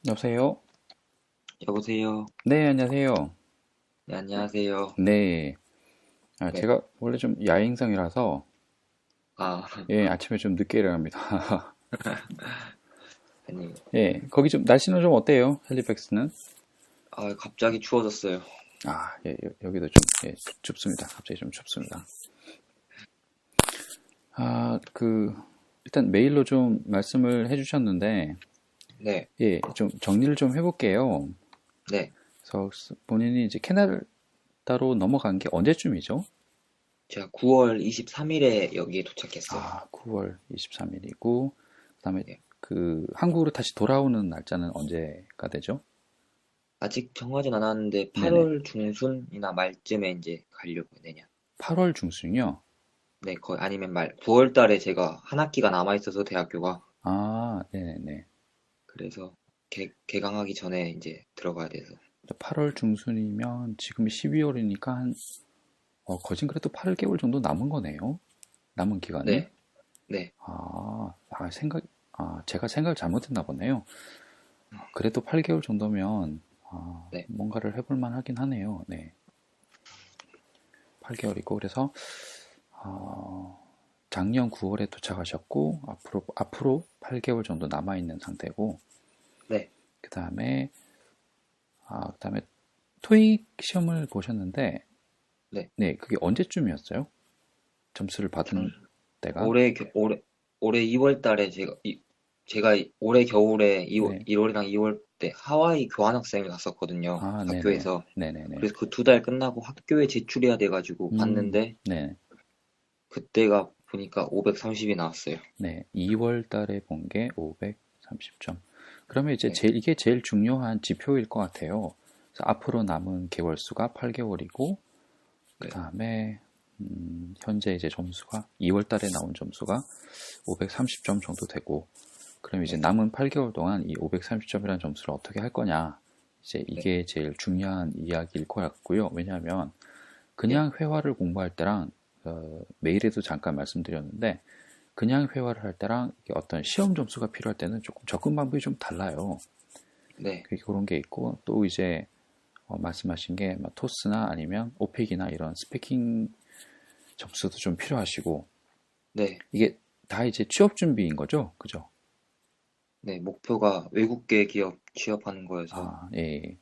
여보세요? 여보세요. 네, 안녕하세요. 네, 안녕하세요. 네. 네. 제가 원래 좀 야행성이라서, 아, 예, 아침에 좀 늦게 일어납니다. 아니, 예, 거기 좀, 날씨는 좀 어때요? 헬리팩스는? 갑자기 추워졌어요. 예, 여기도 좀, 예, 춥습니다. 갑자기 좀 춥습니다. 일단 메일로 좀 말씀을 해주셨는데, 네, 예, 좀 정리를 좀 해볼게요. 네. 그래서 본인이 이제 캐나다로 넘어간 게 언제쯤이죠? 제가 9월 23일에 여기에 도착했어요. 9월 23일이고, 그다음에 네. 한국으로 다시 돌아오는 날짜는 언제가 되죠? 아직 정하진 않았는데 네네. 8월 중순이나 말쯤에 이제 가려고 내년. 8월 중순이요? 네, 거의 아니면 9월 달에 제가 한 학기가 남아 있어서 대학교가 네네네. 그래서 개강하기 전에 이제 들어가야 돼서. 8월 중순이면 지금이 12월이니까 거진 그래도 8개월 정도 남은 거네요. 남은 기간이. 네, 네, 아, 제가 생각을 잘못했나 보네요. 그래도 8개월 정도면, 네, 뭔가를 해볼 만하긴 하네요. 네. 8개월이고, 그래서, 어, 작년 9월에 도착하셨고, 앞으로 8개월 정도 남아있는 상태고, 네. 그 다음에 토익 시험을 보셨는데, 네. 네, 그게 언제쯤이었어요? 점수를 받은 때가? 올해 2월 달에 제가 올해 겨울에 네. 1월이랑 2월 때 하와이 교환학생을 갔었거든요. 네네. 학교에서. 네네네. 그래서 그 2달 끝나고 학교에 제출해야 돼가지고 봤는데 네. 그때가 보니까 530이 나왔어요. 네. 2월 달에 본 게 530점. 그러면 이제 네, 이게 제일 중요한 지표일 것 같아요. 그래서 앞으로 남은 개월 수가 8개월이고, 그 네, 다음에, 현재 이제 점수가 2월 달에 나온 점수가 530점 정도 되고, 그럼 이제 네, 남은 8개월 동안 이 530점이라는 점수를 어떻게 할 거냐. 이제 네, 이게 제일 중요한 이야기일 것 같고요. 왜냐하면 네, 그냥 회화를 공부할 때랑 메일에도 잠깐 말씀드렸는데 그냥 회화를 할 때랑 어떤 시험 점수가 필요할 때는 조금 접근 방법이 좀 달라요. 네, 그런 게 있고 또 이제 말씀하신 게 토스나 아니면 오픽이나 이런 스피킹 점수도 좀 필요하시고 네, 이게 다 이제 취업 준비인 거죠, 그죠? 네. 목표가 외국계 기업 취업하는 거여서 예,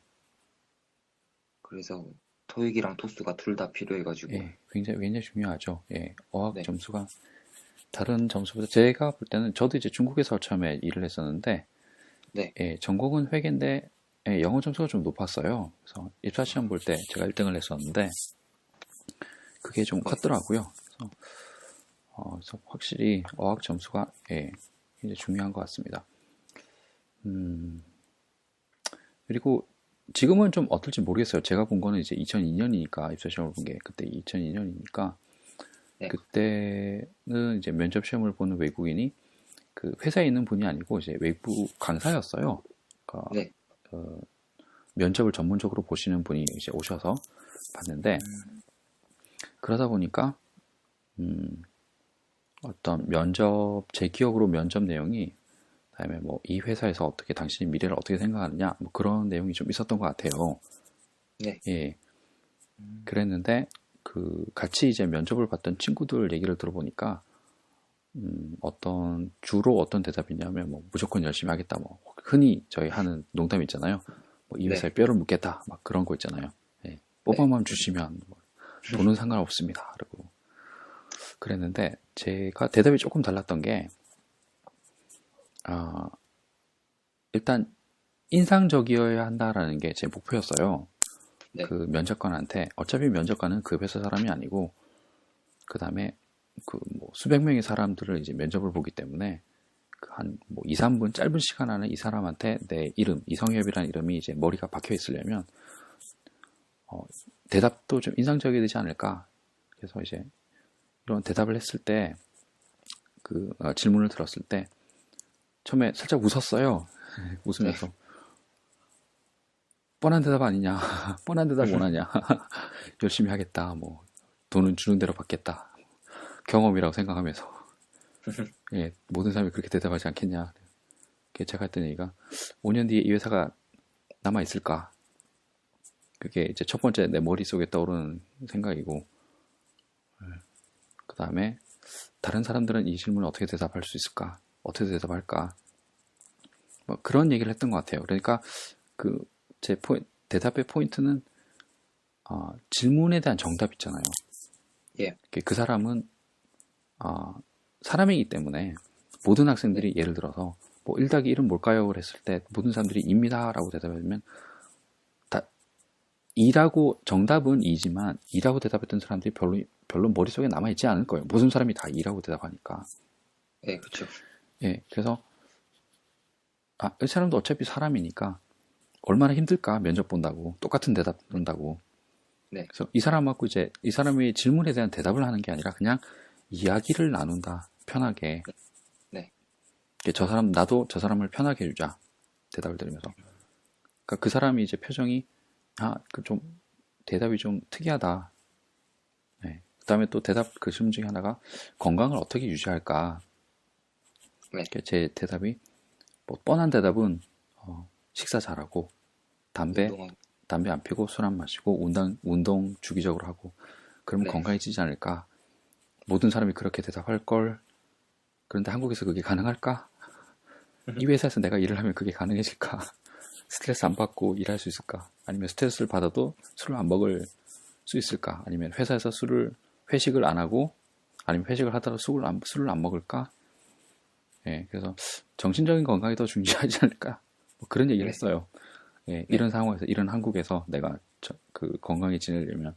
그래서 토익이랑 토스가 둘 다 필요해가지고 예, 굉장히 중요하죠. 예, 어학 네, 점수가 다른 점수보다 제가 볼 때는 저도 이제 중국에서 처음에 일을 했었는데 네, 예, 전공은 회계인데 예, 영어 점수가 좀 높았어요. 그래서 입사 시험 볼 때 제가 1등을 했었는데 그게 좀 네, 컸더라고요. 그래서 확실히 어학 점수가 예, 굉장히 중요한 것 같습니다. 음, 그리고 지금은 좀 어떨지 모르겠어요. 제가 본 거는 이제 2002년이니까 입사 시험을 본 게 그때 2002년이니까 네, 그때는 이제 면접 시험을 보는 외국인이 그 회사에 있는 분이 아니고 이제 외부 강사였어요. 그러니까 네, 면접을 전문적으로 보시는 분이 이제 오셔서 봤는데 그러다 보니까 어떤 제 기억으로 면접 내용이 그다음에 뭐 이 회사에서 어떻게 당신이 미래를 어떻게 생각하느냐 뭐 그런 내용이 좀 있었던 것 같아요. 네, 예, 그랬는데 같이 이제 면접을 봤던 친구들 얘기를 들어보니까 주로 어떤 대답이냐면 뭐 무조건 열심히 하겠다 뭐 흔히 저희 하는 농담 있잖아요. 뭐 이 네, 회사에 뼈를 묻겠다 막 그런 거 있잖아요. 예, 네, 뽑아만 주시면 뭐 돈은 상관없습니다. 그리고 그랬는데 제가 대답이 조금 달랐던 게 아, 일단 인상적이어야 한다라는 게 제 목표였어요. 네, 그 면접관한테 어차피 면접관은 그 회사 사람이 아니고 그 다음에 뭐 수백 명의 사람들을 이제 면접을 보기 때문에 뭐 2, 3분 짧은 시간 안에 이 사람한테 내 이름, 이성엽이라는 이름이 이제 머리가 박혀 있으려면 대답도 좀 인상적이어야 되지 않을까. 그래서 이제 이런 대답을 했을 때 질문을 들었을 때 처음에 살짝 웃었어요. 네, 웃으면서 뻔한 대답 아니냐, 뻔한 대답 원하냐, 열심히 하겠다, 뭐 돈은 주는 대로 받겠다, 경험이라고 생각하면서 예, 모든 사람이 그렇게 대답하지 않겠냐. 제가 했던 얘기가 5년 뒤에 이 회사가 남아 있을까? 그게 이제 첫 번째 내 머릿속에 떠오르는 생각이고, 그 다음에 다른 사람들은 이 질문을 어떻게 대답할 수 있을까? 어떻게 대답할까? 뭐 그런 얘기를 했던 것 같아요. 그러니까 그 제 대답의 포인트는 질문에 대한 정답 있잖아요. 예. 그 사람은 사람이기 때문에 모든 학생들이 예를 들어서 뭐 1+1은 뭘까요? 그랬을 때 모든 사람들이 입니다 라고 대답하면 다 2라고 정답은 2지만 2라고 대답했던 사람들이 별로 머릿속에 남아있지 않을 거예요. 모든 사람이 다 2라고 대답하니까. 예, 그쵸. 예, 그래서 이 사람도 어차피 사람이니까 얼마나 힘들까 면접 본다고 똑같은 대답 본다고. 네. 그래서 이 사람하고 이제 이 사람의 질문에 대한 대답을 하는 게 아니라 그냥 이야기를 나눈다 편하게. 네. 나도 저 사람을 편하게 해주자 대답을 들으면서. 그러니까 그 사람이 이제 표정이 좀 대답이 좀 특이하다. 네. 그다음에 또 대답 그 질문 중에 하나가 건강을 어떻게 유지할까. 네. 제 대답이 뭐 뻔한 대답은 식사 잘하고 담배 안 피고 술 안 마시고 운동 주기적으로 하고 그러면 네. 건강해지지 않을까. 모든 사람이 그렇게 대답할 걸. 그런데 한국에서 그게 가능할까? 이 회사에서 내가 일을 하면 그게 가능해질까? 스트레스 안 받고 일할 수 있을까? 아니면 스트레스를 받아도 술을 안 먹을 수 있을까? 아니면 회사에서 회식을 안 하고 아니면 회식을 하더라도 술을 안 먹을까? 예, 그래서 정신적인 건강이 더 중요하지 않을까? 뭐 그런 얘기를 했어요. 예, 이런 상황에서, 이런 한국에서 내가 건강히 지내려면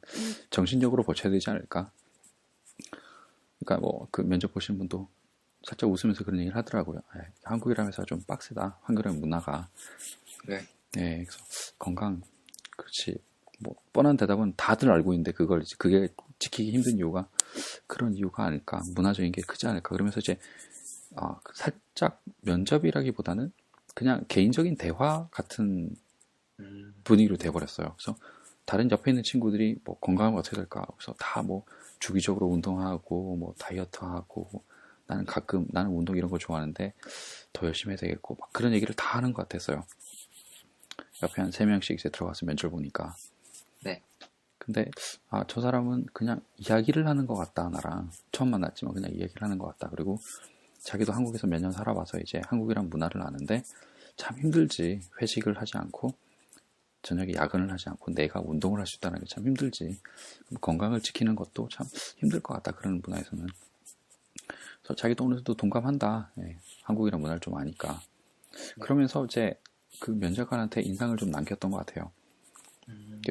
정신적으로 버텨야 되지 않을까? 그러니까 뭐 그 면접 보신 분도 살짝 웃으면서 그런 얘기를 하더라고요. 한국이라는 회사가 좀 빡세다. 한국이라는 문화가. 네. 예, 그래서 건강, 그렇지. 뭐 뻔한 대답은 다들 알고 있는데 그게 지키기 힘든 이유가 그런 이유가 아닐까. 문화적인 게 크지 않을까. 그러면서 이제 살짝 면접이라기보다는 그냥 개인적인 대화 같은 분위기로 돼버렸어요. 그래서 다른 옆에 있는 친구들이 뭐 건강하면 어떻게 될까? 그래서 다 뭐 주기적으로 운동하고 뭐 다이어트하고 나는 운동 이런 거 좋아하는데 더 열심히 해야 되겠고 막 그런 얘기를 다 하는 것 같았어요. 옆에 한 3명씩 이제 들어가서 면접 보니까. 네. 근데 저 사람은 그냥 이야기를 하는 것 같다. 나랑 처음 만났지만 그냥 이야기를 하는 것 같다. 그리고 자기도 한국에서 몇 년 살아봐서 이제 한국이란 문화를 아는데 참 힘들지. 회식을 하지 않고 저녁에 야근을 하지 않고 내가 운동을 할 수 있다는 게 참 힘들지. 건강을 지키는 것도 참 힘들 것 같다. 그런 문화에서는. 그래서 자기도 어느 정도 동감한다. 예, 한국이란 문화를 좀 아니까. 그러면서 이제 그 면접관한테 인상을 좀 남겼던 것 같아요.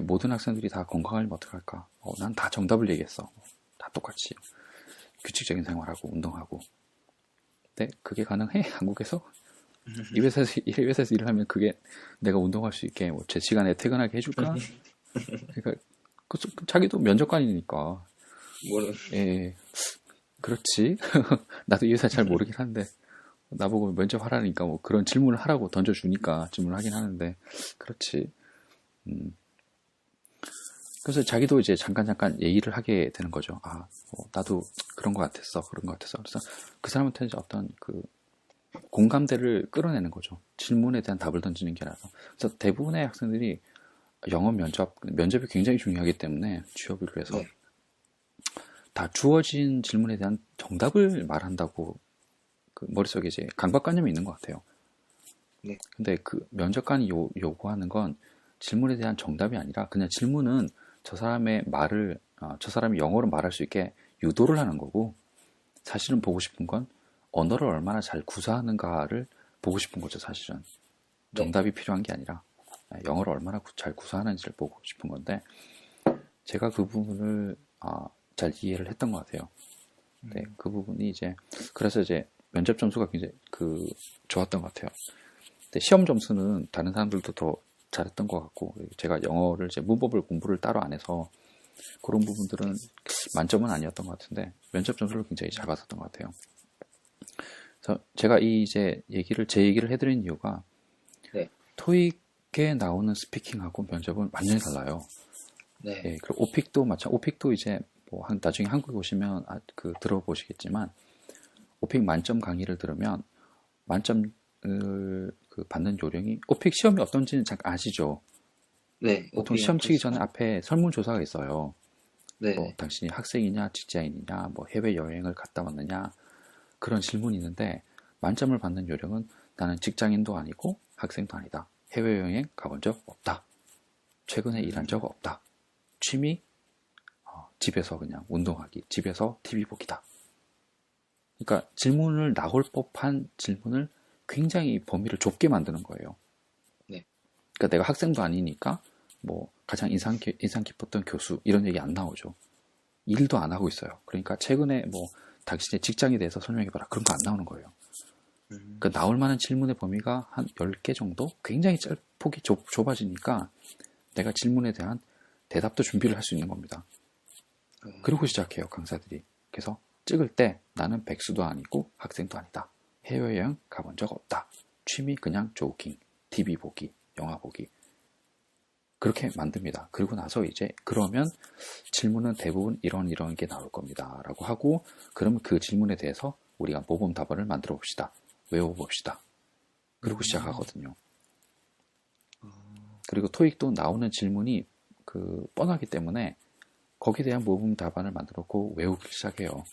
모든 학생들이 다 건강하려면 어떡할까? 난 다 정답을 얘기했어. 다 똑같이 규칙적인 생활하고 운동하고. 근데 그게 가능해? 한국에서? 이 회사에서 일을 하면 그게 내가 운동할 수 있게 제 시간에 퇴근하게 해줄까? 그러니까 자기도 면접관이니까. 예, 그렇지. 나도 이 회사 잘 모르긴 한데 나보고 면접하라니까 뭐 그런 질문을 하라고 던져주니까 질문을 하긴 하는데 그렇지. 그래서 자기도 이제 잠깐 얘기를 하게 되는 거죠. 나도 그런 것 같았어. 그래서 그 사람한테 이제 어떤 그 공감대를 끌어내는 거죠. 질문에 대한 답을 던지는 게 아니라. 그래서 대부분의 학생들이 영어 면접이 굉장히 중요하기 때문에 취업을 위해서 네. 다 주어진 질문에 대한 정답을 말한다고 그 머릿속에 이제 강박관념이 있는 것 같아요. 네. 근데 그 면접관이 요구하는 건 질문에 대한 정답이 아니라 그냥 질문은 저 사람의 말을 저 사람이 영어로 말할 수 있게 유도를 하는 거고 사실은 보고 싶은 건 언어를 얼마나 잘 구사하는가를 보고 싶은 거죠. 사실은 정답이 필요한 게 아니라 영어를 얼마나 잘 구사하는지를 보고 싶은 건데 제가 그 부분을 잘 이해를 했던 것 같아요. 네, 그 부분이 이제 그래서 이제 면접 점수가 굉장히 좋았던 것 같아요. 근데 시험 점수는 다른 사람들도 더 잘했던 것 같고 제가 영어를 이제 문법을 공부를 따로 안 해서 그런 부분들은 만점은 아니었던 것 같은데 면접 점수를 굉장히 잘 받았던 것 같아요. 그래서 제가 제 얘기를 해드린 이유가 네. 토익에 나오는 스피킹하고 면접은 완전히 달라요. 네. 예, 그리고 오픽도 이제 뭐 나중에 한국에 오시면 들어보시겠지만 오픽 만점 강의를 들으면 만점 그 받는 요령이 오픽 시험이 어떤지는 잘 아시죠? 네, 보통 오픽 시험 엄청 치기 전에 쓰죠. 앞에 설문조사가 있어요. 뭐 네네. 당신이 학생이냐 직장인이냐 뭐 해외여행을 갔다 왔느냐 그런 질문이 있는데 만점을 받는 요령은 나는 직장인도 아니고 학생도 아니다. 해외여행 가본 적 없다. 최근에 일한 적 없다. 취미 집에서 그냥 운동하기, 집에서 TV 보기다. 그러니까 질문을 나올 법한 질문을 굉장히 범위를 좁게 만드는 거예요. 네. 그러니까 내가 학생도 아니니까 뭐 가장 인상 깊었던 교수 이런 얘기 안 나오죠. 일도 안 하고 있어요. 그러니까 최근에 뭐 당신의 직장에 대해서 설명해봐라. 그런 거 안 나오는 거예요. 그러니까 나올 만한 질문의 범위가 한 10개 정도? 굉장히 폭이 좁아지니까 내가 질문에 대한 대답도 준비를 할 수 있는 겁니다. 그리고 시작해요, 강사들이. 그래서 찍을 때 나는 백수도 아니고 학생도 아니다. 해외여행 가본 적 없다. 취미 그냥 조깅, TV 보기, 영화 보기. 그렇게 만듭니다. 그리고 나서 이제 그러면 질문은 대부분 이런 게 나올 겁니다. 라고 하고 그럼 그 질문에 대해서 우리가 모범 답안을 만들어 봅시다. 외워봅시다. 그리고 시작하거든요. 그리고 토익도 나오는 질문이 그 뻔하기 때문에 거기에 대한 모범 답안을 만들었고 외우기 시작해요.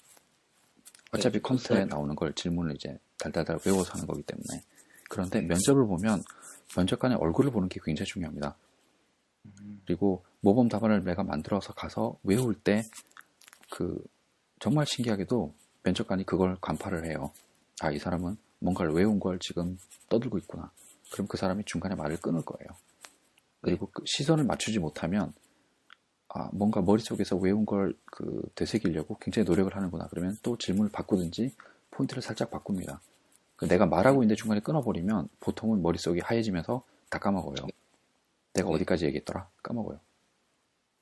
어차피 네, 컴퓨터에 좋습니다. 나오는 걸 질문을 이제 달달달 외워서 하는 거기 때문에. 그런데 면접을 보면 면접관의 얼굴을 보는 게 굉장히 중요합니다. 그리고 모범 답안을 내가 만들어서 가서 외울 때 그 정말 신기하게도 면접관이 그걸 간파를 해요. 아, 이 사람은 뭔가를 외운 걸 지금 떠들고 있구나. 그럼 그 사람이 중간에 말을 끊을 거예요. 그리고 그 시선을 맞추지 못하면 뭔가 머릿속에서 외운 걸 그 되새기려고 굉장히 노력을 하는구나. 그러면 또 질문을 바꾸든지 포인트를 살짝 바꿉니다. 내가 말하고 있는데 중간에 끊어버리면 보통은 머릿속이 하얘지면서 다 까먹어요. 내가 어디까지 얘기했더라? 까먹어요.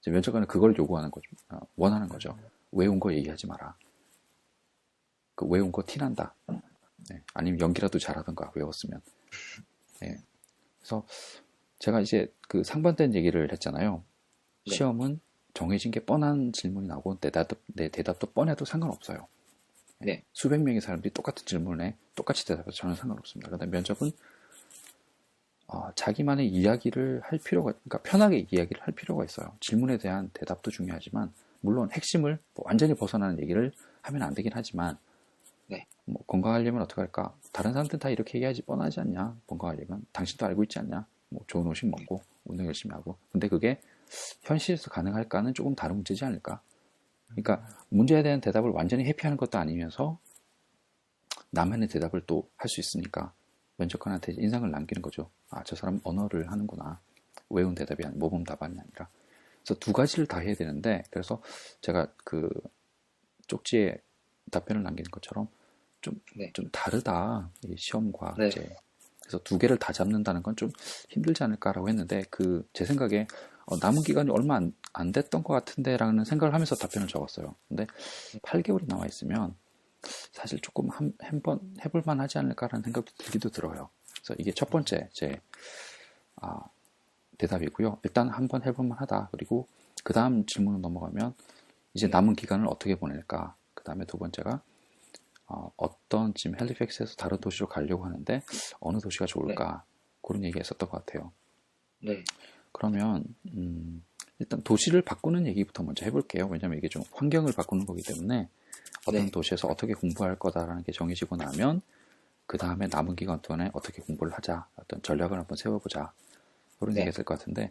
이제 면접관은 그걸 요구하는 거죠. 원하는 거죠. 외운 거 얘기하지 마라. 그 외운 거 티난다. 네. 아니면 연기라도 잘하던가 외웠으면. 네. 그래서 제가 이제 그 상반된 얘기를 했잖아요. 네. 시험은 정해진 게 뻔한 질문이 나오고 내 대답도 뻔해도 상관없어요. 네. 수백 명의 사람들이 똑같은 질문에 똑같이 대답해도 전혀 상관없습니다. 그런데 면접은 자기만의 이야기를 할 필요가, 그러니까 편하게 이야기를 할 필요가 있어요. 질문에 대한 대답도 중요하지만, 물론 핵심을 완전히 벗어나는 얘기를 하면 안 되긴 하지만, 네. 뭐 건강하려면 어떻게 할까? 다른 사람들은 다 이렇게 얘기하지 뻔하지 않냐? 건강하려면 당신도 알고 있지 않냐? 뭐 좋은 음식 먹고 운동 열심히 하고. 근데 그게 현실에서 가능할까는 조금 다른 문제지 않을까? 그러니까 문제에 대한 대답을 완전히 회피하는 것도 아니면서 나만의 대답을 또 할 수 있으니까 면접관한테 인상을 남기는 거죠. 아, 저 사람 언어를 하는구나. 외운 대답이 아니라 모범 답안이 아니라. 그래서 두 가지를 다 해야 되는데, 그래서 제가 그 쪽지에 답변을 남기는 것처럼 좀 다르다. 이 시험과 네. 이제. 그래서 두 개를 다 잡는다는 건 좀 힘들지 않을까라고 했는데, 제 생각에 남은 기간이 얼마 안 됐던 것 같은데 라는 생각을 하면서 답변을 적었어요. 근데 8개월이 남아 있으면 사실 조금 한번 해볼만 하지 않을까라는 생각도 들기도 들어요. 그래서 이게 첫 번째 제 대답이고요. 일단 한번 해볼만 하다. 그리고 그 다음 질문으로 넘어가면 이제 남은 기간을 어떻게 보낼까. 그 다음에 두 번째가 어떤 지금 헬리팩스에서 다른 도시로 가려고 하는데 어느 도시가 좋을까. 그런 얘기 했었던 것 같아요. 네. 그러면 일단 도시를 바꾸는 얘기부터 먼저 해볼게요. 왜냐면 이게 좀 환경을 바꾸는 거기 때문에 어떤 도시에서 어떻게 공부할 거다라는 게 정해지고 나면 그 다음에 남은 기간 동안에 어떻게 공부를 하자. 어떤 전략을 한번 세워보자. 그런 얘기가 될 것 같은데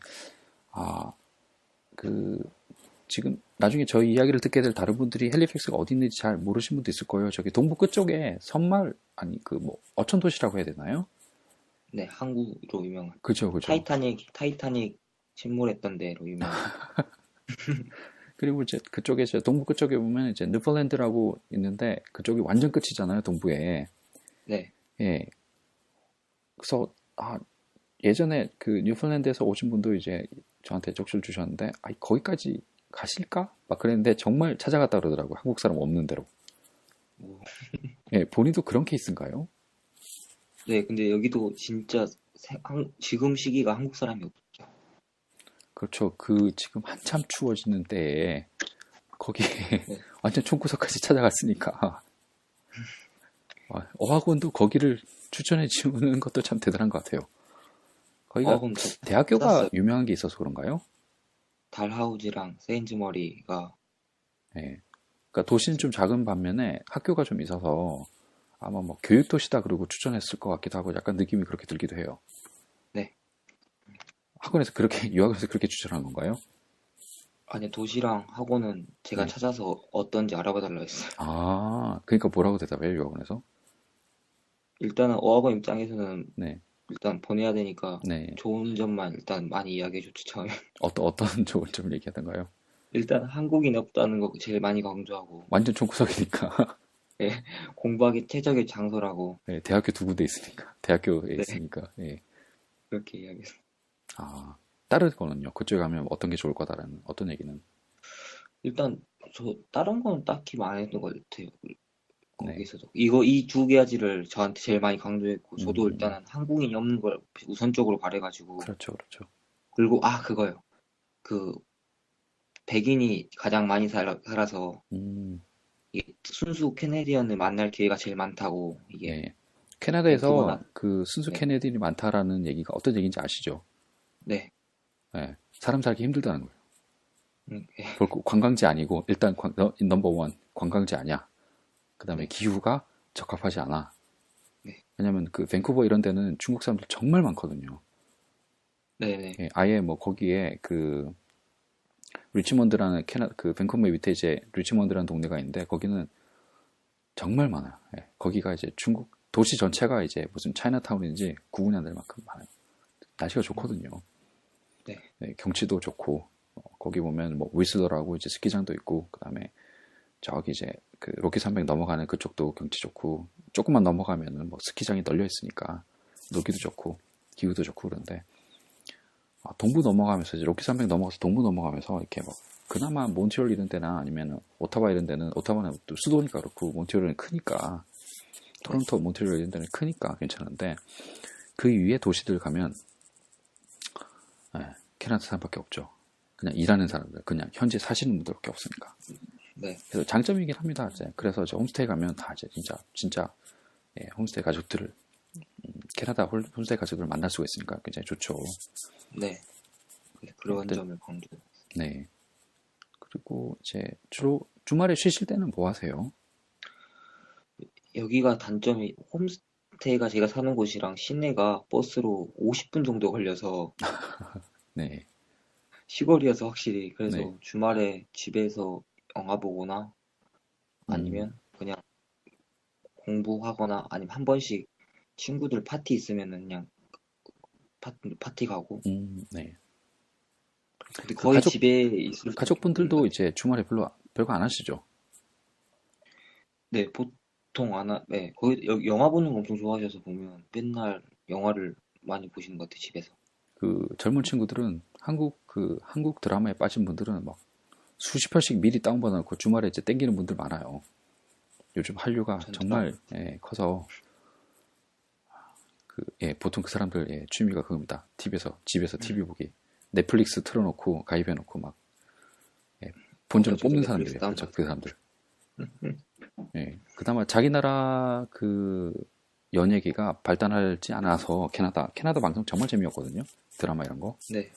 지금 나중에 저희 이야기를 듣게 될 다른 분들이 헬리팩스가 어디 있는지 잘 모르신 분도 있을 거예요. 저기 동부 끝쪽에 섬마을 어촌 도시라고 해야 되나요? 네, 항구로 유명한. 그죠. 타이타닉 침몰했던 데로 유명한. 그리고 이제 그쪽에 동부 끝쪽에 보면 이제 뉴폴랜드라고 있는데 그쪽이 완전 끝이잖아요, 동부에. 네. 예. 그래서 예전에 그 뉴폴랜드에서 오신 분도 이제 저한테 쪽지를 주셨는데 거기까지 가실까? 막 그랬는데 정말 찾아갔다 그러더라고요. 한국 사람 없는 데로. 예, 본인도 그런 케이스인가요? 네, 근데 여기도 진짜 지금 시기가 한국 사람이 없죠. 그렇죠. 지금 한참 추워지는 때에 거기에 완전 총구석까지 찾아갔으니까 어학원도 거기를 추천해 주는 것도 참 대단한 것 같아요. 거기가 그럼 저 대학교가 찾았어요. 유명한 게 있어서 그런가요? 달하우지랑 세인즈머리가. 예. 그러니까 도시는 좀 작은 반면에 학교가 좀 있어서 아마 뭐 교육 도시다 그러고 추천했을 것 같기도 하고 약간 느낌이 그렇게 들기도 해요. 네. 학원에서 그렇게 유학에서 그렇게 추천한 건가요? 아니, 도시랑 학원은 제가 네. 찾아서 어떤지 알아봐 달라 했어요. 아, 그러니까 뭐라고 대답해요, 유학원에서? 일단은 어학원 입장에서는 네. 일단 보내야 되니까 네. 좋은 점만 일단 많이 이야기해 줬죠, 처음에. 어떤 좋은 점을 얘기하던가요? 일단 한국인 없다는 거 제일 많이 강조하고, 완전 총구석이니까. 예, 공부하기 최적의 장소라고, 네, 대학교 두 군데 있으니까. 대학교에 네, 있으니까. 예. 그렇게 이야기했어요. 아, 다른 거는요? 그쪽에 가면 어떤 게 좋을 거다라는 어떤 얘기는? 일단 저 다른 건 딱히 안 했던 것 같아요. 네. 거기서도 이 두 가지를 저한테 제일 많이 강조했고, 저도 음, 일단은 한국인이 없는 걸 우선적으로 바래가지고. 그렇죠, 그렇죠. 그리고 그거요. 그 백인이 가장 많이 살아서 음, 이게 순수 캐네디언을 만날 기회가 제일 많다고. 이게 네. 밴쿠버나. 캐나다에서 그 순수 네, 캐네디인이 많다라는 얘기가 어떤 얘기인지 아시죠? 네, 네. 사람 살기 힘들다는 거예요. 예, 관광지 아니고 일단 넘버 원 관광지 아니야. 그다음에 네, 기후가 적합하지 않아. 네, 왜냐면 그 밴쿠버 이런 데는 중국 사람들 정말 많거든요. 네, 네, 예, 아예 뭐 거기에 그 리치몬드라는 그 밴쿠버 밑에 이제 리치몬드라는 동네가 있는데 거기는 정말 많아요. 예, 거기가 이제 중국 도시 전체가 이제 무슨 차이나타운인지 구분이 안 될 만큼 많아요. 날씨가 좋거든요. 네, 예, 경치도 좋고 거기 보면 뭐 윌스더라고 이제 스키장도 있고 그다음에 저기 이제 그 로키 산맥 넘어가는 그쪽도 경치 좋고 조금만 넘어가면은 뭐 스키장이 널려 있으니까 놀기도 좋고 기후도 좋고 그런데 동부 넘어가면서 이제 로키 산맥 넘어가서 동부 넘어가면서 이렇게 막 그나마 몬트리올 이런 데나 아니면 오타와 이런 데는 오타와는 또 수도니까 그렇고 몬트리올은 크니까 네. 토론토 몬트리올 이런 데는 크니까 괜찮은데 그 위에 도시들 가면 캐나다 사람밖에 없죠. 그냥 일하는 사람들, 그냥 현재 사시는 분들밖에 없으니까. 네. 그래서 장점이긴 합니다. 이제 그래서 이제 홈스테이 가면 다 이제 진짜 홈스테이 가족들을 캐나다 홈스테이 가족들을 만날 수가 있으니까 굉장히 좋죠. 네. 그런 근데 점을 강조. 네. 그리고 이제 주로 주말에 쉬실 때는 뭐 하세요? 여기가 단점이 홈스테이가 제가 사는 곳이랑 시내가 버스로 50분 정도 걸려서 네, 시골이어서 확실히 네, 그래서 주말에 집에서 영화 보거나 음, 아니면 그냥 공부하거나 아니면 한 번씩 친구들 파티 있으면은 그냥 파티 가고 네. 근데 그 거의 집에 있을 수 있는 것 가족분들도 같아요. 이제 주말에 별거 안 하시죠? 네, 보통 네, 거의 영화 보는 거 엄청 좋아하셔서 보면 맨날 영화를 많이 보시는 것 같아요, 집에서. 그 젊은 친구들은 한국 드라마에 빠진 분들은 막 수십 편씩 미리 다운받아 놓고 주말에 이제 땡기는 분들 많아요. 요즘 한류가 전 드라마. 정말 커서 보통 그 사람들 취미가 그겁니다. 집에서 TV 보기. 넷플릭스 틀어놓고 가입해놓고 막 본전을 저도 뽑는 넷플릭스 사람들이에요. 다운받아. 그 사람들. 그나마 자기 나라 그 연예계가 발달하지 않아서 캐나다 방송 정말 재미없거든요. 드라마 이런 거. 네,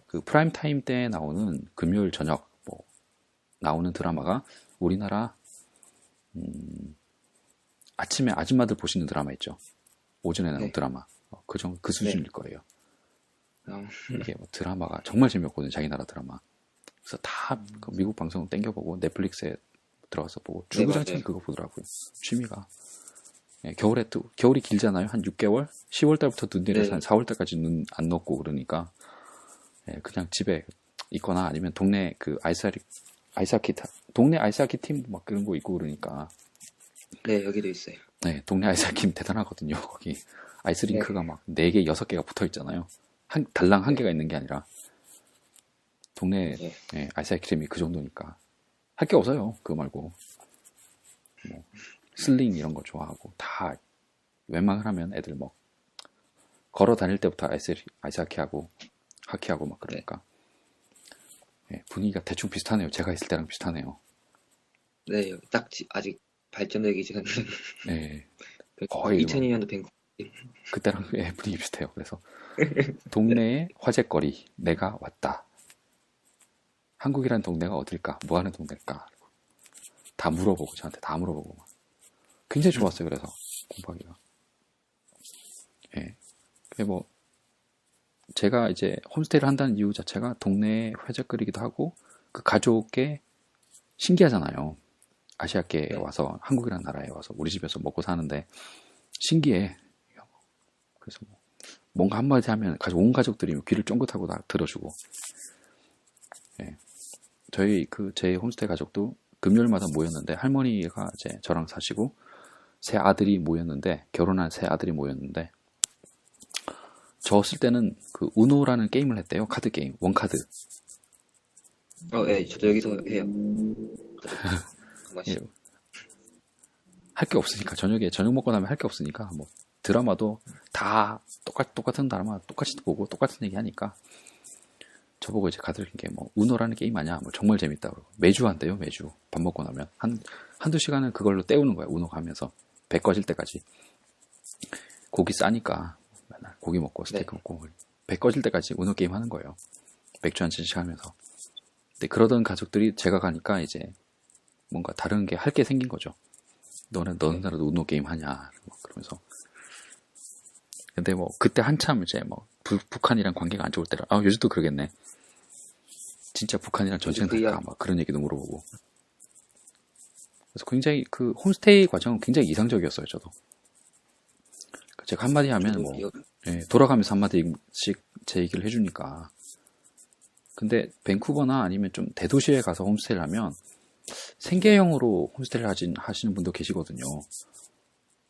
그 프라임 타임 때 나오는 금요일 저녁 뭐 나오는 드라마가 우리나라 아침에 아줌마들 보시는 드라마 있죠. 오전에 나오는 네, 드라마. 그 네. 수준일 거예요. 그냥, 이게 뭐 드라마가 정말 재미없거든요. 자기 나라 드라마. 그래서 다그 미국 방송 땡겨보고 넷플릭스에 들어가서 보고 네, 맞아요. 주구장창 그거 보더라고요. 취미가. 겨울이 길잖아요. 한 6개월? 10월 달부터 눈 내려서 한 네, 4월 달까지 눈 안 녹고 그러니까 그냥 집에 있거나 아니면 동네 그 동네 아이스하키 팀 막 그런 거 있고 그러니까 네, 여기도 있어요. 동네 아이스하키 팀 대단하거든요. 거기 네, 아이스링크가 막 4개, 6개가 붙어 있잖아요. 달랑 한 네, 개가 있는 게 아니라 동네 맞아요. 아이스하키 팀이 그 정도니까 할 게 없어요. 그거 말고 뭐 슬링 이런 거 좋아하고 다 웬만하면 애들 뭐 걸어 다닐 때부터 아이스하키 하고 하키하고 막 네, 그러니까 분위기가 대충 비슷하네요. 제가 있을 때랑 비슷하네요. 네, 아직 발전되기 전에 네, 거의 막 2002년도 밴쿠. 그때랑 예, 분위기 비슷해요. 그래서 네. 동네에 화제거리 내가 왔다. 한국이란 동네가 어딜까? 뭐 하는 동네일까? 다 물어보고 저한테 다 물어보고 굉장히 좋았어요. 그래서 공부하기가. 예. 그게 뭐 제가 이제 홈스테이를 한다는 이유 자체가 동네에 화제거리기도 하고 그 가족의 신기하잖아요. 아시아계에 네. 와서 한국이라는 나라에 와서 우리 집에서 먹고 사는데 신기해. 그래서 뭐 뭔가 한마디 하면 온 가족들이 귀를 쫑긋하고 다 들어주고. 예. 저희 그 제 홈스테이 가족도 금요일마다 모였는데 할머니가 이제 저랑 사시고 새 아들이 모였는데 결혼한 새 아들이 모였는데 저 어릴 때는 그 우노라는 게임을 했대요. 카드 게임, 원카드. 예, 저도 여기서 해요. 저도 한 예, 번씩. 할 게 없으니까 저녁에 저녁 먹고 나면 할 게 없으니까 뭐 드라마도 다 똑같은 드라마 똑같이 보고 똑같은 얘기 하니까 저보고 이제 가들 게뭐 우노라는 게임 아니야? 뭐 정말 재밌다 그러고 매주 한대요. 매주 밥 먹고 나면 한두 시간은 그걸로 때우는 거야. 우노 가면서 배 꺼질 때까지 고기 싸니까 맨날 고기 먹고 네. 스테이크 먹고 배 꺼질 때까지 우노 게임 하는 거예요. 맥주 한 잔씩 하면서. 근데 그러던 가족들이 제가 가니까 이제 뭔가 다른 게 할 게 생긴 거죠. 너는 네. 나라도 우노 게임 하냐? 그러면서. 근데 뭐 그때 한참 이제 뭐 북한이랑 관계가 안 좋을 때라. 아 요즘도 그러겠네. 진짜 북한이랑 요즘 전쟁 그 날까 이야기, 막 그런 얘기도 물어보고. 그래서 굉장히 그 홈스테이 과정은 굉장히 이상적이었어요. 저도. 제가 한마디 하면 저도 뭐 기억, 예, 돌아가면서 한마디씩 제 얘기를 해주니까. 근데 밴쿠버나 아니면 좀 대도시에 가서 홈스테이를 하면 생계형으로 홈스테이를 하시는 분도 계시거든요.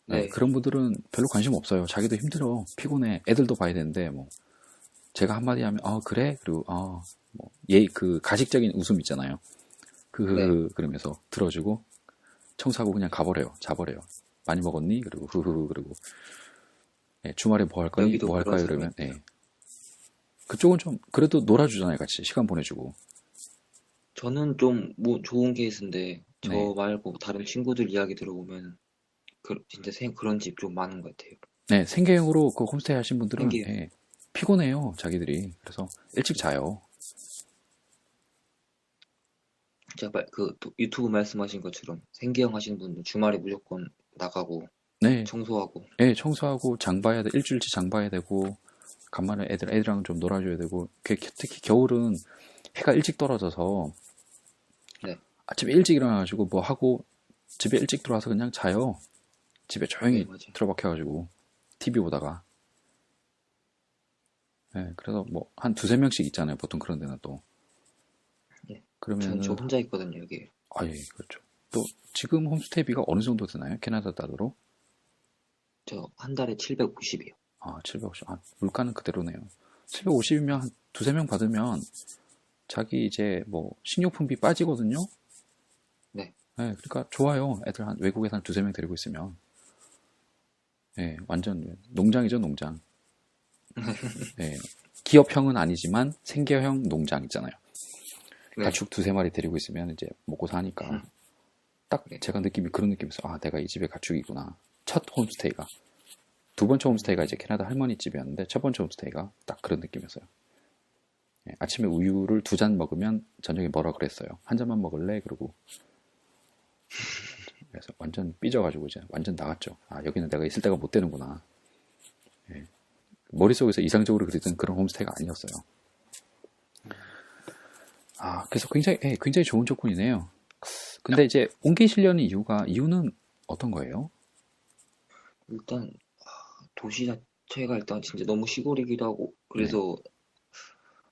네, 네. 그런 분들은 별로 관심 없어요. 자기도 힘들어, 피곤해, 애들도 봐야 되는데 뭐 제가 한마디 하면 그래? 그리고 그 가식적인 웃음 있잖아요. 네. 그러면서 들어주고 청소하고 그냥 가버려요. 자버려요. 많이 먹었니? 그리고 흐흐흐 그리고 예, 주말에 뭐 할 거니? 여기도 뭐 할 그런 거예요? 사람이 그러면 있어요. 예. 그쪽은 좀 그래도 놀아주잖아요. 같이 시간 보내주고. 저는 좀 뭐 좋은 케이스인데, 네. 저 말고 다른 친구들 이야기 들어보면, 진짜 그런 집 좀 많은 것 같아요. 네, 생계형으로 그 홈스테이 하신 분들은 생기요. 예, 피곤해요. 자기들이. 그래서 일찍 자요. 진짜 또 유튜브 말씀하신 것처럼 생계형 하시는 분들 주말에 무조건 나가고 네, 청소하고. 예, 청소하고 장 봐야 돼. 일주일치 장 봐야 되고 간만에 애들이랑 좀 놀아줘야 되고 특히 겨울은 해가 일찍 떨어져서 네. 아침에 일찍 일어나가지고 뭐 하고 집에 일찍 들어와서 그냥 자요. 집에 네, 조용히 맞아요. 틀어박혀가지고 TV 보다가. 예, 그래서 뭐 한 두세 명씩 있잖아요. 보통 그런 데는 또. 네. 저 그러면은 혼자 있거든요, 여기. 예, 그렇죠. 또 지금 홈스테이비가 어느 정도 드나요? 캐나다 달러로? 저 한 달에 750이요. 750. 물가는 그대로네요. 750이면 한 두세 명 받으면 자기 이제 뭐 식료품비 빠지거든요. 네. 예, 그러니까 좋아요. 애들 외국에서 한 두세 명 데리고 있으면. 예, 완전 농장이죠, 농장. 예, 기업형은 아니지만 생계형 농장 있잖아요. 네. 가축 두세 마리 데리고 있으면 이제 먹고 사니까 딱 네. 제가 그런 느낌이었어요. 내가 이 집에 가축이구나. 첫 홈스테이가. 두 번째 홈스테이가 이제 캐나다 할머니 집이었는데 첫 번째 홈스테이가 딱 그런 느낌이었어요. 예, 아침에 우유를 두 잔 먹으면 저녁에 뭐라 그랬어요. 한 잔만 먹을래? 그러고 그래서 완전 삐져가지고 이제 완전 나갔죠. 여기는 내가 있을 때가 못 되는구나. 예, 머릿속에서 이상적으로 그리던 그런 홈스테이가 아니었어요. 그래서 굉장히 좋은 조건이네요. 근데 이제 옮기시려는 이유는 어떤 거예요? 일단 도시 자체가 일단 진짜 너무 시골이기도 하고 네, 그래서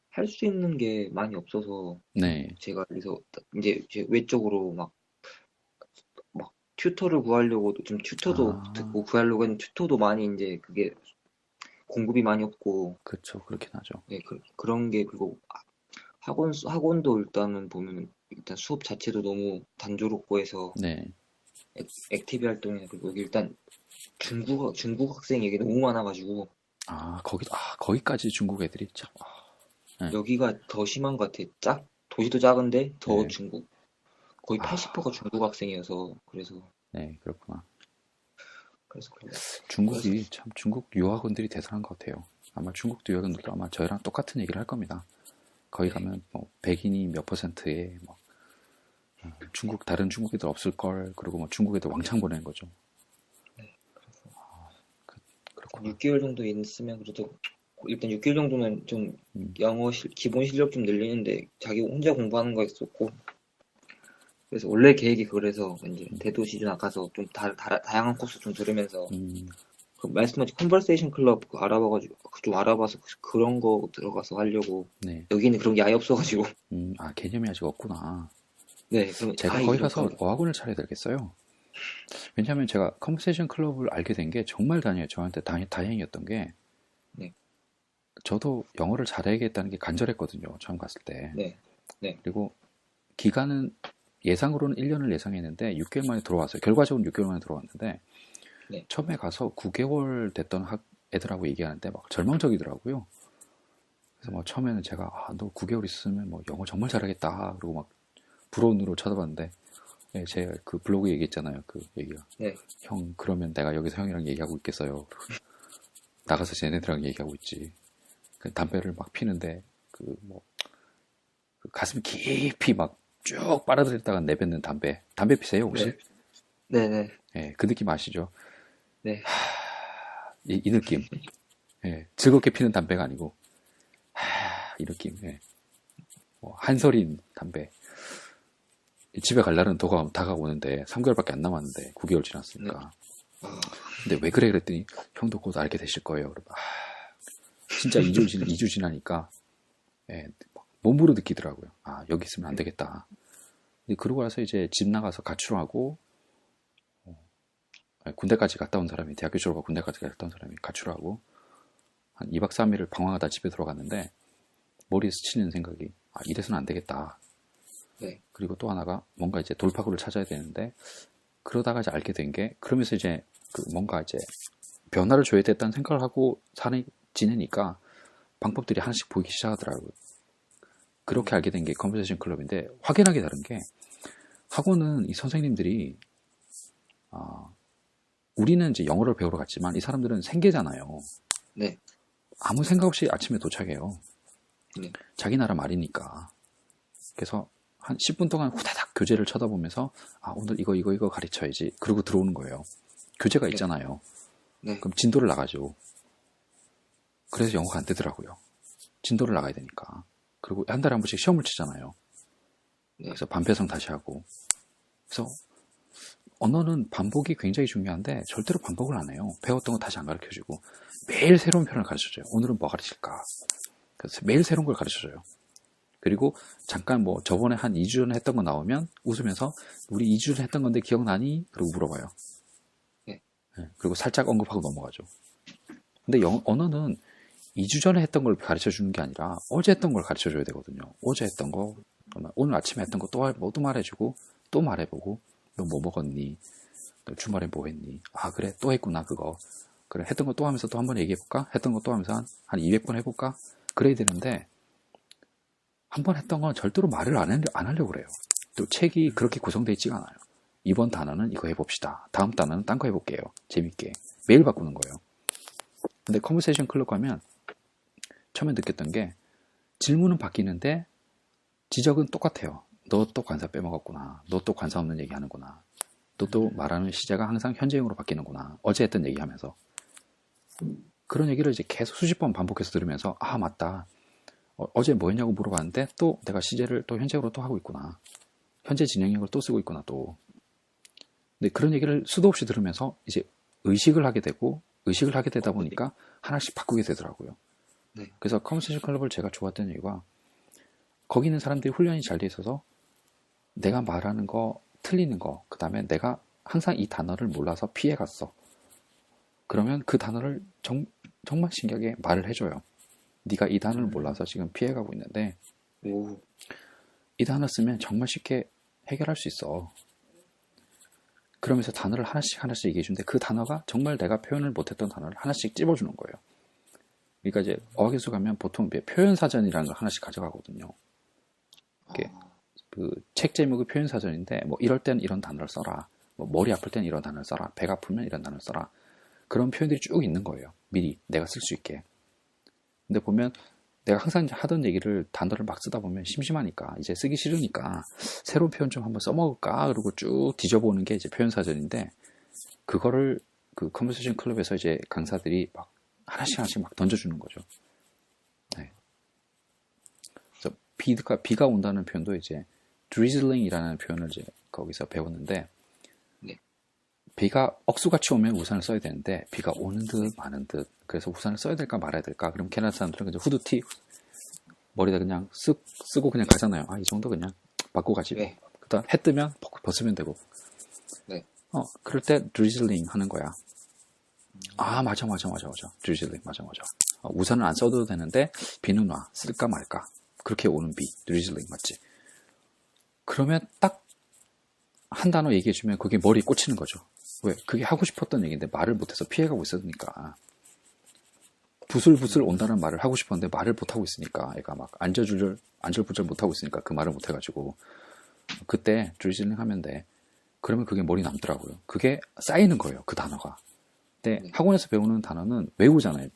할 수 있는 게 많이 없어서 네, 제가 그래서 이제 제 외적으로 막 튜터를 구하려고도 좀 튜터도 아, 듣고 구하려고 했는데 튜터도 많이 이제 그게 공급이 많이 없고. 그렇죠, 그렇긴 하죠. 네, 그런 게. 그리고 학원도 일단은 보면 일단 수업 자체도 너무 단조롭고 해서 네, 액티비 활동이나. 그리고 여기 일단 중국 학생이 여기 너무 많아가지고 거기까지 중국 애들이 참, 네, 여기가 더 심한 것 같아. 도시도 작은데 더 네, 중국. 거의 80%가 중국 학생이어서. 그래서 네, 그렇구나. 그래서 그런 것 같아요. 그래서 중국이 참 중국 유학원들이 대단한 것 같아요. 아마 중국도 유학원들도 아마 저희랑 똑같은 얘기를 할 겁니다. 거기 네, 가면 뭐 백인이 몇 퍼센트에 뭐 네, 중국 다른 중국애들 없을 걸 그리고 뭐 중국애들 왕창 보내는 거죠. 네. 그래서 그, 한 그렇구나. 6개월 정도 있으면 그래도 일단 6개월 정도는 좀 음, 기본 실력 좀 늘리는데 자기 혼자 공부하는 거 있었고 그래서 원래 계획이 그래서 이제 대도시 나가서 좀 다양한 코스 좀 들으면서 음, 그 말씀하신 컨버세이션 클럽 그거 알아봐가지고 좀 알아봐서 그런 거 들어가서 하려고 네. 여기는 그런 게 아예 없어가지고 아 개념이 아직 없구나. 네 그러면 제가 거기 가서 어학원을 차려야 되겠어요. 왜냐하면 제가 컨버세이션 클럽을 알게 된 게 정말 저한테 다행이었던 게 네, 저도 영어를 잘해야겠다는 게 간절했거든요. 처음 갔을 때. 네, 네, 그리고 기간은 예상으로는 1년을 예상했는데 6개월 만에 들어왔어요. 결과적으로 6개월 만에 들어왔는데 네, 처음에 가서 9개월 됐던 애들하고 얘기하는데 막 절망적이더라고요. 그래서 뭐 처음에는 제가 너 9개월 있으면 뭐 영어 정말 잘하겠다. 그리고 막 부러운 눈으로 쳐다봤는데 예, 제가 그 블로그 얘기했잖아요. 그 얘기가 네, 형 그러면 내가 여기서 형이랑 얘기하고 있겠어요. 나가서 쟤네들이랑 얘기하고 있지. 그 담배를 막 피는데 그 가슴 깊이 막 쭉 빨아들였다가 내뱉는 담배 피세요 혹시? 네, 네, 네, 예, 그 느낌 아시죠? 네, 이 느낌. 예, 즐겁게 피는 담배가 아니고 이 느낌. 예. 뭐 한설인 담배. 집에 갈 날은 다가오는데 3개월밖에 안 남았는데 9개월 네. 지났으니까. 아, 근데 왜 그래 그랬더니 형도 곧 알게 되실 거예요. 진짜 2주 지나니까 예, 몸으로 느끼더라고요. 여기 있으면 안 되겠다. 근데 그러고 나서 이제 집 나가서 가출하고 군대까지 갔다 온 사람이 대학교 졸업하고 군대까지 갔다 온 사람이 가출하고 한 2박 3일을 방황하다 집에 들어갔는데 머리에 스치는 생각이 이래서는 안 되겠다. 네, 그리고 또 하나가 뭔가 이제 돌파구를 찾아야 되는데 그러다가 이제 알게 된 게 그러면서 이제 뭔가 이제 변화를 줘야 됐다는 생각을 하고 지내니까 방법들이 하나씩 보이기 시작하더라고요. 그렇게 알게 된 게 컨버세이션 클럽인데 확연하게 다른 게 학원은 이 선생님들이 우리는 이제 영어를 배우러 갔지만 이 사람들은 생계잖아요. 네, 아무 생각 없이 아침에 도착해요. 네, 자기 나라 말이니까. 그래서 한 10분 동안 후다닥 교재를 쳐다보면서 오늘 이거 가르쳐야지. 그러고 들어오는 거예요. 교재가 네, 있잖아요. 네, 그럼 진도를 나가죠. 그래서 영어가 안 되더라고요. 진도를 나가야 되니까. 그리고 한 달에 한 번씩 시험을 치잖아요. 네, 그래서 반패성 다시 하고. 그래서 언어는 반복이 굉장히 중요한데 절대로 반복을 안 해요. 배웠던 거 다시 안 가르쳐주고 매일 새로운 표현을 가르쳐줘요. 오늘은 뭐 가르칠까? 그래서 매일 새로운 걸 가르쳐줘요. 그리고 잠깐 뭐 저번에 한 2주 전에 했던 거 나오면 웃으면서 우리 2주 전에 했던 건데 기억나니? 그리고 물어봐요. 네, 네, 그리고 살짝 언급하고 넘어가죠. 근데 언어는 2주 전에 했던 걸 가르쳐 주는 게 아니라 어제 했던 걸 가르쳐 줘야 되거든요. 어제 했던 거, 오늘 아침에 했던 거 또 말해주고 또 말해보고 너 뭐 먹었니? 너 주말에 뭐 했니? 그래 또 했구나 그거. 그래 했던 거 또 하면서 또 한 번 얘기해볼까? 했던 거 또 하면서 한 200번 해볼까? 그래야 되는데 한 번 했던 건 절대로 말을 안 하려고 그래요. 또 책이 그렇게 구성되어 있지가 않아요. 이번 단어는 이거 해봅시다. 다음 단어는 딴 거 해볼게요. 재밌게. 매일 바꾸는 거예요. 근데 컨버세이션 클럽 가면 처음에 느꼈던 게 질문은 바뀌는데 지적은 똑같아요. 너 또 관사 빼먹었구나. 너 또 관사 없는 얘기 하는구나. 너 또 말하는 시제가 항상 현재형으로 바뀌는구나. 어제 했던 얘기 하면서. 그런 얘기를 이제 계속 수십 번 반복해서 들으면서 맞다. 어제 뭐 했냐고 물어봤는데 또 내가 시제를 또 현재형으로 또 하고 있구나. 현재 진행형을 또 쓰고 있구나 또. 근데 그런 얘기를 수도 없이 들으면서 이제 의식을 하게 되다 네, 보니까 하나씩 바꾸게 되더라고요. 네, 그래서 컨버세이션 클럽을 제가 좋았던 이유가 거기 있는 사람들이 훈련이 잘 돼 있어서 내가 말하는 거 틀리는 거 그 다음에 내가 항상 이 단어를 몰라서 피해갔어. 그러면 그 단어를 정말 신기하게 말을 해줘요. 네가 이 단어를 몰라서 지금 피해가고 있는데 오, 이 단어 쓰면 정말 쉽게 해결할 수 있어. 그러면서 단어를 하나씩 얘기해 주는데 그 단어가 정말 내가 표현을 못했던 단어를 하나씩 찝어주는 거예요. 그러니까 이제 어학연수 가면 보통 표현사전이라는 걸 하나씩 가져가거든요. 그 책 제목이 표현사전인데 뭐 이럴 땐 이런 단어를 써라. 뭐 머리 아플 땐 이런 단어를 써라. 배가 아프면 이런 단어를 써라. 그런 표현들이 쭉 있는 거예요. 미리 내가 쓸 수 있게. 근데 보면 내가 항상 하던 얘기를 단어를 막 쓰다 보면 심심하니까 이제 쓰기 싫으니까 새로운 표현 좀 한번 써먹을까 그러고 쭉 뒤져보는 게 이제 표현 사전인데 그거를 그 컨버세이션 클럽에서 이제 강사들이 막 하나씩 하나씩 막 던져주는 거죠. 네. 그래서 비가 온다는 표현도 이제 drizzling이라는 표현을 이제 거기서 배웠는데 네. 비가 억수같이 오면 우산을 써야 되는데 비가 오는 듯 마는 듯 그래서 우산을 써야 될까 말아야 될까 그럼 캐나다 사람들은 그냥 후드티 머리다 그냥 쓰고 그냥 가잖아요. 아, 이 정도 그냥 받고 가지. 네. 그다음 해 뜨면 벗으면 되고. 네. 그럴 때 drizzling 하는 거야. 아, 맞아. drizzling, 맞아. 우산을 안 써도 되는데 비는 와. 쓸까 말까. 그렇게 오는 비, drizzling 맞지? 그러면 딱 한 단어 얘기해주면 그게 머리에 꽂히는 거죠. 왜? 그게 하고 싶었던 얘기인데 말을 못해서 피해가고 있으니까. 부슬부슬 온다는 말을 하고 싶었는데 말을 못하고 있으니까 애가 막 안절부절 못하고 있으니까 그 말을 못해가지고 그때 drizzling 하면 돼. 그러면 그게 머리 남더라고요. 그게 쌓이는 거예요. 그 단어가. 근데 네. 학원에서 배우는 단어는 외우잖아요.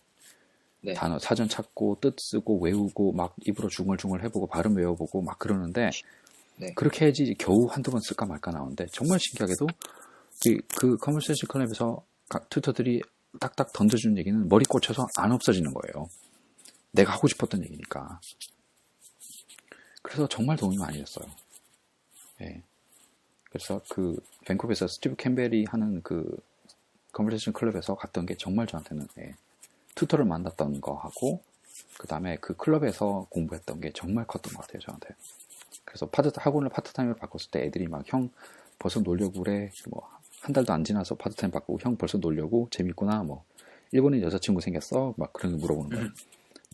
네. 단어 사전 찾고 뜻 쓰고 외우고 막 입으로 중얼중얼 해보고 발음 외워보고 막 그러는데 네. 그렇게 해야지 겨우 한두 번 쓸까 말까 나오는데 정말 신기하게도 그 컨버세이션 클럽에서 튜터들이 딱딱 던져주는 얘기는 머리 꽂혀서 안 없어지는 거예요. 내가 하고 싶었던 얘기니까. 그래서 정말 도움이 많이 됐어요. 예. 그래서 그 밴쿠버에서 스티브 캠벨이 하는 그 컨버세이션 클럽에서 갔던 게 정말 저한테는 튜터를 만났던 거 하고 그 다음에 그 클럽에서 공부했던 게 정말 컸던 것 같아요. 저한테. 그래서 학원을 파트타임으로 바꿨을 때 애들이 막 형 벌써 놀려고 그래. 뭐 한 달도 안 지나서 파트타임 바꾸고 형 벌써 놀려고 재밌구나. 뭐 일본인 여자친구 생겼어. 막 그런 거 물어보는 거예요.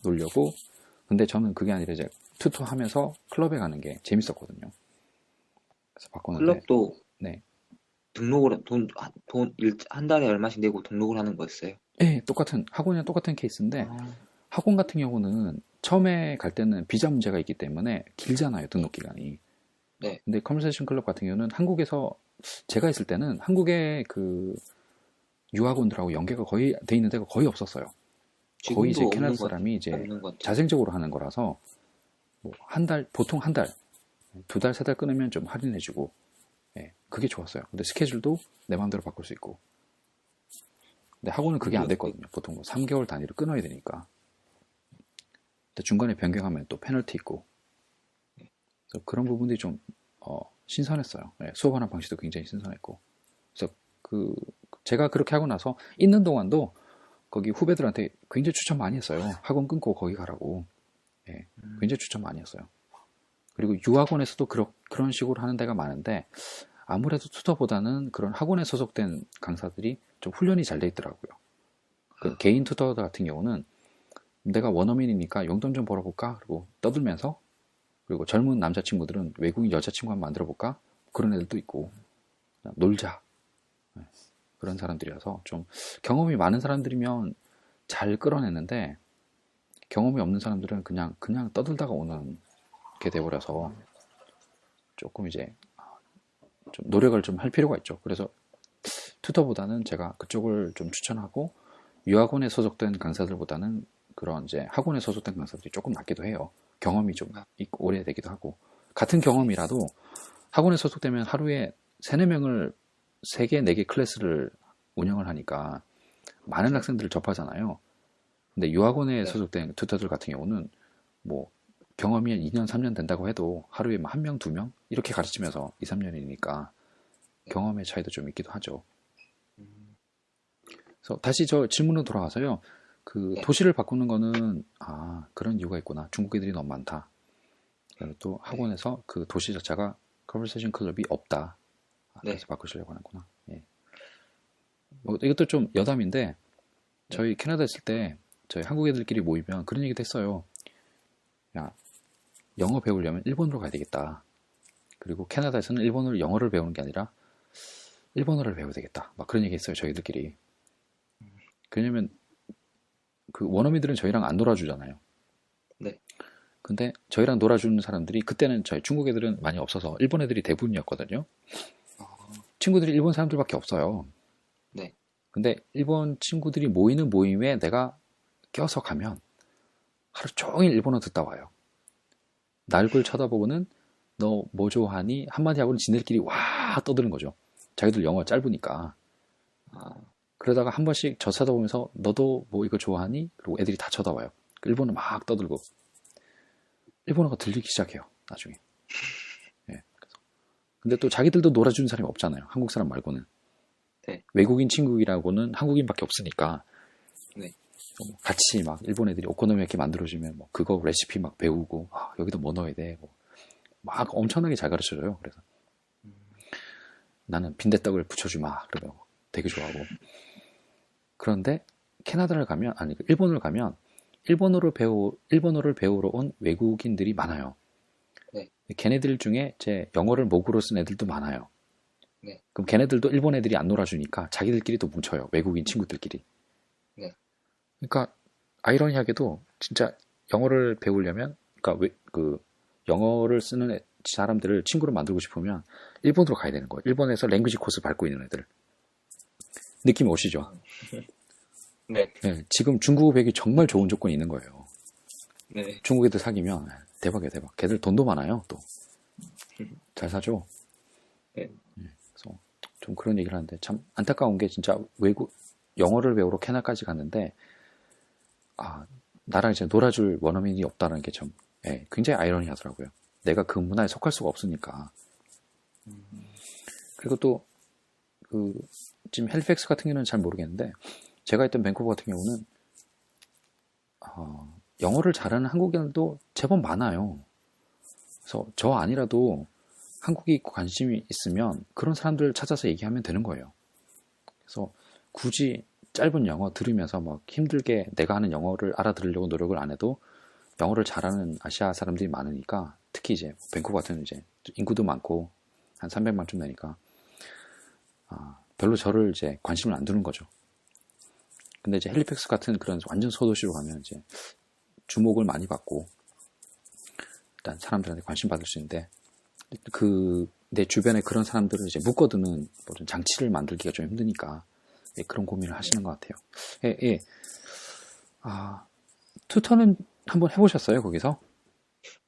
놀려고. 근데 저는 그게 아니라 이제 튜터 하면서 클럽에 가는 게 재밌었거든요. 그래서 바꿨는데 클럽도 네. 등록을 한 달에 얼마씩 내고 등록을 하는 거였어요? 네, 학원이랑 똑같은 케이스인데 학원 같은 경우는 처음에 갈 때는 비자 문제가 있기 때문에 길잖아요, 등록 기간이. 네. 근데 컨버세이션 클럽 같은 경우는 한국에서 제가 있을 때는 한국의 그 유학원들하고 연계가 거의 돼 있는 데가 거의 없었어요. 거의 이제 캐나다 사람이 이제 자생적으로 하는 거라서 뭐 보통 한 달, 두 달, 세 달 끊으면 좀 할인해주고, 예, 그게 좋았어요. 근데 스케줄도 내 마음대로 바꿀 수 있고. 근데 학원은 그게 안 됐거든요. 보통 뭐 3개월 단위로 끊어야 되니까. 근데 중간에 변경하면 또 페널티 있고. 그래서 그런 부분들이 좀 신선했어요. 예, 수업하는 방식도 굉장히 신선했고. 그래서 제가 그렇게 하고 나서 있는 동안도 거기 후배들한테 굉장히 추천 많이 했어요. 학원 끊고 거기 가라고. 예, 굉장히 추천 많이 했어요. 그리고 유학원에서도 그런 식으로 하는 데가 많은데 아무래도 튜터보다는 그런 학원에 소속된 강사들이 좀 훈련이 잘 돼 있더라고요. 그 개인 튜터 같은 경우는 내가 원어민이니까 용돈 좀 벌어볼까? 그리고 떠들면서 그리고 젊은 남자친구들은 외국인 여자친구 한번 만들어볼까? 그런 애들도 있고 놀자. 그런 사람들이라서 좀 경험이 많은 사람들이면 잘 끌어내는데 경험이 없는 사람들은 그냥 떠들다가 오는 게 돼버려서 조금 이제 좀 노력을 좀 할 필요가 있죠. 그래서 튜터보다는 제가 그쪽을 좀 추천하고 유학원에 소속된 강사들보다는 그런 이제 학원에 소속된 강사들이 조금 낫기도 해요. 경험이 좀 있고 오래되기도 하고 같은 경험이라도 학원에 소속되면 하루에 3, 4명을 3개, 4개 클래스를 운영을 하니까 많은 학생들을 접하잖아요. 근데 유학원에 소속된 튜터들 같은 경우는 뭐 경험이 2년, 3년 된다고 해도 하루에 1명, 2명 이렇게 가르치면서 2, 3년이니까 경험의 차이도 좀 있기도 하죠. 그래서 다시 저 질문으로 돌아와서요. 그 도시를 바꾸는 거는 그런 이유가 있구나. 중국 애들이 너무 많다. 그리고 또 학원에서 그 도시 자체가 컨버세이션 클럽이 없다. 그래서 바꾸시려고 하는구나. 예. 뭐 이것도 좀 여담인데 저희 캐나다 있을 때 저희 한국 애들끼리 모이면 그런 얘기도 했어요. 야, 영어 배우려면 일본으로 가야 되겠다. 그리고 캐나다에서는 영어를 배우는 게 아니라 일본어를 배워야 되겠다. 막 그런 얘기 했어요. 저희들끼리. 왜냐면 그 원어민들은 저희랑 안 놀아주잖아요. 네. 근데 저희랑 놀아주는 사람들이 그때는 저희 중국 애들은 많이 없어서 일본 애들이 대부분이었거든요. 친구들이 일본 사람들밖에 없어요. 네. 근데 일본 친구들이 모이는 모임에 내가 껴서 가면 하루 종일 일본어 듣다 와요. 날글 쳐다보고는 너 뭐 좋아하니? 한마디 하고는 지들끼리 와 떠드는 거죠. 자기들 영어 짧으니까. 아, 그러다가 한 번씩 저 쳐다보면서 너도 뭐 이거 좋아하니? 그리고 애들이 다 쳐다봐요. 일본어 막 떠들고 일본어가 들리기 시작해요. 나중에. 예. 근데 또 자기들도 놀아주는 사람이 없잖아요. 한국 사람 말고는. 네. 외국인 친구라고는 한국인밖에 없으니까 네. 같이 막 일본 애들이 오코노미야키 만들어주면 뭐 그거 레시피 막 배우고 여기도 뭐 넣어야 돼. 막 엄청나게 잘 가르쳐줘요. 그래서 나는 빈대떡을 붙여주마. 그러면 되게 좋아하고. 그런데 캐나다를 가면 아니 일본을 가면 일본어를 배우러 온 외국인들이 많아요. 네. 걔네들 중에 제 영어를 모국어로 쓴 애들도 많아요. 네. 그럼 걔네들도 일본 애들이 안 놀아주니까 자기들끼리 또 뭉쳐요. 외국인 친구들끼리. 네. 그러니까 아이러니하게도 진짜 영어를 배우려면 그러니까 영어를 쓰는 사람들을 친구로 만들고 싶으면 일본으로 가야 되는 거예요. 일본에서 랭귀지 코스 밟고 있는 애들. 느낌 오시죠? 네. 네, 지금 중국어 배우기 정말 좋은 조건이 있는 거예요. 네. 중국 애들 사귀면 대박이야 대박. 걔들 돈도 많아요 또. 잘 사죠. 네. 그래서 좀 그런 얘기를 하는데 참 안타까운 게 진짜 영어를 배우러 캐나다까지 갔는데 나랑 이제 놀아줄 원어민이 없다는 게 참 굉장히 아이러니하더라고요. 내가 그 문화에 속할 수가 없으니까. 그리고 또 지금 헬리팩스 같은 경우는 잘 모르겠는데 제가 있던 밴쿠버 같은 경우는 영어를 잘하는 한국인들도 제법 많아요. 그래서 저 아니라도 한국에 관심이 있으면 그런 사람들 찾아서 얘기하면 되는 거예요. 그래서 굳이 짧은 영어 들으면서 막 힘들게 내가 하는 영어를 알아들으려고 노력을 안 해도 영어를 잘하는 아시아 사람들이 많으니까 특히 이제 밴쿠버 같은 이제 인구도 많고 한 300만쯤 되니까 별로 저를 이제 관심을 안 두는 거죠. 근데 이제 헬리팩스 같은 그런 완전 소도시로 가면 이제 주목을 많이 받고 일단 사람들한테 관심 받을 수 있는데 내 주변에 그런 사람들을 이제 묶어두는 뭐좀 장치를 만들기가 좀 힘드니까 그런 고민을 하시는 것 같아요. 예. 투터는 한번 해보셨어요 거기서?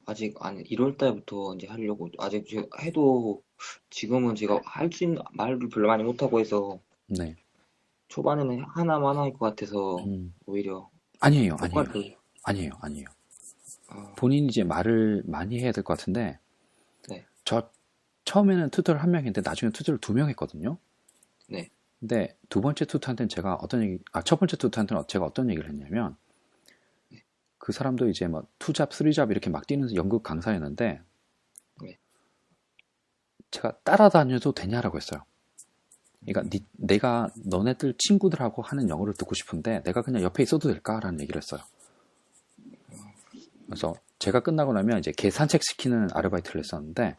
아직 1월 달부터 이제 하려고 아직 해도 지금은 제가 할 수 있는 말을 별로 많이 못하고 해서 네. 초반에는 하나만 할 것 같아서 오히려 아니에요. 효과를 본인이 이제 말을 많이 해야 될 것 같은데 네. 저 처음에는 투터를 한 명 했는데 나중에 투터를 2명 했거든요. 네. 근데 두 번째 투터한테는 첫 번째 투터한테는 제가 어떤 얘기를 했냐면 그 사람도 이제 뭐 2잡, 3잡 이렇게 막 뛰는 연극 강사였는데 네. 제가 따라다녀도 되냐라고 했어요. 그러니까 내가 너네들 친구들하고 하는 영어를 듣고 싶은데 내가 그냥 옆에 있어도 될까라는 얘기를 했어요. 그래서 제가 끝나고 나면 이제 개 산책시키는 아르바이트를 했었는데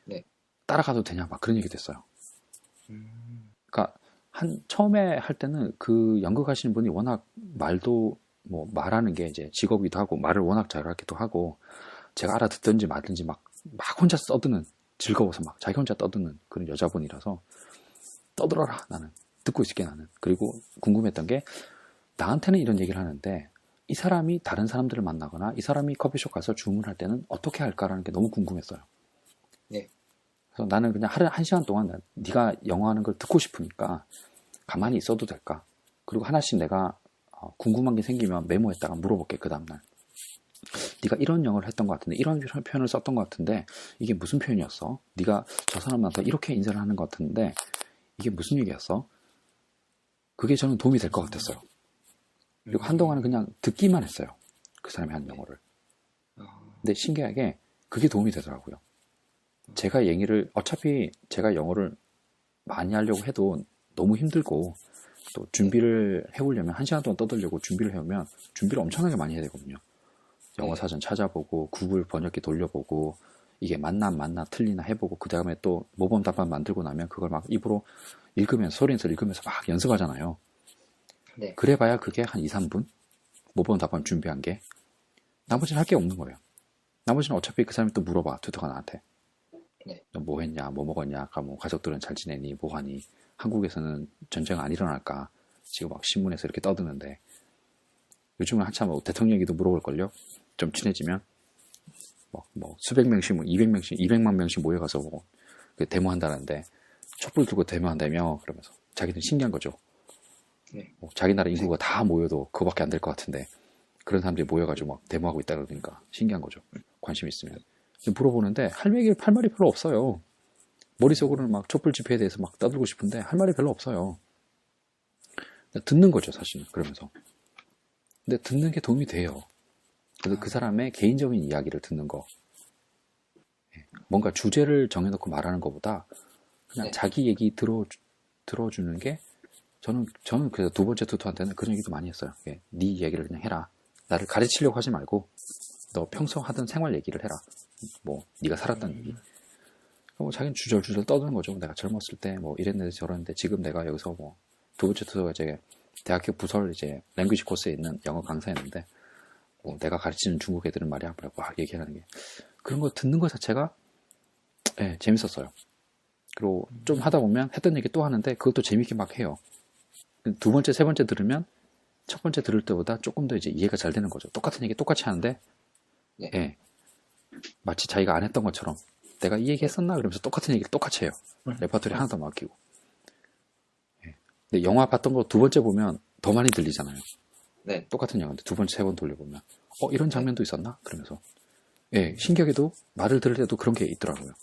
네. 따라가도 되냐 막 그런 얘기도 했어요. 그러니까 처음에 할 때는 그 연극하시는 분이 워낙 말도 뭐 말하는 게 이제 직업이기도 하고 말을 워낙 잘하기도 하고 제가 알아듣든지 말든지 막 혼자 떠드는 즐거워서 막 자기 혼자 떠드는 그런 여자분이라서 떠들어라 나는 듣고 있을게 나는. 그리고 궁금했던 게 나한테는 이런 얘기를 하는데 이 사람이 다른 사람들을 만나거나 이 사람이 커피숍 가서 주문할 때는 어떻게 할까라는 게 너무 궁금했어요. 네. 그래서 나는 그냥 하루에 1시간 동안 네가 영어 하는 걸 듣고 싶으니까 가만히 있어도 될까? 그리고 하나씩 내가 궁금한 게 생기면 메모했다가 물어볼게 그 다음날. 네가 이런 영어를 했던 것 같은데 이런 표현을 썼던 것 같은데 이게 무슨 표현이었어? 네가 저 사람 만나서 이렇게 인사를 하는 것 같은데 이게 무슨 얘기였어? 그게 저는 도움이 될 것 같았어요. 그리고 한동안은 그냥 듣기만 했어요. 그 사람이 하는 영어를. 근데 신기하게 그게 도움이 되더라고요. 제가 어차피 제가 영어를 많이 하려고 해도 너무 힘들고 또 준비를 해오려면 1시간 동안 떠들려고 준비를 해오면 준비를 엄청나게 많이 해야 되거든요. 영어 사전 찾아보고 구글 번역기 돌려보고 이게 맞나 틀리나 해보고 그 다음에 또 모범 답안 만들고 나면 그걸 막 입으로 읽으면서 소리내서 읽으면서 막 연습하잖아요. 네. 그래봐야 그게 한 2, 3분? 모범 답안 준비한 게. 나머지는 할 게 없는 거예요. 나머지는 어차피 그 사람이 또 물어봐, 튜터가 나한테. 네. 너 뭐 했냐, 뭐 먹었냐, 아까 뭐 가족들은 잘 지내니, 뭐 하니, 한국에서는 전쟁 안 일어날까, 지금 막 신문에서 이렇게 떠드는데, 요즘은 한참 뭐 대통령 얘기도 물어볼걸요? 좀 친해지면, 뭐 수백 명씩, 뭐 200명씩, 200만 명씩 모여가서 뭐, 그 데모한다는데, 촛불 들고 데모한다며, 그러면서, 자기는 신기한 거죠. 네. 뭐 자기 나라 인구가 다 모여도 그거밖에 안 될 것 같은데, 그런 사람들이 모여가지고 막 데모하고 있다 그러니까 신기한 거죠. 관심 있으면. 물어보는데 할 말이 별로 없어요. 머릿속으로는 막 촛불 집회에 대해서 막 떠들고 싶은데 할 말이 별로 없어요. 듣는 거죠, 사실은. 그러면서. 근데 듣는 게 도움이 돼요. 그래서 그 사람의 개인적인 이야기를 듣는 거. 뭔가 주제를 정해놓고 말하는 것보다 그냥 네. 자기 얘기 들어주는 게 저는 그래서 두 번째 투투한테는 그런 얘기도 많이 했어요. 네 얘기를 그냥 해라. 나를 가르치려고 하지 말고 너 평소 하던 생활 얘기를 해라. 뭐 네가 살았던 얘기. 뭐 자기는 주절주절 떠드는 거죠. 내가 젊었을 때 뭐 이랬는데 저랬는데 지금 내가 여기서 뭐 두 번째 투수가 이제 대학교 부설 이제 랭귀지 코스에 있는 영어 강사였는데 뭐 내가 가르치는 중국 애들은 말이야 막 얘기하는 게 그런 거 듣는 것 자체가 예, 재밌었어요. 그리고 좀 하다 보면 했던 얘기 또 하는데 그것도 재밌게 막 해요. 두 번째, 세 번째 들으면 첫 번째 들을 때보다 조금 더 이제 이해가 잘 되는 거죠. 똑같은 얘기 똑같이 하는데 네. 예, 마치 자기가 안 했던 것처럼 내가 이 얘기 했었나? 그러면서 똑같은 얘기를 똑같이 해요. 레퍼토리 하나도 안 아끼고. 예. 근데 영화 봤던 거 두 번째 보면 더 많이 들리잖아요. 네. 똑같은 영화인데 두 번째, 세 번 돌려보면 이런 장면도 있었나? 그러면서 예, 신기하게도 말을 들을 때도 그런 게 있더라고요.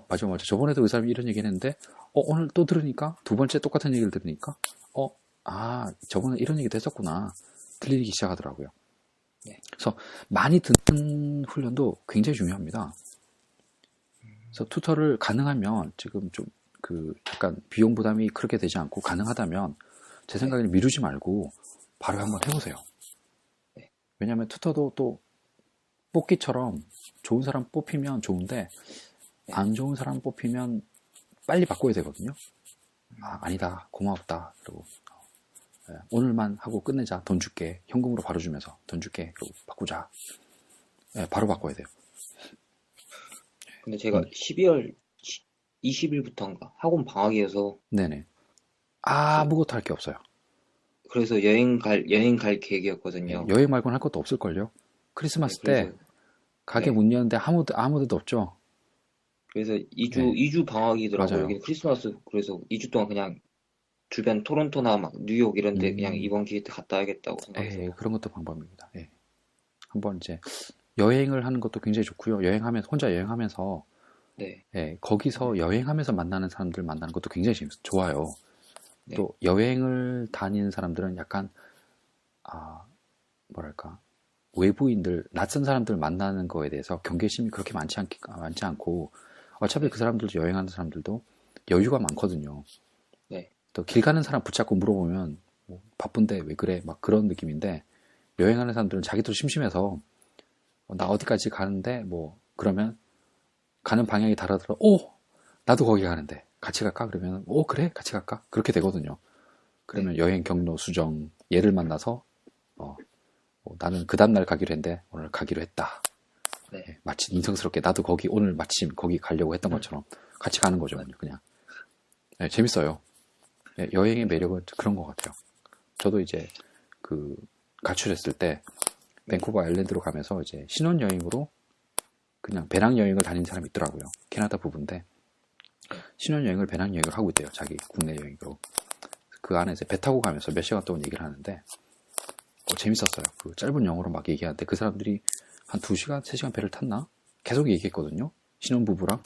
맞아. 저번에도 그 사람이 이런 얘기 했는데 오늘 또 들으니까 두 번째 똑같은 얘기를 들으니까 저번에 이런 얘기도 했었구나. 들리기 시작하더라고요. 네. 그래서 많이 듣는 훈련도 굉장히 중요합니다. 그래서 튜터를 가능하면 지금 좀 약간 비용 부담이 그렇게 되지 않고 가능하다면 제 생각에는 미루지 말고 바로 한번 해보세요. 네. 왜냐하면 튜터도 또 뽑기처럼 좋은 사람 뽑히면 좋은데 안 좋은 사람 뽑히면 빨리 바꿔야 되거든요. 아니다, 고맙다. 그리고 오늘만 하고 끝내자. 돈 줄게. 현금으로 바로 주면서 돈 줄게. 그리고 바꾸자. 바로 바꿔야 돼요. 근데 제가 12월 20일부터인가 학원 방학이어서 네네. 아무것도 할 게 없어요. 그래서 여행 갈 계획이었거든요. 여행 말고는 할 것도 없을걸요. 크리스마스 네, 그래서 때 가게 문 여는데 아무 데도 없죠. 그래서 2주 방학이더라고요. 맞아요. 여기 크리스마스 그래서 2주 동안 그냥 주변 토론토나 막 뉴욕 이런 데 그냥 이번 기회 때 갔다 와야겠다고 생각해서. 그런 것도 방법입니다. 한번 이제 여행을 하는 것도 굉장히 좋고요. 혼자 여행하면서 네. 거기서 여행하면서 만나는 사람들 만나는 것도 굉장히 좋아요. 네. 또 여행을 다니는 사람들은 약간 뭐랄까 외부인들, 낯선 사람들 만나는 거에 대해서 경계심이 그렇게 많지 않고 어차피 그 사람들도 여행하는 사람들도 여유가 많거든요. 네. 또 길 가는 사람 붙잡고 물어보면 뭐 바쁜데 왜 그래? 막 그런 느낌인데 여행하는 사람들은 자기도 심심해서 나 어디까지 가는데 뭐 그러면 가는 방향이 다르더라. 나도 거기 가는데 같이 갈까? 그러면 그래 같이 갈까? 그렇게 되거든요. 그러면 여행 경로 수정 얘를 만나서 나는 그 다음날 가기로 했는데 오늘 가기로 했다. 마치 인성스럽게 나도 오늘 마침 거기 가려고 했던 것처럼 같이 가는 거죠. 그냥 재밌어요. 여행의 매력은 그런 것 같아요. 저도 이제 가출했을 때 밴쿠버 아일랜드로 가면서 이제 신혼여행으로 그냥 배낭여행을 다니는 사람이 있더라고요. 캐나다 부부인데 신혼여행을 배낭여행을 하고 있대요. 자기 국내 여행으로. 그 안에 이제 배 타고 가면서 몇 시간 동안 얘기를 하는데 재밌었어요. 그 짧은 영어로 막 얘기하는데 그 사람들이 한 2시간, 3시간 배를 탔나? 계속 얘기했거든요. 신혼부부랑.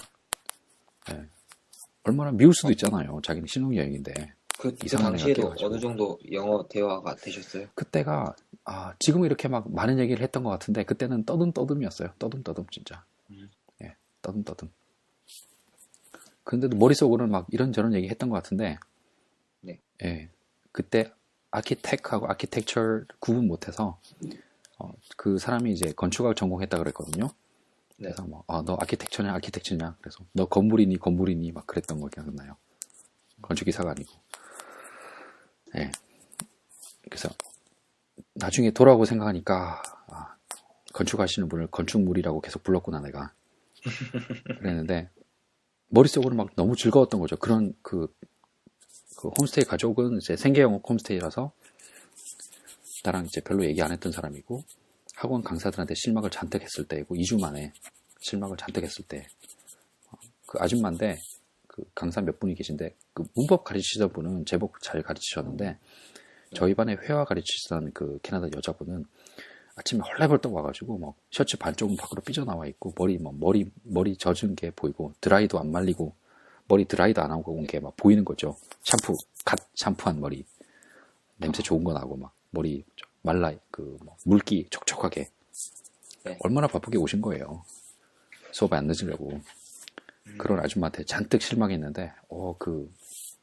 얼마나 미울 수도 있잖아요. 자기는 신혼여행인데. 그 이상한 애가 당시에도 끼어가지고. 어느 정도 영어 대화가 되셨어요? 그때가 지금 이렇게 막 많은 얘기를 했던 것 같은데 그때는 떠듬떠듬이었어요. 떠듬떠듬 진짜. 떠듬떠듬. 근데도 머릿속으로는 막 이런저런 얘기 했던 것 같은데 그때 아키텍하고 아키텍처 구분 못해서 그 사람이 이제 건축학 전공했다 그랬거든요. 그래서 너 아키텍처냐 그래서 너 건물이니 막 그랬던 거 기억나요. 건축이사가 아니고. 그래서 나중에 돌아오고 생각하니까 건축하시는 분을 건축물이라고 계속 불렀구나 내가. 그랬는데 머릿속으로 막 너무 즐거웠던 거죠. 그런 그 홈스테이 가족은 이제 생계형 홈스테이라서 나랑 이제 별로 얘기 안 했던 사람이고 학원 강사들한테 실망을 잔뜩 했을 때이고 2주 만에 실망을 잔뜩 했을 때 그 아줌마인데 그 강사 몇 분이 계신데 그 문법 가르치던 분은 제법 잘 가르치셨는데 저희 반에 회화 가르치시던 그 캐나다 여자분은 아침에 헐레벌떡 와가지고 뭐 셔츠 반쪽은 밖으로 삐져나와 있고 머리 젖은 게 보이고 드라이도 안 말리고 머리 드라이도 안 하고 온 게 막 보이는 거죠. 갓 샴푸한 머리 냄새 좋은 거 나고 막 머리 말라 그 뭐 물기 촉촉하게 네. 얼마나 바쁘게 오신 거예요. 수업에 안 늦으려고. 그런 아줌마한테 잔뜩 실망했는데 그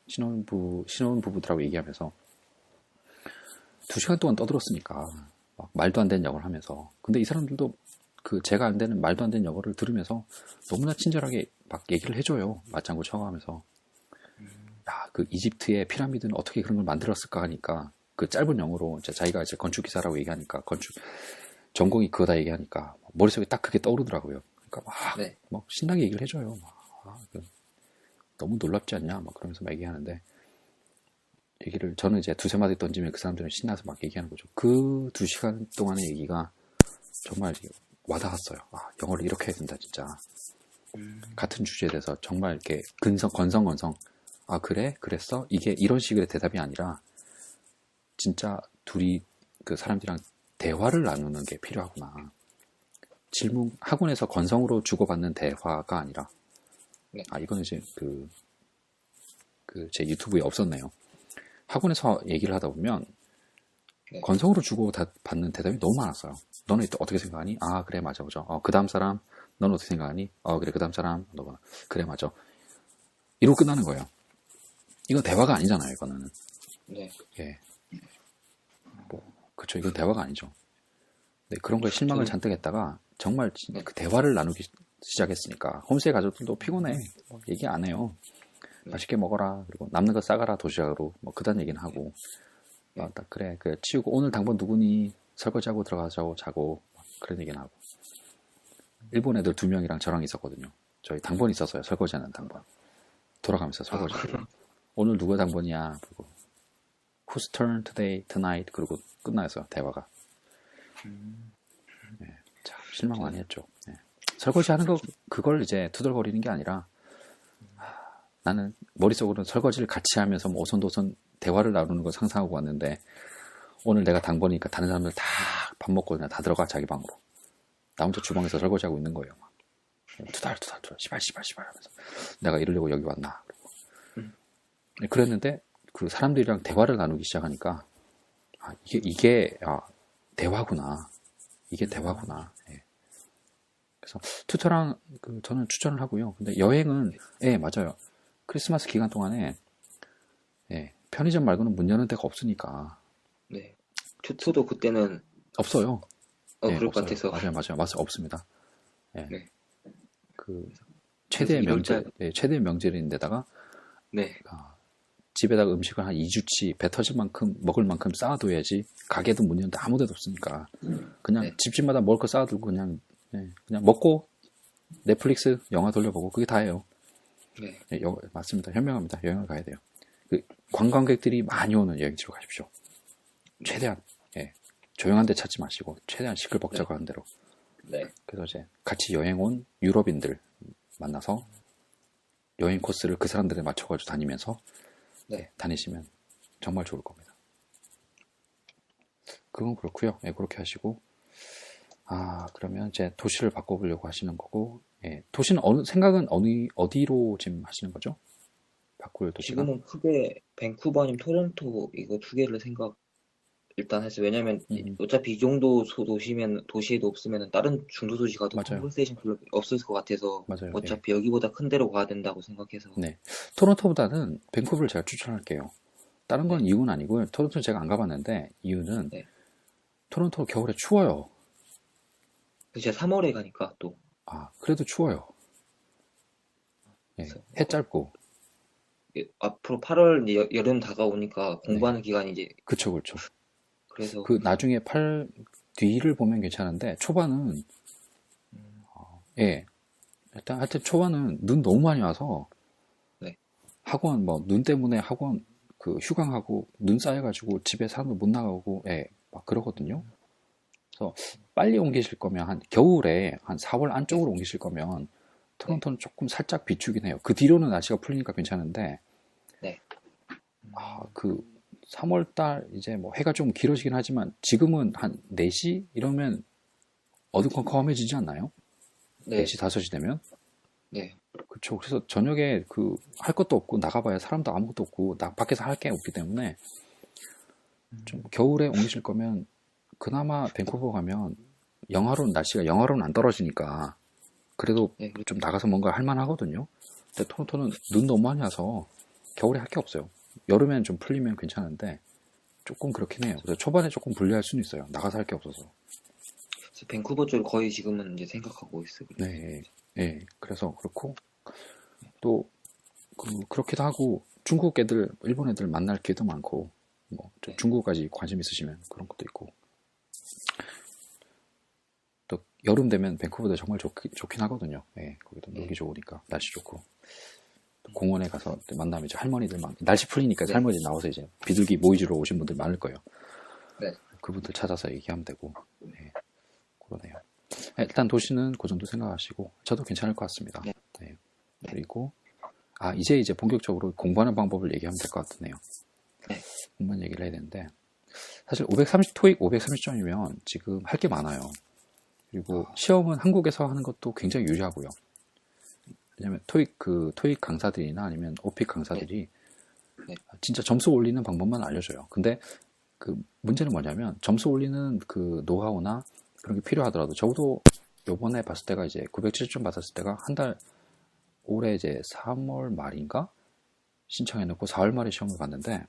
신혼부부들하고 얘기하면서 2시간 동안 떠들었으니까 막 말도 안 되는 영어를 하면서 근데 이 사람들도 그 제가 안 되는 말도 안 되는 영어를 들으면서 너무나 친절하게 막 얘기를 해줘요. 맞장구 쳐가면서 야, 그 이집트의 피라미드는 어떻게 그런 걸 만들었을까 하니까 그 짧은 영어로 이제 자기가 이제 건축 기사라고 얘기하니까 건축 전공이 그거다 얘기하니까 머릿속에 딱 그게 떠오르더라고요. 그러니까 막 신나게 얘기를 해줘요. 너무 놀랍지 않냐? 막 그러면서 막 얘기하는데 저는 이제 두세 마디 던지면 그 사람들은 신나서 막 얘기하는 거죠. 그 2시간 동안의 얘기가 정말 와닿았어요. 영어를 이렇게 해야 된다, 진짜. 같은 주제에 대해서 정말 이렇게 건성. 그래? 그랬어? 이게 이런 식의 대답이 아니라 진짜 둘이 그 사람들이랑 대화를 나누는 게 필요하구나. 학원에서 건성으로 주고받는 대화가 아니라 이거는 이제 제 유튜브에 없었네요. 학원에서 얘기를 하다 보면 건성으로 주고받는 대답이 너무 많았어요. 너는 또 어떻게 생각하니? 그래 맞아. 그 다음 사람 너는 어떻게 생각하니? 그래 그 다음 사람 너 그래 맞아. 이러고 끝나는 거예요. 이건 대화가 아니잖아요. 이거는. 네. 예. 그렇죠. 이건 대화가 아니죠. 네, 그런 거에 실망을 잔뜩 했다가 정말 그 대화를 나누기 시작했으니까 홈스테이 가족들도 피곤해. 얘기 안 해요. 맛있게 먹어라. 그리고 남는 거 싸가라 도시락으로. 그딴 얘기는 하고. 딱 그래. 치우고 오늘 당번 누구니? 설거지하고 들어가자고 자고. 그런 얘기는 하고. 일본 애들 2명이랑 저랑 있었거든요. 저희 당번 있었어요. 설거지하는 당번. 돌아가면서 설거지하고. 오늘 누가 당번이야? 그리고 Whose turn today, tonight? 그리고 끝나였어요. 대화가. 네, 참 실망 많이 했죠. 네. 설거지하는 거 그걸 이제 투덜거리는 게 아니라 나는 머릿속으로는 설거지를 같이 하면서 오손도손 대화를 나누는 걸 상상하고 왔는데 오늘 내가 당번이니까 다른 사람들 다 밥 먹고 그냥 다 들어가 자기 방으로. 나 혼자 주방에서 설거지하고 있는 거예요. 막. 투덜 시발 하면서 내가 이러려고 여기 왔나. 네, 그랬는데 그 사람들이랑 대화를 나누기 시작하니까 이게 대화구나. 이게 대화구나. 예. 그래서 튜터랑 저는 추천을 하고요. 근데 여행은 맞아요. 크리스마스 기간 동안에 편의점 말고는 문 여는 데가 없으니까. 네. 튜토도 그때는 없어요. 그럴 것 없어요. 같아서. 맞아요. 없습니다. 예. 네. 최대의 명절, 최대의 명절인데다가 집에다가 음식을 한 2주치 배 터질 만큼 먹을 만큼 쌓아둬야지. 가게도 문 여는데 아무 데도 없으니까 그냥 집집마다 먹을 거 쌓아두고 그냥 먹고 넷플릭스 영화 돌려보고 그게 다예요. 맞습니다. 현명합니다. 여행을 가야 돼요. 관광객들이 많이 오는 여행지로 가십시오. 최대한 조용한 데 찾지 마시고 최대한 시끌벅적한 데로. 그래서 이제 같이 여행 온 유럽인들 만나서 여행 코스를 그 사람들에 맞춰가지고 다니면서 다니시면 정말 좋을 겁니다. 그건 그렇고요. 그렇게 하시고 그러면 이제 도시를 바꿔보려고 하시는 거고 도시는 생각은 어디로 지금 하시는 거죠? 바꿀 도시가? 지금은 크게 밴쿠버 아니면 토론토 이거 2개를 생각 일단 했어요. 왜냐면 어차피 이 정도 도시에도 없으면 다른 중소도시 가도 컨버세이션 별로 없을 것 같아서 맞아요. 어차피 여기보다 큰 데로 가야 된다고 생각해서. 네. 토론토보다는 밴쿠버를 제가 추천할게요. 다른 건 이유는 아니고요. 토론토 제가 안 가봤는데 이유는 토론토 겨울에 추워요. 제가 3월에 가니까 또. 그래도 추워요. 해 짧고. 앞으로 8월 이제 여름 다가오니까 공부하는 기간이 이제. 그쵸. 그래서 나중에 뒤를 보면 괜찮은데 초반은 일단 하여튼 초반은 눈 너무 많이 와서 네. 학원 뭐 눈 때문에 학원 그 휴강하고 눈 쌓여가지고 집에 사람도 못 나가고 예, 막 그러거든요. 그래서 빨리 옮기실 거면 한 겨울에 한 4월 안쪽으로 옮기실 거면 토론토는 조금 살짝 비추긴 해요. 그 뒤로는 날씨가 풀리니까 괜찮은데 네. 그 3월 달 이제 뭐 해가 좀 길어지긴 하지만 지금은 한 4시 이러면 어두컴컴해지지 않나요? 네. 4시 5시 되면? 네. 그렇죠. 그래서 저녁에 그 할 것도 없고 나가봐야 사람도 아무것도 없고 밖에서 할 게 없기 때문에 좀 겨울에 옮기실 거면 그나마 밴쿠버 가면 날씨가 영하로는 안 떨어지니까 그래도 네. 좀 나가서 뭔가 할 만하거든요. 근데 토론토는 눈 너무 많이 와서 겨울에 할 게 없어요. 여름엔 좀 풀리면 괜찮은데 조금 그렇긴 해요. 그래서 초반에 조금 불리할 수는 있어요. 나가서 할 게 없어서. 그래서 밴쿠버 쪽을 거의 지금은 이제 생각하고 있어요. 네, 네. 그래서 그렇고 또 그렇기도 하고 중국 애들, 일본 애들 만날 기회도 많고 뭐 좀 네. 중국까지 관심 있으시면 그런 것도 있고 또 여름 되면 밴쿠버도 정말 좋긴 하거든요. 네, 거기도 놀기 좋으니까 날씨 좋고 또 공원에 가서 만나면 이제 할머니들 날씨 풀리니까 네. 할머니 나와서 이제 비둘기 모이주러 오신 분들 많을 거예요. 네. 그분들 찾아서 얘기하면 되고 네, 그러네요. 네, 일단 도시는 그 정도 생각하시고 저도 괜찮을 것 같습니다. 네. 네. 그리고 이제 본격적으로 공부하는 방법을 얘기하면 될 것 같네요. 네. 공부하는 얘기를 해야 되는데 사실 토익 530점이면 지금 할 게 많아요. 그리고 시험은 한국에서 하는 것도 굉장히 유리하고요. 왜냐면 토익 강사들이나 아니면 오픽 강사들이 네. 진짜 점수 올리는 방법만 알려줘요. 근데 그 문제는 뭐냐면 점수 올리는 그 노하우나 그런 게 필요하더라도 적어도 요번에 봤을 때가 이제 970점 받았을 때가 올해 이제 3월 말인가 신청해놓고 4월 말에 시험을 봤는데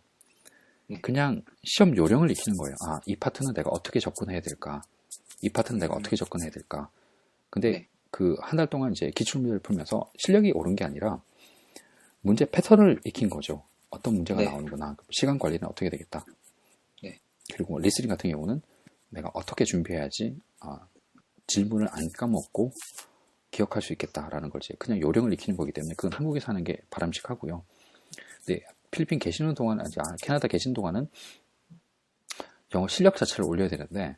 그냥 시험 요령을 익히는 거예요. 이 파트는 내가 어떻게 접근해야 될까? 이 파트는 내가 어떻게 접근해야 될까? 근데 그 한 달 동안 이제 기출문제를 풀면서 실력이 오른 게 아니라 문제 패턴을 익힌 거죠. 어떤 문제가 나오는구나. 시간 관리는 어떻게 되겠다. 그리고 리스닝 같은 경우는 내가 어떻게 준비해야지 질문을 안 까먹고 기억할 수 있겠다라는 걸 이제 그냥 요령을 익히는 거기 때문에 그건 한국에서 하는 게 바람직하고요. 근데 필리핀 계시는 동안, 캐나다 계신 동안은 영어 실력 자체를 올려야 되는데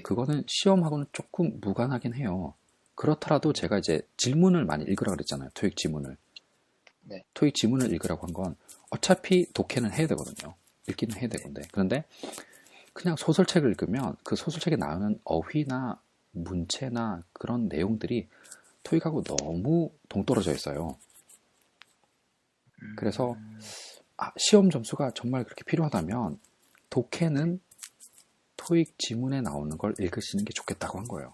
그거는 시험하고는 조금 무관하긴 해요. 그렇더라도 제가 이제 질문을 많이 읽으라고 그랬잖아요. 토익 지문을. 토익 지문을 읽으라고 한 건 어차피 독해는 해야 되거든요. 읽기는 해야 되건데. 그런데 그냥 소설책을 읽으면 그 소설책에 나오는 어휘나 문체나 그런 내용들이 토익하고 너무 동떨어져 있어요. 그래서 시험 점수가 정말 그렇게 필요하다면 독해는 토익 지문에 나오는 걸 읽으시는 게 좋겠다고 한 거예요.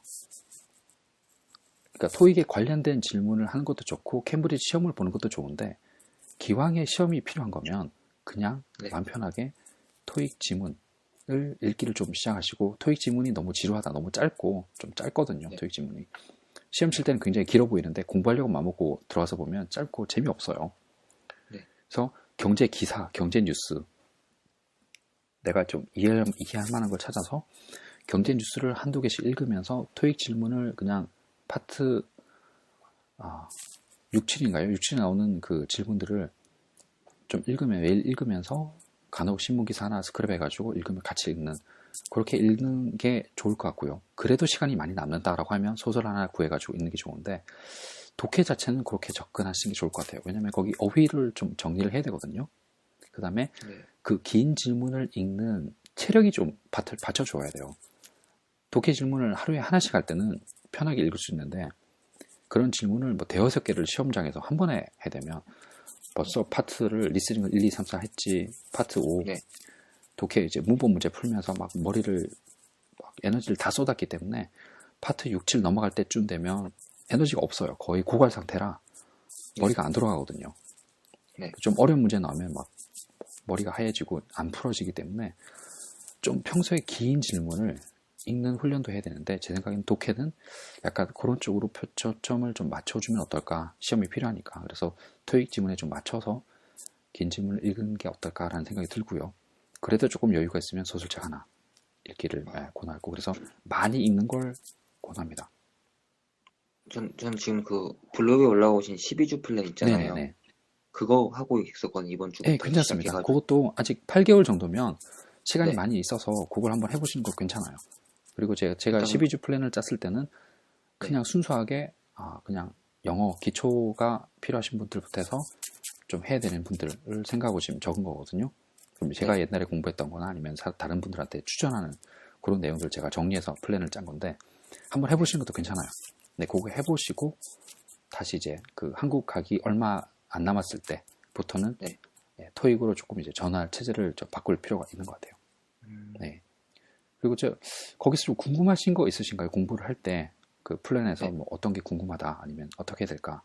그러니까 토익에 관련된 질문을 하는 것도 좋고 캠브리지 시험을 보는 것도 좋은데 기왕에 시험이 필요한 거면 그냥 마음 편하게 토익 지문을 읽기를 좀 시작하시고 토익 지문이 너무 지루하다, 너무 짧고 좀 짧거든요. 토익 지문이. 시험 칠 때는 굉장히 길어 보이는데 공부하려고 마음먹고 들어와서 보면 짧고 재미없어요. 그래서 경제 기사, 경제 뉴스 내가 좀 이해할 만한 걸 찾아서 경제 뉴스를 한두 개씩 읽으면서 토익 질문을 그냥 파트 6, 7인가요? 6, 7에 나오는 그 질문들을 좀 매일 읽으면서 간혹 신문기사 하나 스크랩 해가지고 읽으면 같이 읽는 그렇게 읽는 게 좋을 것 같고요. 그래도 시간이 많이 남는다라고 하면 소설 하나 구해가지고 읽는 게 좋은데 독해 자체는 그렇게 접근하시는 게 좋을 것 같아요. 왜냐면 거기 어휘를 좀 정리를 해야 되거든요. 그 다음에 그 긴 질문을 읽는 체력이 좀 받쳐줘야 돼요. 독해 질문을 하루에 하나씩 할 때는 편하게 읽을 수 있는데 그런 질문을 뭐 대여섯 개를 시험장에서 한 번에 해야 되면 벌써 파트를 리스닝을 1, 2, 3, 4 했지 파트 5 독해 이제 문법 문제 풀면서 막 머리를 에너지를 다 쏟았기 때문에 파트 6, 7 넘어갈 때쯤 되면 에너지가 없어요. 거의 고갈 상태라 머리가 안 돌아가거든요. 좀 어려운 문제 나오면 막 머리가 하얘지고 안 풀어지기 때문에 좀 평소에 긴 질문을 읽는 훈련도 해야 되는데 제 생각에는 독해는 약간 그런 쪽으로 초점을 좀 맞춰주면 어떨까 시험이 필요하니까 그래서 토익 지문에 좀 맞춰서 긴 지문을 읽는 게 어떨까라는 생각이 들고요. 그래도 조금 여유가 있으면 소설책 하나 읽기를 권하고 그래서 많이 읽는 걸 권합니다. 전 지금 그 블로그에 올라오신 12주 플랜 있잖아요. 네네네. 그거 하고 있었거든요. 이번 네, 주부터 괜찮습니다. 시작해가지고. 그것도 아직 8개월 정도면 시간이 네. 많이 있어서 그걸 한번 해보시는 거 괜찮아요. 그리고 제가 일단, 12주 플랜을 짰을 때는 네. 그냥 순수하게 그냥 영어 기초가 필요하신 분들부터 해서 좀 해야 되는 분들을 생각하고 지금 적은 거거든요. 그럼 제가 네. 옛날에 공부했던 거나 아니면 다른 분들한테 추천하는 그런 내용들 제가 정리해서 플랜을 짠 건데 한번 해보시는 것도 괜찮아요. 네, 그거 해보시고 다시 이제 그 한국 가기 얼마 안 남았을 때부터는 네. 토익으로 조금 이제 전환 체제를 좀 바꿀 필요가 있는 것 같아요. 네. 그리고 거기서 좀 궁금하신 거 있으신가요? 공부를 할 때 그 플랜에서 네. 뭐 어떤 게 궁금하다 아니면 어떻게 해야 될까?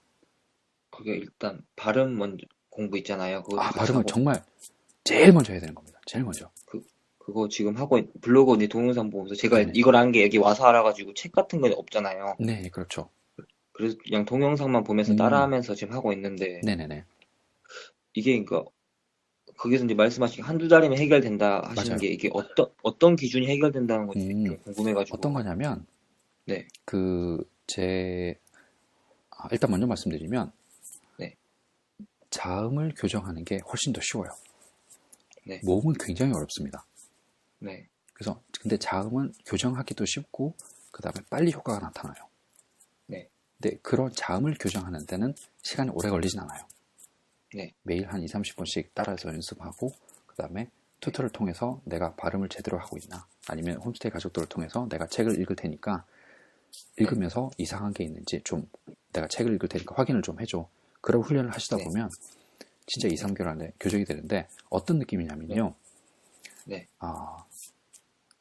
그게 일단 발음 먼저 공부 있잖아요. 그것도 같이 발음을 하고 정말 제일 먼저 해야 되는 겁니다. 제일 먼저. 그거 지금 블로그 언니 동영상 보면서 제가 네네. 이걸 한 게 여기 와서 알아가지고 책 같은 건 없잖아요. 네, 그렇죠. 그래서 그냥 동영상만 보면서 음, 따라하면서 지금 하고 있는데 네네네. 이게 그러니까 거기서 이제 말씀하신 한두 달이면 해결된다 하시는 맞아요. 게 이게 어떤 기준이 해결된다는 건지 좀 어떤 궁금해가지고. 거냐면, 네. 그, 일단 먼저 말씀드리면, 네. 자음을 교정하는 게 훨씬 더 쉬워요. 네. 모음은 굉장히 어렵습니다. 네. 그래서, 근데 자음은 교정하기도 쉽고, 그 다음에 빨리 효과가 나타나요. 네. 근데 그런 자음을 교정하는 데는 시간이 오래 걸리진 않아요. 네. 매일 한 2, 30분씩 따라서 연습하고, 그 다음에 튜터를 통해서 내가 발음을 제대로 하고 있나, 아니면 홈스테이 가족들을 통해서 내가 책을 읽을 테니까, 읽으면서 이상한 게 있는지 좀 내가 책을 읽을 테니까 확인을 좀 해줘. 그런 훈련을 하시다 네. 보면 진짜 2, 3개월 안에 교정이 되는데 어떤 네. 느낌이냐면요. 네.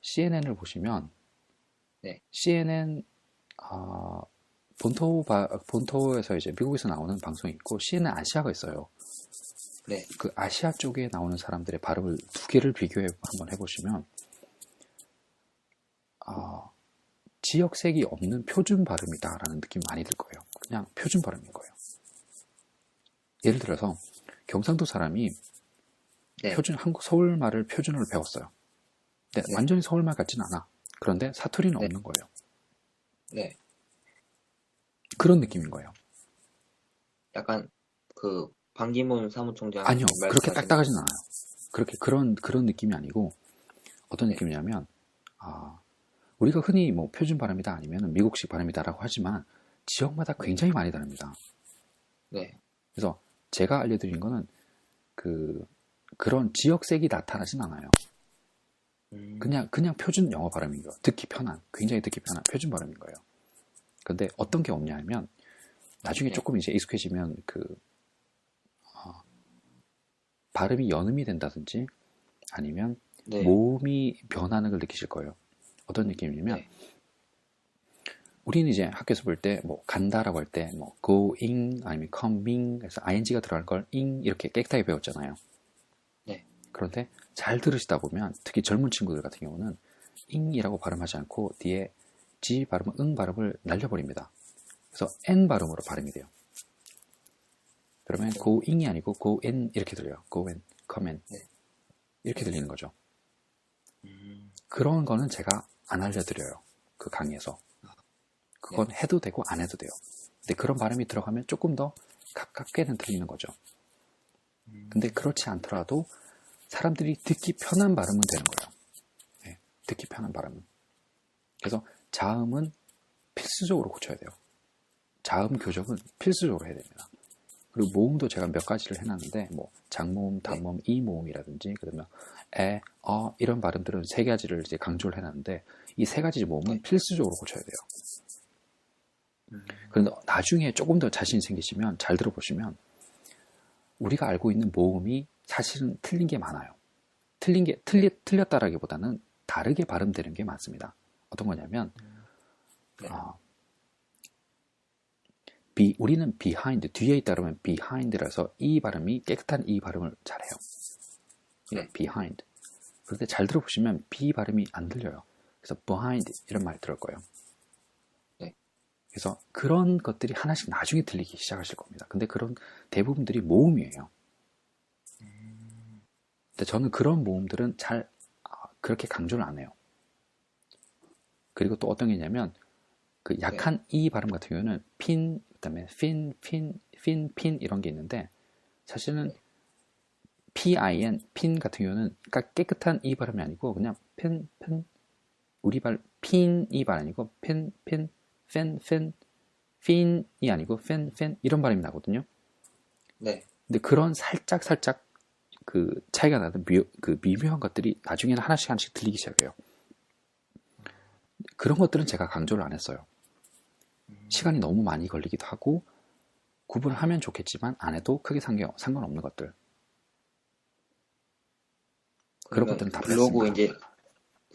CNN을 보시면 네. CNN 본토에서 이제 미국에서 나오는 방송이 있고 CNN 아시아가 있어요. 네. 그 아시아 쪽에 나오는 사람들의 발음을 두 개를 비교해 한번 해보시면 지역색이 없는 표준 발음이다라는 느낌 많이 들 거예요. 그냥 표준 발음인 거예요. 예를 들어서 경상도 사람이 네. 한국 서울말을 표준어를 배웠어요. 근데 네. 완전히 서울말 같진 않아. 그런데 사투리는 네. 없는 거예요. 네. 그런 느낌인 거예요. 약간 그 반기문 사무총장 아니요, 그렇게 말씀하시는. 딱딱하진 않아요. 그런 느낌이 아니고 어떤 네. 느낌이냐면 우리가 흔히 뭐 표준 발음이다 아니면 미국식 발음이다라고 하지만 지역마다 굉장히 많이 다릅니다. 네. 그래서 제가 알려드린 거는 그런 지역색이 나타나진 않아요. 그냥 표준 영어 발음인 거예요. 굉장히 듣기 편한 표준 발음인 거예요. 근데 어떤 게 없냐 하면 나중에 네. 조금 이제 익숙해지면 발음이 연음이 된다든지 아니면 네. 모음이 변하는 걸 느끼실 거예요. 어떤 느낌이냐면 네. 우리는 이제 학교에서 볼 때 뭐 간다라고 할 때 뭐 going 아니면 coming 그래서 ing가 들어갈 걸 ing 이렇게 깨끗하게 배웠잖아요. 네. 그런데 잘 들으시다 보면 특히 젊은 친구들 같은 경우는 ing이라고 발음하지 않고 뒤에 g 발음은 응 발음을 날려버립니다. 그래서 n 발음으로 발음이 돼요. 그러면 going이 아니고 go in 이렇게 들려요. go in, come in 네. 이렇게 들리는 거죠. 그런 거는 제가 안 알려드려요. 그 강의에서. 그건 해도 되고 안 해도 돼요. 근데 그런 발음이 들어가면 조금 더 가깝게는 들리는 거죠. 근데 그렇지 않더라도 사람들이 듣기 편한 발음은 되는 거예요. 네, 듣기 편한 발음은. 그래서 자음은 필수적으로 고쳐야 돼요. 자음 교정은 필수적으로 해야 됩니다. 그리고 모음도 제가 몇 가지를 해놨는데 뭐 장모음, 단모음, 이모음이라든지 그다음에 에, 이런 발음들은 세 가지를 이제 강조를 해놨는데 이 세 가지 모음은 필수적으로 고쳐야 돼요. 그런데 나중에 조금 더 자신 생기시면 잘 들어보시면 우리가 알고 있는 모음이 사실은 틀린 게 많아요. 틀렸다라기보다는 다르게 발음되는 게 많습니다. 어떤 거냐면 우리는 behind, 뒤에 있다 그러면 behind라서 이 발음이 깨끗한 이 발음을 잘해요. behind. 그런데 잘 들어보시면 b 발음이 안 들려요. 그래서 behind 이런 말 들을 거예요. 그래서 그런 것들이 하나씩 나중에 들리기 시작하실 겁니다. 근데 그런 대부분들이 모음이에요. 근데 저는 그런 모음들은 그렇게 강조를 안 해요. 그리고 또 어떤 게 있냐면 그 약한 이 발음 같은 경우는 핀, 그다음에 핀 이런 게 있는데 사실은 핀 같은 경우는 깨끗한 이 발음이 아니고 그냥 우리 발 핀이 발 아니고 핀이 아니고 이런 발음이 나거든요. 네. 근데 그런 살짝 그 차이가 나는 그 미묘한 것들이 나중에는 하나씩 들리기 시작해요. 그런 것들은 제가 강조를 안 했어요. 시간이 너무 많이 걸리기도 하고 구분을 하면 좋겠지만 안 해도 크게 상관없는 것들. 그런 것들은 다 블로그 뺐습니다. 이제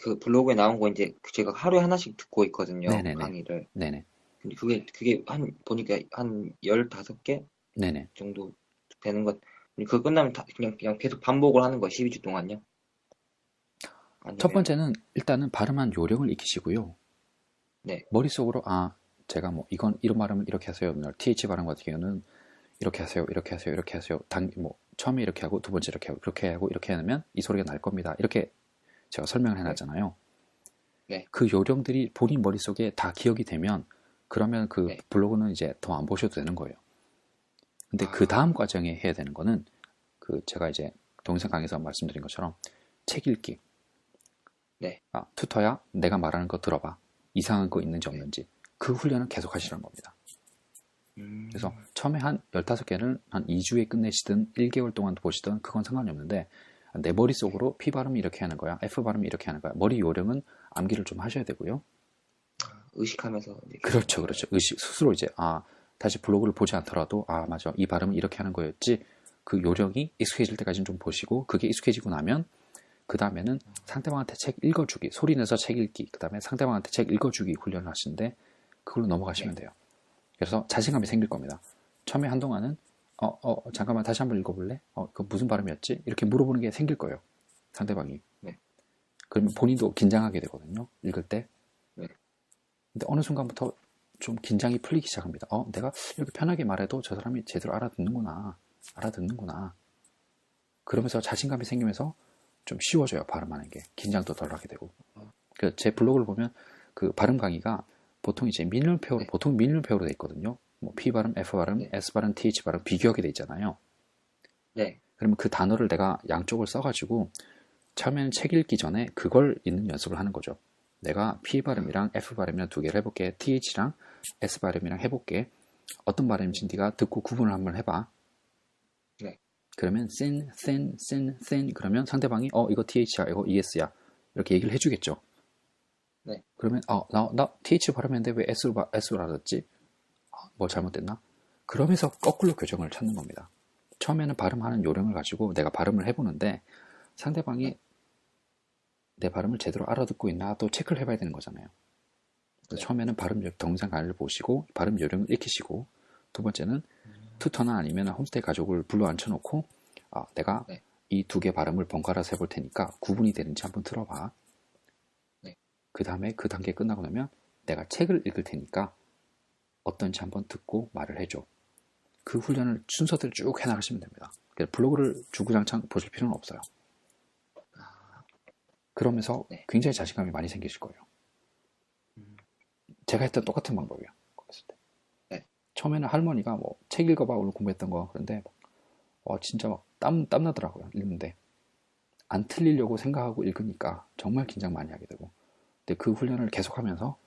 그 블로그에 나온 거 이제 제가 하루에 하나씩 듣고 있거든요. 네네네. 강의를. 네네. 근데 그게 보니까 한 15개 네네. 정도 되는 것. 그거 끝나면 그냥 계속 반복을 하는 거예요. 12주 동안요. 첫 번째는 일단은 발음한 요령을 익히시고요. 네. 머릿속으로 제가 뭐 이런 발음은 이렇게 하세요. TH 발음 같은 경우는 이렇게 하세요. 처음에 이렇게 하고 두 번째 이렇게 하고 그렇게 하고 이렇게 하면 이 소리가 날 겁니다. 이렇게 제가 설명을 해놨잖아요. 네. 그 요령들이 본인 머릿속에 다 기억이 되면 그러면 그 블로그는 이제 더 안 보셔도 되는 거예요. 근데 그 다음 과정에 해야 되는 거는 그 제가 이제 동영상 강의에서 말씀드린 것처럼 책 읽기. 네. 튜터야 내가 말하는 거 들어봐. 이상한 거 있는지 없는지. 그 훈련을 계속 하시는 겁니다. 그래서 처음에 한 15개는 한 2주에 끝내시든 1개월 동안 보시든 그건 상관이 없는데 내 머릿속으로 P 발음이 이렇게 하는 거야. F 발음이 이렇게 하는 거야. 머리 요령은 암기를 좀 하셔야 되고요. 의식하면서. 그렇죠. 스스로 이제 다시 블로그를 보지 않더라도 맞아. 이 발음은 이렇게 하는 거였지. 그 요령이 익숙해질 때까지는 좀 보시고 그게 익숙해지고 나면 그 다음에는 상대방한테 책 읽어주기, 소리 내서 책 읽기, 그 다음에 상대방한테 책 읽어주기 훈련을 하시는데 그걸로 넘어가시면 돼요. 그래서 자신감이 생길 겁니다. 처음에 한동안은 잠깐만 다시 한번 읽어볼래? 그 무슨 발음이었지? 이렇게 물어보는 게 생길 거예요. 상대방이. 그러면 본인도 긴장하게 되거든요. 읽을 때. 근데 어느 순간부터 좀 긴장이 풀리기 시작합니다. 내가 이렇게 편하게 말해도 저 사람이 제대로 알아듣는구나. 그러면서 자신감이 생기면서 좀 쉬워져요. 발음하는 게. 긴장도 덜 하게 되고. 제 블로그를 보면 그 발음 강의가 보통 이제 밀림표로 돼 있거든요. 뭐 P 발음, F 발음, S 발음, TH 발음 비교하게 돼 있잖아요. 네. 그러면 그 단어를 내가 양쪽을 써가지고 처음에는 책 읽기 전에 그걸 읽는 연습을 하는 거죠. 내가 P 발음이랑 F 발음이랑 두 개를 해볼게. TH랑 S 발음이랑 해볼게. 어떤 발음인지 네가 듣고 구분을 한번 해봐. 네. 그러면 thin 그러면 상대방이 이거 TH야, 이거 ES야 이렇게 얘기를 해주겠죠. 네. 그러면 나 TH 발음했는데 왜 S로 알았지? 뭐 잘못됐나? 그러면서 거꾸로 교정을 찾는 겁니다. 처음에는 발음하는 요령을 가지고 내가 발음을 해보는데 상대방이 내 발음을 제대로 알아듣고 있나 또 체크를 해봐야 되는 거잖아요. 처음에는 동영상 강의를 보시고 발음 요령을 익히시고 두 번째는 튜터나 아니면 홈스테이 가족을 불러 앉혀놓고 내가 이 두 개 발음을 번갈아서 해볼 테니까 구분이 되는지 한번 들어봐. 그 다음에 그 단계 끝나고 나면 내가 책을 읽을 테니까 어떤지 한번 듣고 말을 해줘. 그 훈련을 순서대로 쭉 해나가시면 됩니다. 블로그를 주구장창 보실 필요는 없어요. 그러면서 굉장히 자신감이 많이 생기실 거예요. 제가 했던 똑같은 방법이에요. 처음에는 할머니가 뭐 책 읽어봐 오늘 공부했던 거 그런데 진짜 막 땀나더라고요. 읽는데 안 틀리려고 생각하고 읽으니까 정말 긴장 많이 하게 되고 근데 그 훈련을 계속하면서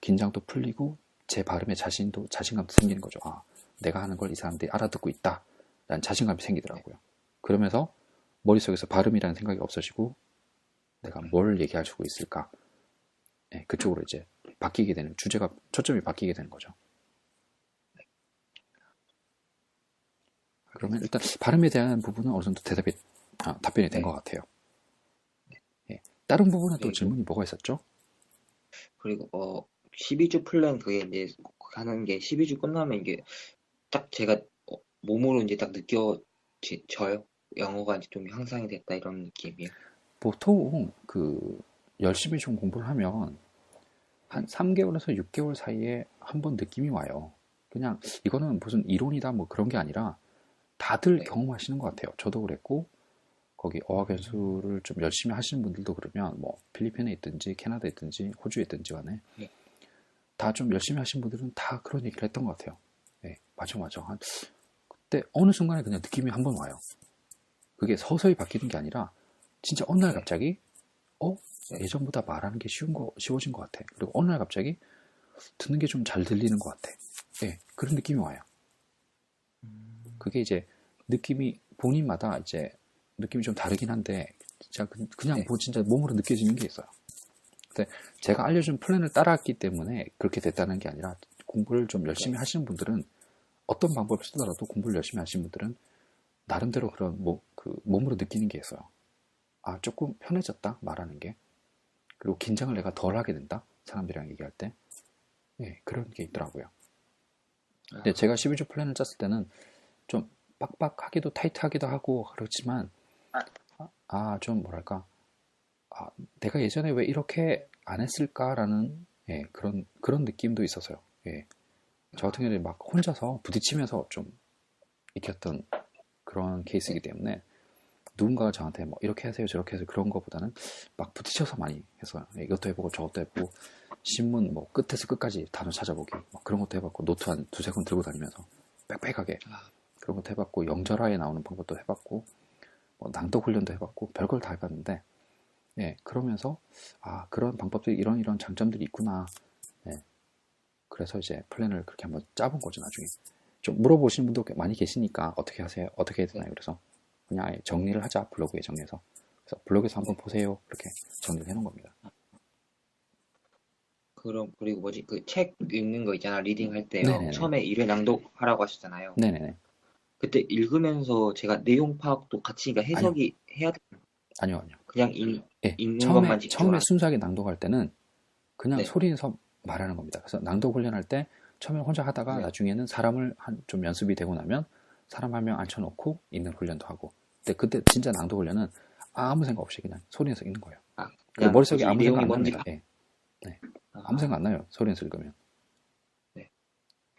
긴장도 풀리고 제 발음에 자신감도 생기는 거죠. 내가 하는 걸 이 사람들이 알아듣고 있다 라는 자신감이 생기더라고요. 그러면서 머릿속에서 발음이라는 생각이 없어지고 내가 뭘 얘기할 수 있을까 그쪽으로 이제 바뀌게 되는 초점이 바뀌게 되는 거죠. 그러면 일단 발음에 대한 부분은 어느 정도 답변이 된 것 같아요. 다른 부분은 또 질문이 뭐가 있었죠? 그리고 12주 플랜 그게 이제 하는 게 12주 끝나면 이게 딱 제가 몸으로 이제 딱 느껴져요. 영어가 이제 좀 향상이 됐다 이런 느낌이에요. 보통 열심히 좀 공부를 하면 한 3개월에서 6개월 사이에 한번 느낌이 와요. 그냥 이거는 무슨 이론이다 뭐 그런 게 아니라 다들 경험하시는 것 같아요. 저도 그랬고 거기 어학연수를 좀 열심히 하시는 분들도 그러면 뭐 필리핀에 있든지 캐나다에 있든지 호주에 있든지 간에 다 좀 열심히 하신 분들은 다 그런 얘기를 했던 것 같아요. 예, 맞아. 그때 어느 순간에 그냥 느낌이 한 번 와요. 그게 서서히 바뀌는 게 아니라 진짜 어느 날 네. 갑자기 예전보다 말하는 게 쉬워진 것 같아. 그리고 어느 날 갑자기 듣는 게 좀 잘 들리는 것 같아. 예, 그런 느낌이 와요. 그게 이제 느낌이 본인마다 이제 느낌이 좀 다르긴 한데 진짜 그냥 네. 뭐 진짜 몸으로 느껴지는 게 있어요. 근데 제가 알려준 플랜을 따라왔기 때문에 그렇게 됐다는 게 아니라 공부를 좀 열심히 하시는 분들은 어떤 방법을 쓰더라도 공부를 열심히 하시는 분들은 나름대로 그런 그 몸으로 느끼는 게 있어요. 아, 조금 편해졌다 말하는 게. 그리고 긴장을 내가 덜 하게 된다 사람들이랑 얘기할 때. 예, 그런 게 있더라고요. 근데 제가 12주 플랜을 짰을 때는 좀 빡빡하기도 타이트하기도 하고 그렇지만 좀 뭐랄까 내가 예전에 왜 이렇게 안 했을까라는 예, 그런 느낌도 있었어요. 예. 저 같은 경우는 막 혼자서 부딪히면서 좀 익혔던 그런 케이스이기 때문에 누군가가 저한테 뭐 이렇게 하세요 저렇게 하세요 그런 거보다는 막 부딪혀서 많이 했어요. 예, 이것도 해보고 저것도 해보고 신문 뭐 끝에서 끝까지 단어 찾아보기 막 그런 것도 해봤고 노트 한 두세 권 들고 다니면서 빽빽하게 그런 것도 해봤고 영절하에 나오는 방법도 해봤고 뭐 낭독 훈련도 해봤고 별걸 다 해봤는데 예, 그러면서 그런 방법들이 이런 장점들이 있구나. 예, 그래서 이제 플랜을 그렇게 한번 짜본 거죠 나중에. 좀 물어보시는 분도 많이 계시니까 어떻게 하세요? 어떻게 해야 되나요? 그래서 그냥 아예 정리를 하자 블로그에 정리해서. 그래서 블로그에서 한번 보세요. 그렇게 정리를 해놓은 겁니다. 그럼 그리고 뭐지 그 책 읽는 거 있잖아 리딩 할 때요. 네네네. 처음에 1회 낭독하라고 하셨잖아요. 네네네. 그때 읽으면서 제가 내용 파악도 같이 그러니까 아니요. 해석이 해야 돼. 아니요. 그냥 예, 읽는 처음에 것만 집중을 처음에 하는. 순수하게 낭독할 때는 그냥 네. 소리내서 말하는 겁니다. 그래서 낭독 훈련할 때 처음에 혼자 하다가 네. 나중에는 사람을 좀 연습이 되고 나면 사람 한 명 앉혀놓고 읽는 훈련도 하고. 근데 그때 진짜 낭독 훈련은 아무 생각 없이 그냥 소리내서 읽는 거예요. 그리고 그냥 머릿속에 뭐지 이 아무 생각 내용이 안 뭔지 납니다. 예, 네. 아무 아, 생각 안 나요. 소리내서 읽으면. 네.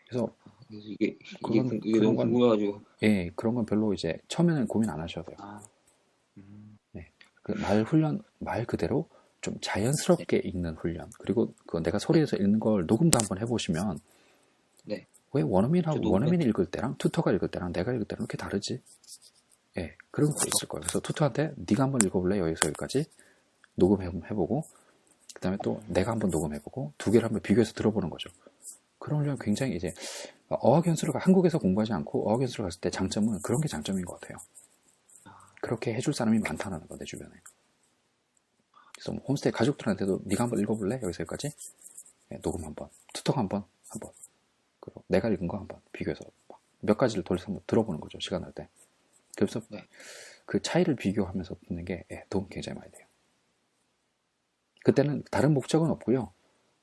그래서 그래서 이게 그건 이게 그런 너무 건 궁금해가지고. 예, 그런 건 별로 이제 처음에는 고민 안 하셔도 돼요. 아, 음, 네. 그 말 훈련 말 그대로 좀 네. 자연스럽게 읽는 훈련. 그리고 그 내가 소리에서 읽는 걸 녹음도 한번 해보시면 네. 왜 저 원어민하고 녹음해. 원어민이 읽을 때랑 투터가 읽을 때랑 내가 읽을 때랑 이렇게 다르지? 예, 그런 거 있을 거예요. 그래서 투터한테 네가 한번 읽어볼래? 여기서 여기까지 녹음해보고 그 다음에 또 내가 한번 녹음해보고 두 개를 한번 비교해서 들어보는 거죠. 그런 훈련 굉장히 이제 어학연수를 한국에서 공부하지 않고 어학연수를 갔을 때 장점은 그런 게 장점인 것 같아요. 그렇게 해줄 사람이 많다는 거 내 주변에. 그래서 뭐 홈스테이 가족들한테도 네가 한번 읽어볼래? 여기서 여기까지 예, 녹음 한번 투터 한번 그리고 내가 읽은 거 한번 비교해서 몇 가지를 돌려서 한번 들어보는 거죠. 시간 날 때. 그래서 네. 그 차이를 비교하면서 듣는 게 예, 도움 굉장히 많이 돼요. 그때는 다른 목적은 없고요.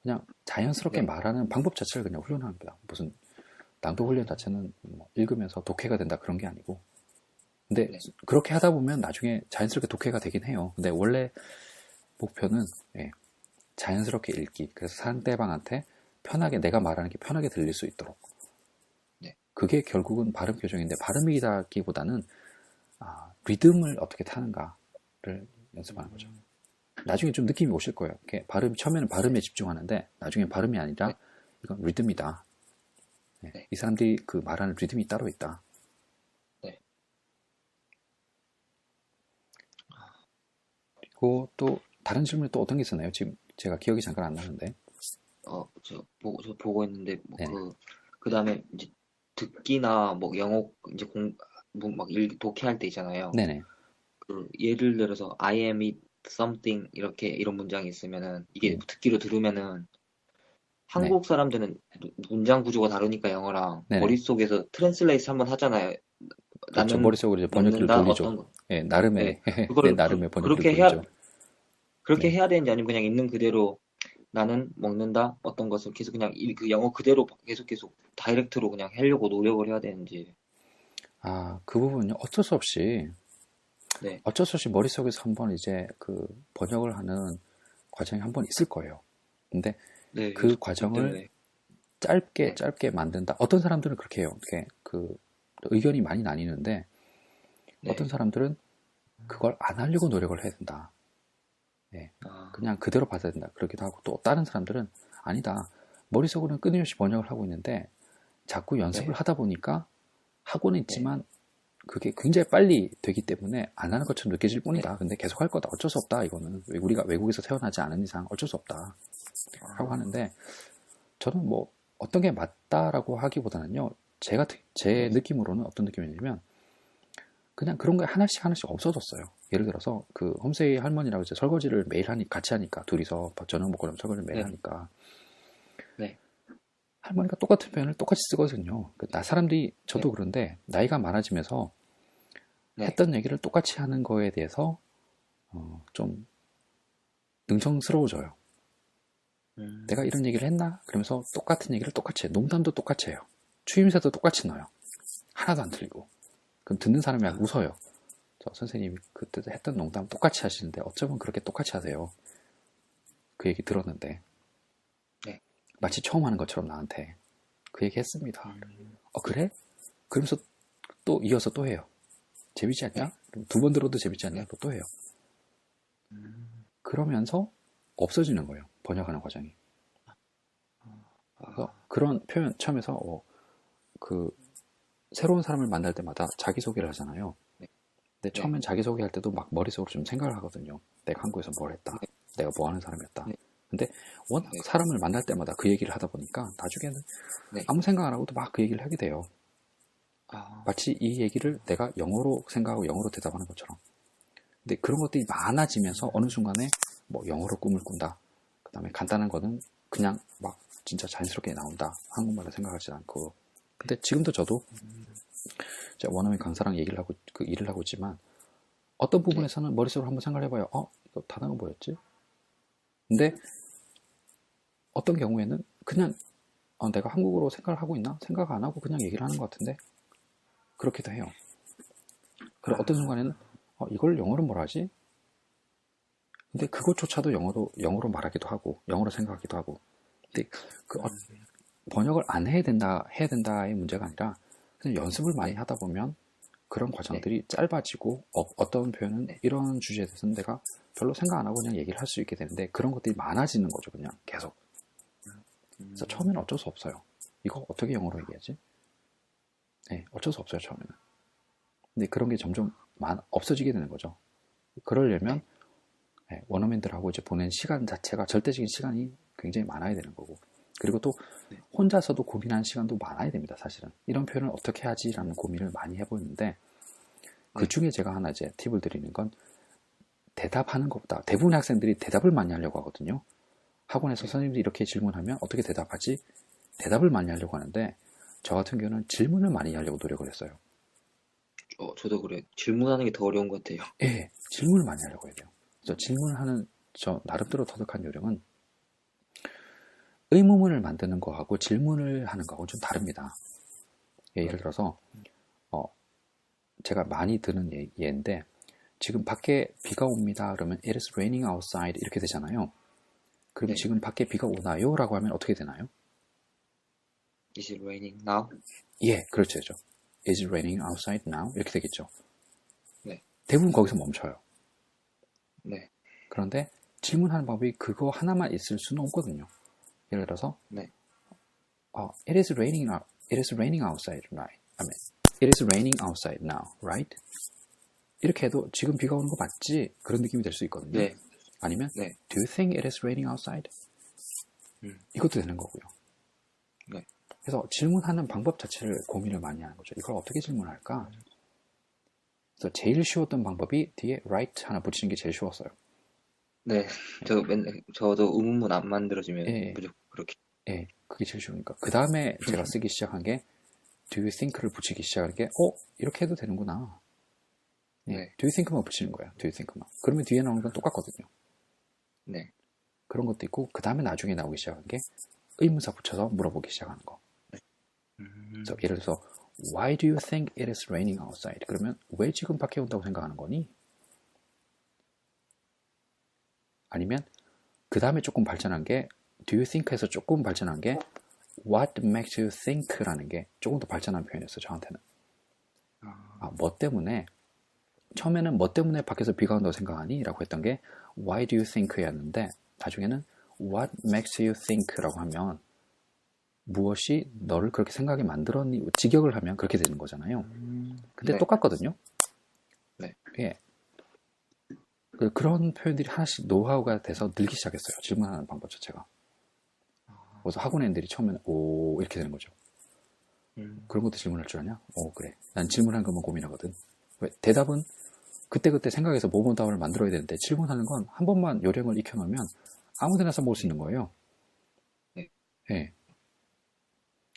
그냥 자연스럽게 네. 말하는 방법 자체를 그냥 훈련하는 거야. 무슨 낭독 훈련 자체는 뭐 읽으면서 독해가 된다 그런 게 아니고. 근데 네. 그렇게 하다 보면 나중에 자연스럽게 독해가 되긴 해요. 근데 원래 목표는 예, 자연스럽게 읽기. 그래서 상대방한테 편하게 내가 말하는 게 편하게 들릴 수 있도록. 네. 그게 결국은 발음 교정인데 발음이라기보다는 리듬을 어떻게 타는가를 연습하는 거죠. 나중에 좀 느낌이 오실 거예요. 이렇게 처음에는 발음에 집중하는데 나중에 발음이 아니라 네. 이건 리듬이다. 네. 네. 이 사람들이 그 말하는 리듬이 따로 있다. 네. 그리고 또 다른 질문이 또 어떤 게 있었나요? 지금 제가 기억이 잠깐 안 나는데. 저 보고 있는데 뭐 네네. 그 다음에 이제 듣기나 뭐 영어 이제 독해할 때 있잖아요. 네네. 그 예를 들어서 I am it something 이렇게 이런 문장이 있으면은 이게 음, 듣기로 들으면은 네. 한국 사람들은 문장 구조가 다르니까 영어랑 네네. 머릿속에서 트랜슬레이트 한번 하잖아요. 그렇죠. 나는 머릿속으로 이제 번역기를 먹는다 돌리죠. 어떤 거. 예, 네. 나름의, 내 그걸 나름의 번역기를 그렇게 돌리죠. 그렇게 네. 해야 되는지 아니면 그냥 있는 그대로 나는 먹는다 어떤 것을 계속 그냥 그 영어 그대로 계속 다이렉트로 그냥 하려고 노력을 해야 되는지. 그 부분은요, 네. 어쩔 수 없이 머릿속에서 한번 이제 그 번역을 하는 과정이 한번 있을 거예요. 근데 네. 그 요즘 과정을 때문에. 짧게 네. 짧게 만든다. 어떤 사람들은 그렇게 해요. 이렇게 그 의견이 많이 나뉘는데 어떤 네. 사람들은 그걸 안 하려고 노력을 해야 된다. 예. 아, 그냥 그대로 받아야 된다. 그러기도 하고 또 다른 사람들은 아니다. 머릿속으로는 끊임없이 번역을 하고 있는데 자꾸 연습을 네. 하다 보니까 하고는 있지만 그게 굉장히 빨리 되기 때문에 안 하는 것처럼 느껴질 뿐이다. 근데 계속 할 거다. 어쩔 수 없다. 이거는 우리가 외국에서 태어나지 않은 이상 어쩔 수 없다. 라고 하는데 저는 뭐 어떤 게 맞다라고 하기보다는요. 제 느낌으로는 어떤 느낌이냐면 그냥 그런 게 하나씩 없어졌어요. 예를 들어서 그 홈세이 할머니라고 이제 설거지를 매일 같이 하니까 둘이서 저녁 먹고 나면 설거지를 매일 하니까 네. 할머니가 똑같은 표현을 똑같이 쓰거든요. 사람들이 저도 그런데 나이가 많아지면서 했던 얘기를 똑같이 하는 거에 대해서 좀 능청스러워져요. 내가 이런 얘기를 했나? 그러면서 똑같은 얘기를 똑같이 해요. 농담도 똑같이 해요. 추임새도 똑같이 넣어요. 하나도 안 틀리고. 그럼 듣는 사람이 막 웃어요. 저 선생님이 그때 했던 농담 똑같이 하시는데 어쩌면 그렇게 똑같이 하세요. 그 얘기 들었는데 마치 처음 하는 것처럼 나한테 그 얘기 했습니다. 그래? 그러면서 또 이어서 또 해요. 재밌지 않냐? 두 번 들어도 재밌지 않냐? 또 해요. 그러면서 없어지는 거예요. 번역하는 과정이. 그래서 그런 표현 처음에서 그 새로운 사람을 만날 때마다 자기소개를 하잖아요. 근데 처음엔 자기소개할 때도 막 머릿속으로 좀 생각을 하거든요. 내가 한국에서 뭘 했다. 내가 뭐 하는 사람이었다. 근데 워낙 사람을 만날 때마다 그 얘기를 하다 보니까 나중에는 아무 생각 안 하고도 막 그 얘기를 하게 돼요. 마치 이 얘기를 내가 영어로 생각하고 영어로 대답하는 것처럼. 근데 그런 것들이 많아지면서 어느 순간에 뭐 영어로 꿈을 꾼다. 그 다음에 간단한 거는 그냥 막 진짜 자연스럽게 나온다. 한국말로 생각하지 않고. 근데 지금도 저도 제가 원어민 강사랑 얘기를 하고 그 일을 하고 있지만 어떤 부분에서는 머릿속으로 한번 생각을 해봐요. 이거 단어가 뭐였지? 근데 어떤 경우에는 그냥 내가 한국어로 생각을 하고 있나? 생각 안 하고 그냥 얘기를 하는 것 같은데 그렇기도 해요. 그리고 어떤 순간에는 이걸 영어로 뭐라 하지? 근데 그것조차도 영어로 말하기도 하고 영어로 생각하기도 하고 근데 번역을 안 해야 된다의 문제가 아니라 그냥 연습을 많이 하다 보면 그런 과정들이 짧아지고 어떤 표현은 이런 주제에 대해서는 내가 별로 생각 안 하고 그냥 얘기를 할 수 있게 되는데 그런 것들이 많아지는 거죠. 그냥 계속. 그래서 처음에는 어쩔 수 없어요. 이거 어떻게 영어로 얘기하지? 네, 어쩔 수 없어요. 처음에는. 근데 그런 게 점점 없어지게 되는 거죠. 그러려면 원어민들하고 이제 보낸 시간 자체가 절대적인 시간이 굉장히 많아야 되는 거고 그리고 또 혼자서도 고민하는 시간도 많아야 됩니다. 사실은 이런 표현을 어떻게 하지라는 고민을 많이 해보는데 그 중에 제가 하나 이제 팁을 드리는 건 대답하는 것보다 대부분의 학생들이 대답을 많이 하려고 하거든요. 학원에서 선생님들이 이렇게 질문하면 어떻게 대답하지? 대답을 많이 하려고 하는데 저 같은 경우는 질문을 많이 하려고 노력을 했어요. 저도 그래요. 질문하는 게 더 어려운 것 같아요. 예, 질문을 많이 하려고 해야 돼요. 그래서 질문하는 저 나름대로 터득한 요령은 의문문을 만드는 거하고 질문을 하는 거하고 좀 다릅니다. 예를 들어서 제가 많이 드는 예인데 지금 밖에 비가 옵니다. 그러면 it is raining outside 이렇게 되잖아요. 그럼 지금 밖에 비가 오나요? 라고 하면 어떻게 되나요? Is it raining now? 예, 그렇죠. Is it raining outside now? 이렇게 되겠죠. 네. 대부분 거기서 멈춰요. 네. 그런데 질문하는 방법이 그거 하나만 있을 수는 없거든요. 예를 들어서 it is raining outside, right? I mean, it is raining outside now, right? 이렇게 해도 지금 비가 오는 거 맞지? 그런 느낌이 될 수 있거든요. 네. 아니면 do you think it is raining outside? 이것도 되는 거고요. 네. 그래서 질문하는 방법 자체를 고민을 많이 하는 거죠. 이걸 어떻게 질문할까? 그래서 제일 쉬웠던 방법이 뒤에 right 하나 붙이는 게 제일 쉬웠어요. 네, 저도 의문문 안 만들어지면 무조건 그렇게. 예, 그게 제일 쉬우니까. 그 다음에 제가 쓰기 시작한 게 do you think를 붙이기 시작한 게 이렇게 해도 되는구나. 네. do you think만 붙이는 거예요. do you think만. 그러면 뒤에 나오는 건 똑같거든요. 네. 그런 것도 있고 그 다음에 나중에 나오기 시작한 게 의문사 붙여서 물어보기 시작하는 거. 그래서 예를 들어서 why do you think it is raining outside? 그러면 왜 지금 밖에 온다고 생각하는 거니? 아니면 그 다음에 조금 발전한 게 do you think에서 조금 발전한 게 what makes you think라는 게 조금 더 발전한 표현이었어요. 저한테는. 뭐 때문에 처음에는 뭐 때문에 밖에서 비가 온다고 생각하니? 라고 했던 게 why do you think 였는데 나중에는 what makes you think 라고 하면 무엇이 너를 그렇게 생각하게 만들었니? 직역을 하면 그렇게 되는 거잖아요. 근데 네. 똑같거든요. 네. 예. 그런 표현들이 하나씩 노하우가 돼서 늘기 시작했어요. 질문하는 방법 자체가. 그래서 학원 애들이 처음에는 오 이렇게 되는 거죠. 그런 것도 질문할 줄 아냐? 오 그래. 난 질문하는 것만 고민하거든. 왜? 대답은 그때그때 생각해서 모범 답을 만들어야 되는데 질문하는 건 한 번만 요령을 익혀놓으면 아무 데나 써먹을 수 있는 거예요. 네. 예.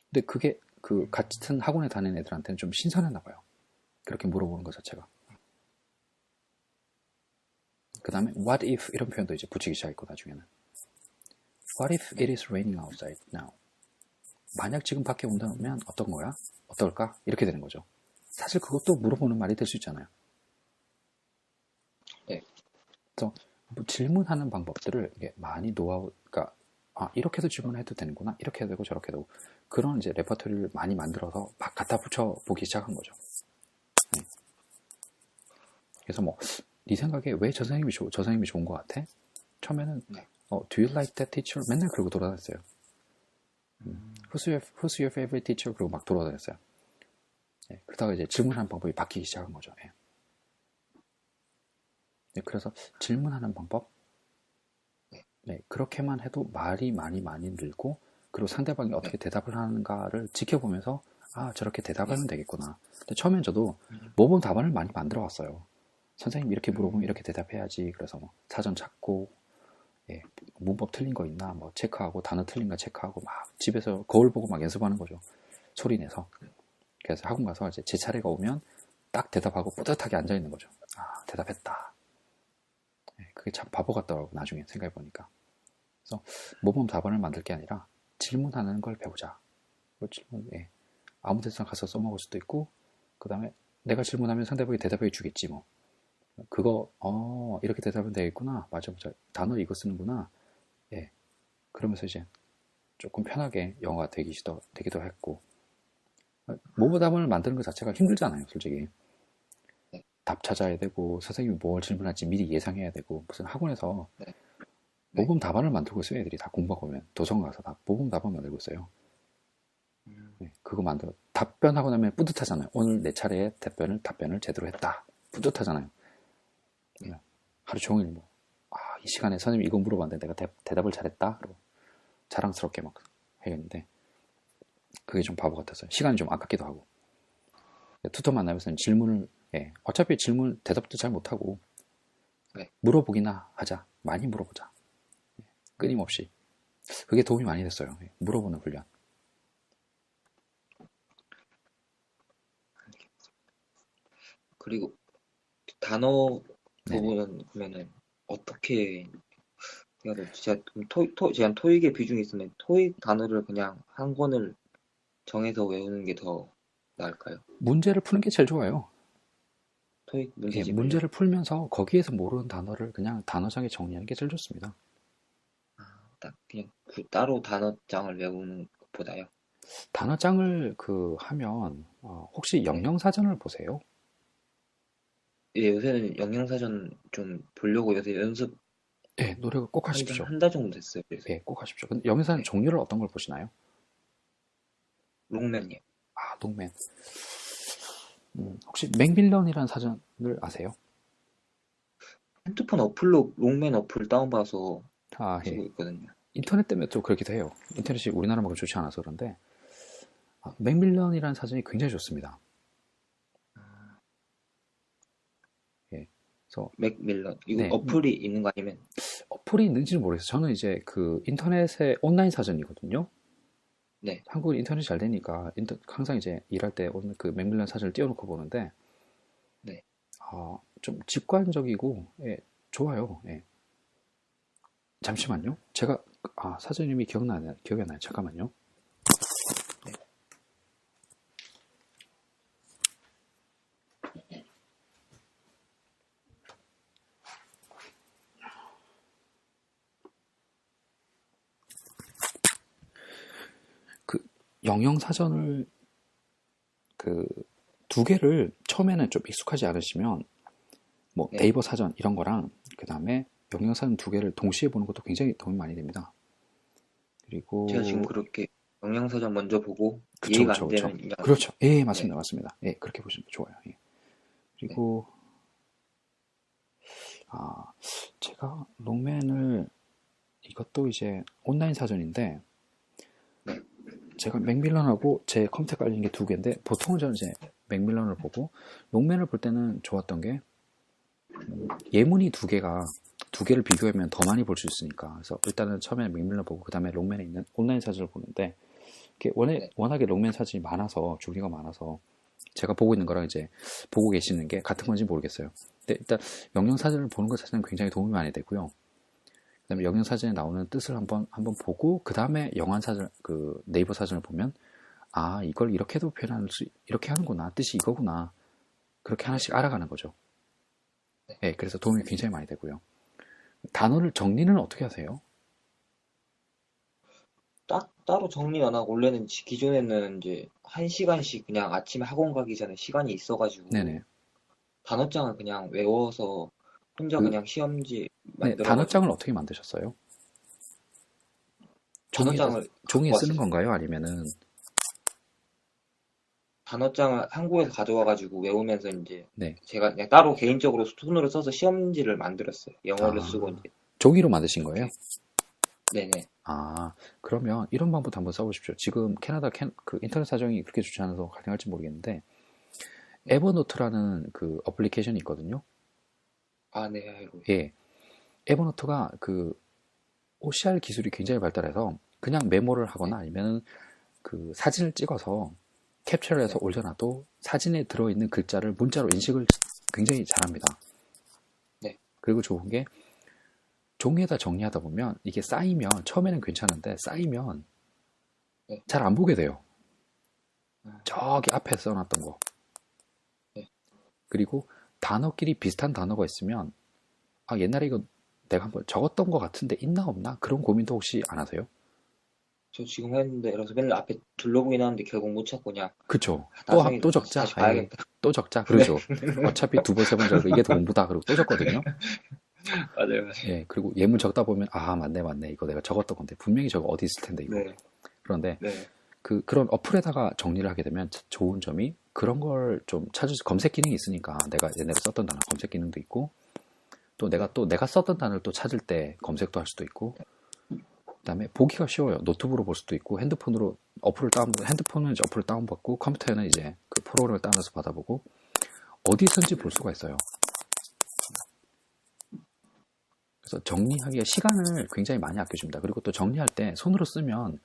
근데 그게 그 같은 학원에 다니는 애들한테는 좀 신선했나 봐요. 그렇게 물어보는 것 자체가. 그 다음에 what if 이런 표현도 이제 붙이기 시작했고 나중에는 what if it is raining outside now? 만약 지금 밖에 온다면 어떤 거야? 어떨까? 이렇게 되는 거죠. 사실 그것도 물어보는 말이 될 수 있잖아요. 네. 그래서 뭐 질문하는 방법들을 이게 많이 노하우, 그러니까 이렇게도 질문해도 되는구나, 이렇게 해도 되고 저렇게 해도 되고 그런 이제 레퍼토리를 많이 만들어서 막 갖다 붙여 보기 시작한 거죠. 네. 그래서 뭐 네 생각에 왜 저 선생님이 좋은 것 같아? 처음에는 do you like that teacher? 맨날 그러고 돌아다녔어요. Who's your favorite teacher? 그러고 막 돌아다녔어요. 네, 그러다가 이제 질문하는 방법이 바뀌기 시작한 거죠. 네. 네, 그래서 질문하는 방법, 네, 그렇게만 해도 말이 많이 늘고 그리고 상대방이 어떻게 대답을 하는가를 지켜보면서 저렇게 대답하면 되겠구나. 근데 처음엔 저도 모범 답안을 많이 만들어 왔어요. 선생님 이렇게 물어보면 이렇게 대답해야지. 그래서 뭐 사전 찾고 문법 틀린 거 있나 뭐 체크하고 단어 틀린가 체크하고 막 집에서 거울 보고 막 연습하는 거죠. 소리 내서. 그래서 학원 가서 이제 제 차례가 오면 딱 대답하고 뿌듯하게 앉아 있는 거죠. 대답했다. 그게 참 바보 같더라고 나중에 생각해 보니까. 그래서 모범 답안을 만들 게 아니라 질문하는 걸 배우자. 질문, 아무 데서나 가서 써먹을 수도 있고 그 다음에 내가 질문하면 상대방이 대답해 주겠지 뭐. 그거 이렇게 대답하면 되겠구나. 맞아 단어 이거 쓰는구나. 그러면서 이제 조금 편하게 영어가 되기도 했고. 모범 답안을 만드는 것 자체가 힘들잖아요 솔직히. 답 찾아야 되고 선생님이 뭘 질문할지 미리 예상해야 되고 무슨 학원에서 모범 답안을 만들고 있어요. 애들이 다 공부하고 오면 도서관 가서 다 모범 답안 만들고 있어요. 그거 만들어 답변하고 나면 뿌듯하잖아요. 오늘 내 차례에 답변을 제대로 했다. 뿌듯하잖아요. 하루 종일 뭐 이 시간에 선생님이 이거 물어봤는데 내가 대답을 잘했다. 그리고 자랑스럽게 막 해야겠는데 그게 좀 바보 같았어요. 시간이 좀 아깝기도 하고. 투터 만나면서는 질문을 어차피 질문 대답도 잘 못하고 물어보기나 하자. 많이 물어보자. 끊임없이. 그게 도움이 많이 됐어요. 물어보는 훈련. 그리고 단어 부분은 그러면은 어떻게 해야 될지 제가 토익의 비중이 있으면 토익 단어를 그냥 한 권을 정해서 외우는 게 더 나을까요? 문제를 푸는 게 제일 좋아요. 토익 문제집을요? 문제를 풀면서 거기에서 모르는 단어를 그냥 단어장에 정리하는 게 제일 좋습니다. 딱 그냥 따로 단어장을 외우는 것보다요? 단어장을 하면 혹시 영영사전을 보세요? 요새는 영양사전 좀 보려고 요새 연습 노력을 꼭 하십시오. 한 달 정도 됐어요. 그래서. 꼭 하십시오. 근데 영영사전 종류를 어떤 걸 보시나요? 롱맨이요. 롱맨. 혹시 맥밀런이라는 사전을 아세요? 핸드폰 어플로 롱맨 어플 다운받아서 쓰고 있거든요. 인터넷 때문에 또 그렇기도 해요. 인터넷이 우리나라만큼 좋지 않아서 그런데 맥밀런이라는 사전이 굉장히 좋습니다. 그래서 맥밀런 이거 어플이 있는 거 아니면? 어플이 있는지는 모르겠어요. 저는 이제 인터넷의 온라인 사전이거든요. 네. 한국은 인터넷이 잘 되니까 항상 이제 일할 때 오늘 맥밀런 사전을 띄워놓고 보는데 좀 직관적이고 좋아요. 잠시만요. 제가 사전 이름이 기억이 안 나요. 잠깐만요. 영영사전을 두 개를 처음에는 좀 익숙하지 않으시면 뭐 네이버 사전 이런 거랑 그 다음에 영영사전 두 개를 동시에 보는 것도 굉장히 도움이 많이 됩니다. 그리고 제가 지금 그렇게 영양사전 먼저 보고 그쵸, 이해가 그쵸, 안 그쵸. 되면 그냥 그렇죠. 예, 네, 맞습니다, 맞습니다. 예, 그렇게 보시면 좋아요. 예. 네, 그리고, 아, 제가 롱맨을, 이것도 이제 온라인 사전인데, 네, 제가 맥밀런하고 제 컴퓨터 깔린 게 두 개인데, 보통은 저는 이제 맥밀런을 보고, 롱맨을 볼 때는 좋았던 게, 예문이 두 개가, 두 개를 비교하면 더 많이 볼 수 있으니까. 그래서 일단은 처음에 맥밀런 보고, 그 다음에 롱맨에 있는 온라인 사전을 보는데, 네, 워낙에 롱맨 사진이 많아서, 종류가 많아서, 제가 보고 있는 거랑 이제 보고 계시는 게 같은 건지 모르겠어요. 근데 일단 영양 사진을 보는 것 자체는 굉장히 도움이 많이 되고요. 그다음에 영양 사진에 나오는 뜻을 한번 보고 그 다음에 영화 사진 그 네이버 사진을 보면 아 이걸 이렇게도 표현할 수 이렇게 하는구나 뜻이 이거구나 그렇게 네, 하나씩 알아가는 거죠. 네. 예, 그래서 도움이 굉장히 많이 되고요. 단어를 정리는 어떻게 하세요? 따로 정리 안 하고 원래는 기존에는 이제 1시간씩 그냥 아침에 학원 가기 전에 시간이 있어가지고 네네. 단어장을 그냥 외워서 혼자 그 그냥 시험지 네, 단어장을 만들어가지고 어떻게 만드셨어요? 종이에다 단어장을 종이에 갖고 쓰는 왔어요. 건가요? 아니면은 단어장을 한국에서 가져와가지고 외우면서 이제 네. 제가 그냥 따로 개인적으로 손으로 써서 시험지를 만들었어요. 영어를 쓰고 아 이제 종이로 만드신 거예요? 이렇게 네네 아, 그러면 이런 방법도 한번 써보십시오. 지금 캐나다 그 인터넷 사정이 그렇게 좋지 않아서 가능할지 모르겠는데, 네. 에버노트라는 그 어플리케이션이 있거든요. 아, 네, 알고 있어요. 예. 에버노트가 그 OCR 기술이 굉장히 발달해서 그냥 메모를 네, 하거나 아니면 그 사진을 찍어서 캡처를 해서 네, 올려놔도 사진에 들어있는 글자를 문자로 인식을 굉장히 잘합니다. 네, 그리고 좋은 게 종이에다 정리하다 보면 이게 쌓이면 처음에는 괜찮은데 쌓이면 네, 잘 안 보게 돼요. 아, 저기 앞에 써놨던 거. 네. 그리고 단어끼리 비슷한 단어가 있으면 아 옛날에 이거 내가 한번 적었던 것 같은데 있나 없나 그런 고민도 혹시 안 하세요? 저 지금 했는데 그래서 맨날 앞에 둘러보긴 하는데 결국 못 찾고 그냥 그쵸? 나중에 또 가서 적자? 다시 에이, 봐야겠다. 또 적자? 네, 그러죠. 어차피 두 번, 세 번 적고 이게 더 공부다. 그리고 또 적거든요. 맞아요, 맞아요. 예, 그리고 예문 적다 보면 아 맞네 맞네 이거 내가 적었던 건데 분명히 저거 어디 있을 텐데 이거. 네, 그런데 네, 그런 어플에다가 정리를 하게 되면 좋은 점이 그런 걸 좀 찾을 수 검색 기능이 있으니까 내가 옛날에 썼던 단어 검색 기능도 있고 네, 또 내가 썼던 단어를 또 찾을 때 검색도 할 수도 있고 그다음에 보기가 쉬워요. 노트북으로 볼 수도 있고 핸드폰으로 핸드폰은 이제 어플을 다운받고 컴퓨터에는 이제 그 프로그램을 다운해서 받아보고 어디선지 볼 수가 있어요. 그래서 정리하기에 시간을 굉장히 많이 아껴줍니다. 그리고 또 정리할 때 손으로 쓰면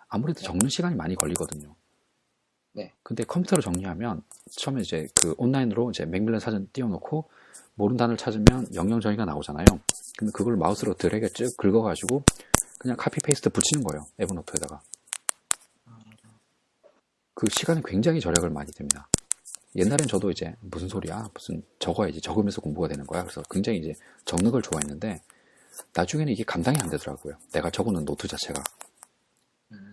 아무래도 네, 적는 시간이 많이 걸리거든요. 네, 근데 컴퓨터로 정리하면 처음에 이제 그 온라인으로 이제 맥밀런 사진 띄워놓고 모르는 단어를 찾으면 영영 정의가 나오잖아요. 근데 그걸 마우스로 드래그 쭉 긁어가지고 그냥 카피 페이스트 붙이는 거예요. 에버노트에다가. 그 시간이 굉장히 절약을 많이 됩니다. 옛날엔 저도 이제 무슨 소리야 무슨 적어야지 적으면서 공부가 되는 거야 그래서 굉장히 이제 적는 걸 좋아했는데 나중에는 이게 감당이 안 되더라고요. 내가 적어놓은 노트 자체가. 음,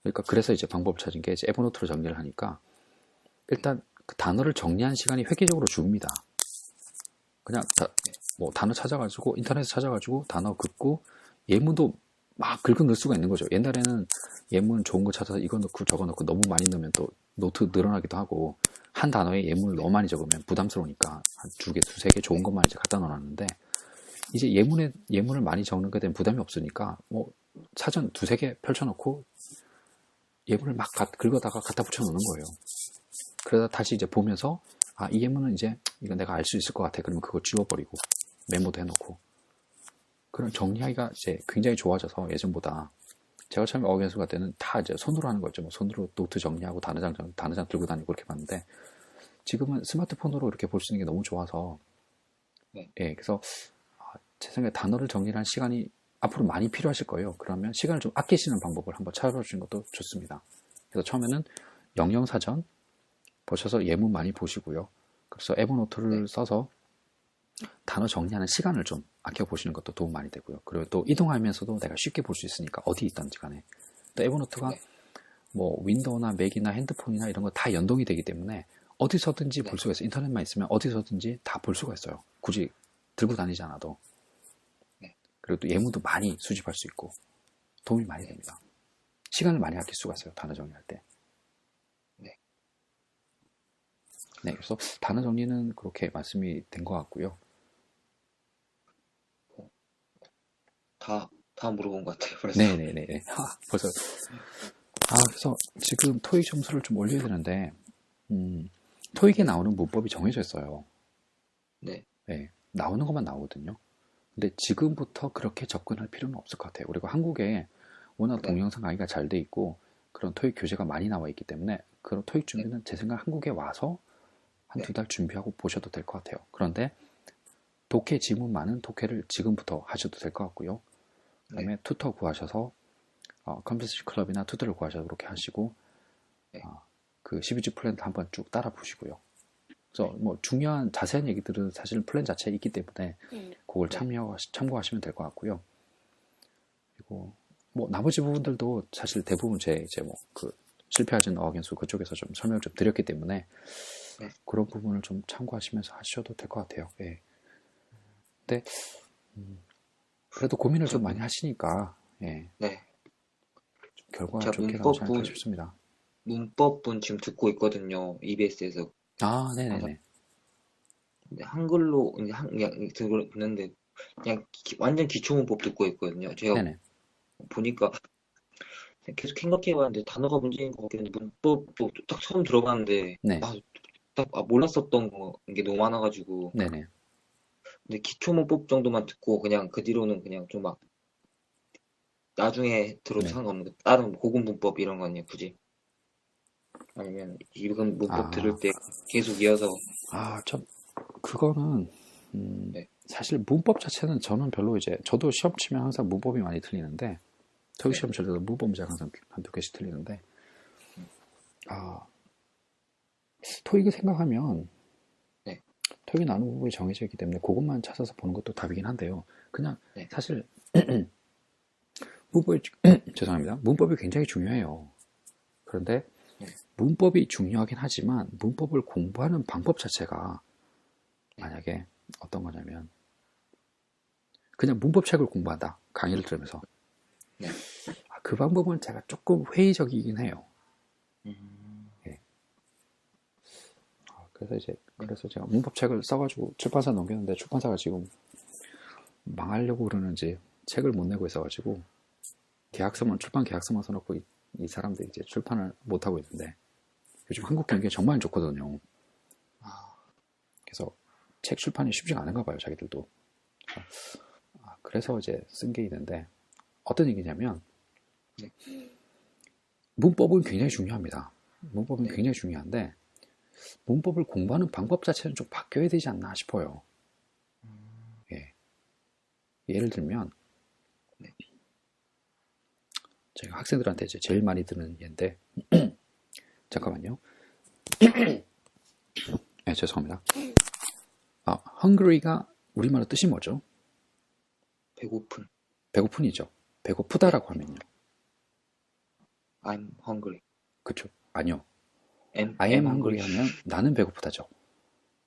그러니까 그래서 이제 방법을 찾은 게 이제 에버노트로 정리를 하니까 일단 그 단어를 정리한 시간이 획기적으로 줍니다. 그냥 뭐 단어 찾아가지고 인터넷에 찾아가지고 단어 긋고 예문도 막 긁어 넣을 수가 있는 거죠. 옛날에는 예문 좋은 거 찾아서 이거 넣고 저거 넣고 너무 많이 넣으면 또 노트 늘어나기도 하고 한 단어에 예문을 너무 많이 적으면 부담스러우니까 한 두 개, 두세 개 좋은 네, 것만 이제 갖다 넣어놨는데 이제 예문을 많이 적는 것에 대한 부담이 없으니까 뭐 사전 두세 개 펼쳐놓고 예문을 막 긁어다가 갖다 붙여 놓는 거예요. 그러다 다시 이제 보면서 아, 이 예문은 이제 이거 내가 알 수 있을 것 같아. 그러면 그거 지워버리고 메모도 해놓고 그런 정리하기가 이제 굉장히 좋아져서 예전보다 제가 처음에 어학연수 갈 때는 다 이제 손으로 하는 거죠. 뭐 손으로 노트 정리하고 단어장 들고 다니고 그렇게 봤는데 지금은 스마트폰으로 이렇게 볼 수 있는 게 너무 좋아서 네, 예, 그래서 제 생각에 단어를 정리하는 시간이 앞으로 많이 필요하실 거예요. 그러면 시간을 좀 아끼시는 방법을 한번 찾아보시는 것도 좋습니다. 그래서 처음에는 영영사전 보셔서 예문 많이 보시고요. 그래서 네, 에버노트를 써서 단어 정리하는 시간을 좀 아껴보시는 것도 도움 많이 되고요. 그리고 또 이동하면서도 내가 쉽게 볼 수 있으니까 어디 있던지 간에. 또 에버노트가 네, 뭐 윈도우나 맥이나 핸드폰이나 이런 거 다 연동이 되기 때문에 어디서든지 볼 네, 수가 있어요. 인터넷만 있으면 어디서든지 다 볼 수가 있어요. 굳이 들고 다니지 않아도. 네, 그리고 또 예문도 많이 수집할 수 있고 도움이 많이 네. 됩니다. 시간을 많이 아낄 수가 있어요. 단어 정리할 때. 네. 네, 그래서 단어 정리는 그렇게 말씀이 된 것 같고요. 다 물어본 것 같아요, 벌써. 네네네. 벌써. 그래서 지금 토익 점수를 좀 올려야 되는데, 토익에 나오는 문법이 정해져 있어요. 네. 네, 나오는 것만 나오거든요. 근데 지금부터 그렇게 접근할 필요는 없을 것 같아요. 그리고 한국에 워낙 네. 동영상 강의가 잘 돼 있고, 그런 토익 교재가 많이 나와 있기 때문에, 그런 토익 준비는 제 생각 한국에 와서 한 두 달 준비하고 보셔도 될 것 같아요. 그런데 독해 지문 많은 독해를 지금부터 하셔도 될 것 같고요. 그 다음에 튜터 구하셔서 컴퓨터 클럽이나 튜터를 구하셔서 그렇게 하시고 그 12주 플랜도 한번 쭉 따라 보시고요. 그래서 뭐 중요한 자세한 얘기들은 사실 플랜 자체에 있기 때문에 그걸 참고하시면 될 것 같고요. 그리고 뭐 나머지 부분들도 사실 대부분 제 이제 뭐 그 실패하신 어학연수 그쪽에서 좀 설명을 좀 드렸기 때문에 그런 부분을 좀 참고하시면서 하셔도 될 것 같아요. 예. 근데 그래도 고민을 좀 많이 하시니까 예. 네. 결과가 제가 좋게 나오지 않을까 싶습니다. 문법분 지금 듣고 있거든요. EBS에서. 항상 네네네. 한글로 그냥 듣는데 그냥 완전 기초 문법 듣고 있거든요. 제가 네네. 보니까 계속 생각해봤는데 단어가 문제인 것 같긴 한데 문법도 딱 처음 들어봤는데 네. 몰랐었던 게 너무 많아가지고 네네. 근데 기초 문법 정도만 듣고 그냥 그 뒤로는 그냥 좀 막 나중에 들어도 네. 상관없는 거 다른 고급 문법 이런 거 아니에요 굳이 아니면 이건 문법 아, 들을 때 계속 이어서 참, 그거는, 네, 사실 문법 자체는 저는 별로 이제, 저도 시험 치면 항상 문법이 많이 틀리는데, 토익 네, 시험 칠 때도 문법 문제가 항상 한두 개씩 틀리는데, 토익을 생각하면, 네, 토익이 나오는 부분이 정해져 있기 때문에 그것만 찾아서 보는 것도 답이긴 한데요. 그냥, 네, 사실, 문법이, 죄송합니다. 문법이 굉장히 중요해요. 그런데, 네, 문법이 중요하긴 하지만, 문법을 공부하는 방법 자체가, 네, 만약에 어떤 거냐면, 그냥 문법책을 공부한다. 강의를 들으면서. 네. 그 방법은 제가 조금 회의적이긴 해요. 예. 네. 그래서 제가 문법책을 써가지고 출판사 넘겼는데 출판사가 지금 망하려고 그러는지 책을 못 내고 있어가지고 출판 계약서만 써놓고 이 사람들이 이제 출판을 못 하고 있는데 요즘 한국 경기가 정말 안 좋거든요. 아, 그래서 책 출판이 쉽지가 않은가 봐요, 자기들도. 그래서 이제 쓴 게 있는데 어떤 얘기냐면 네, 문법은 굉장히 중요합니다. 문법은 네. 굉장히 중요한데 문법을 공부하는 방법 자체는 좀 바뀌어야 되지 않나 싶어요. 예. 예를 들면 네. 제가 학생들한테 이제 제일 많이 드는 예인데 잠깐만요. 네, 죄송합니다. 헝그리가 우리말로 뜻이 뭐죠? 배고픈. 배고픈이죠. 네. 배고프다라고 하면요. I'm hungry. 그쵸? 아니요. I am am hungry. hungry 하면 나는 배고프다죠.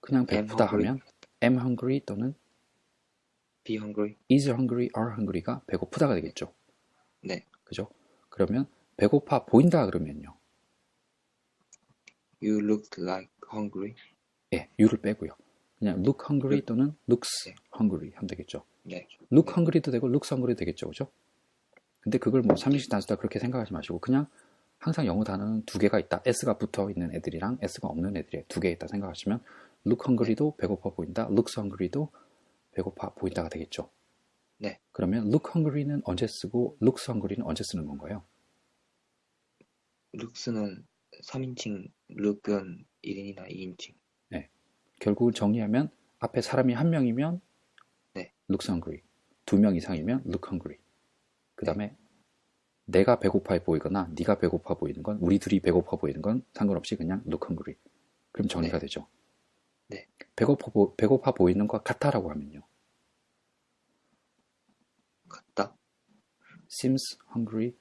그냥 am 배고프다 hungry. 하면 am hungry 또는 be hungry. is hungry, are hungry가 배고프다가 되겠죠. 네. 그죠? 그러면 배고파 보인다 그러면요. You look like hungry. 예, you를 빼고요. 그냥 look hungry 또는 looks 네. hungry 하면 되겠죠. 네. look 네. hungry도 되고 looks hungry도 되겠죠. 그죠? 근데 그걸 뭐 삼인식 단수다 그렇게 생각하지 마시고 그냥 항상 영어 단어는 두 개가 있다. S가 붙어 있는 애들이랑 S가 없는 애들이 두 개 있다 생각하시면 look hungry도 배고파 보인다. looks hungry도 배고파 보인다가 되겠죠. 네. 그러면 look hungry는 언제 쓰고 looks hungry는 언제 쓰는 건가요? looks는 3인칭, look은 1인이나 2인칭. 네. 결국은 정리하면 앞에 사람이 한 명이면 네. looks hungry. 두 명 이상이면 look hungry. 그 다음에 내가 배고파 보이거나 네가 배고파 보이는 건 우리 둘이 배고파 보이는 건 상관없이 그냥 look hungry. 그럼 정리가 네. 되죠. 네. 배고파 보이는 것 같다라고 하면요. 같다. seems hungry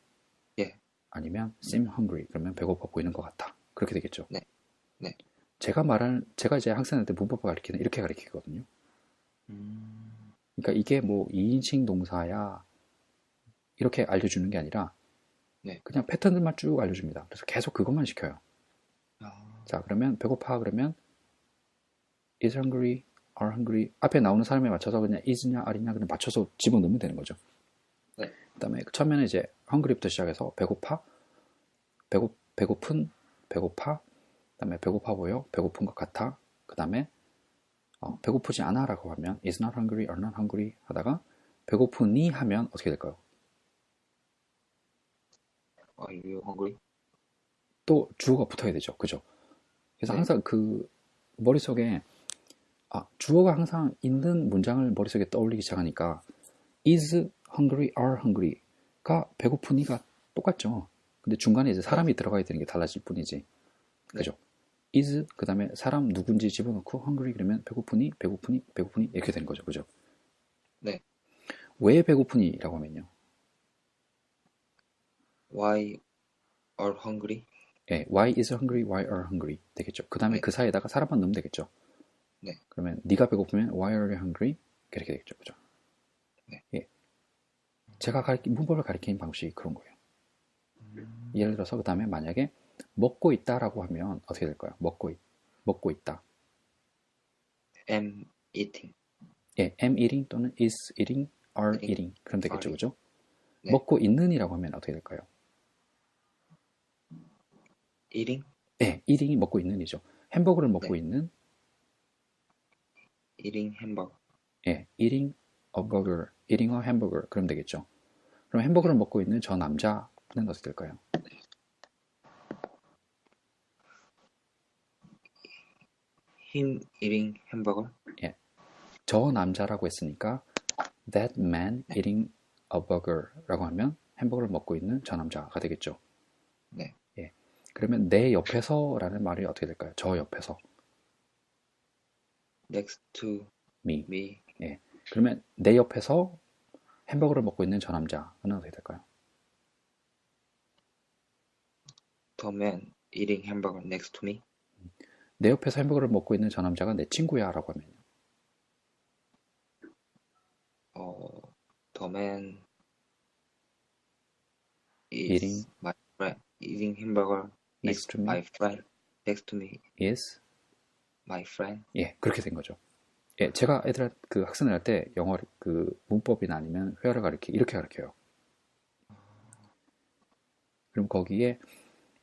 예. 아니면 seem hungry 그러면 배고파 보이는 것 같다. 그렇게 되겠죠. 네. 네. 제가 이제 학생한테 문법 가르치는 이렇게 가르치거든요. 그러니까 이게 뭐 2인칭 동사야 이렇게 알려주는 게 아니라 네. 그냥 패턴들만 쭉 알려줍니다. 그래서 계속 그것만 시켜요. 아, 자, 그러면 배고파 그러면 is hungry, are hungry 앞에 나오는 사람에 맞춰서 그냥 is냐, are냐 그냥 맞춰서 집어넣으면 되는 거죠. 네. 그다음에 처음에는 이제 hungry부터 시작해서 배고파, 배고픈, 배고파, 그다음에 배고파 보여, 배고픈 것 같아. 그다음에 배고프지 않아라고 하면 is not hungry, are not hungry 하다가 배고프니 하면 어떻게 될까요? Are you hungry? 또 주어가 붙어야 되죠. 그죠? 그래서 네. 항상 그 머릿속에 주어가 항상 있는 문장을 머릿속에 떠올리기 시작하니까 is hungry, are hungry가 배고프니가 똑같죠. 근데 중간에 이제 사람이 들어가야 되는 게 달라질 뿐이지. 그죠? is 그 다음에 사람 누군지 집어넣고 hungry 그러면 배고프니, 배고프니, 배고프니 이렇게 되는 거죠. 그죠? 네. 왜 배고프니라고 하면요. Why are hungry? 예, why is hungry, why are hungry 되겠죠. 그 다음에 네. 그 사이에다가 사람만 넣으면 되겠죠. 네. 그러면 네가 배고프면 why are you hungry? 이렇게 되겠죠. 그죠? 네. 예. 제가 문법을 가리키는 방식이 그런 거예요. 예를 들어서 그 다음에 만약에 먹고 있다라고 하면 어떻게 될까요? 먹고 있다. Am eating. 예, am eating 또는 is eating, are eating, eating 그럼 되겠죠. are 그죠? 네. 먹고 있는이라고 하면 어떻게 될까요? Eating? 예, eating이 먹고 있는이죠. 햄버거를 먹고 네. 있는 Eating hamburger. 예, eating a burger, eating a hamburger 그럼 되겠죠. 그럼 햄버거를 먹고 있는 저 남자는 어떻게 될까요? Him eating hamburger. 예, 저 남자라고 했으니까 that man eating a burger라고 하면 햄버거를 먹고 있는 저 남자가 되겠죠. 네. 예, 그러면 내 옆에서라는 말이 어떻게 될까요? 저 옆에서 Next to me. me. 예, 그러면 내 옆에서 햄버거를 먹고 있는 저 남자는 어떻게 될까요? The man eating hamburger next to me. 내 옆에서 햄버거를 먹고 있는 저 남자가 내 친구야 라고 하면요. The man is eating my friend. Eating hamburger next is to me my friend. Next to me, is my friend. 예, 그렇게 된 거죠. 예, 제가 그 학생을 할 때 영어 그 문법이나 아니면 회화를 이렇게 가르쳐요. 그럼 거기에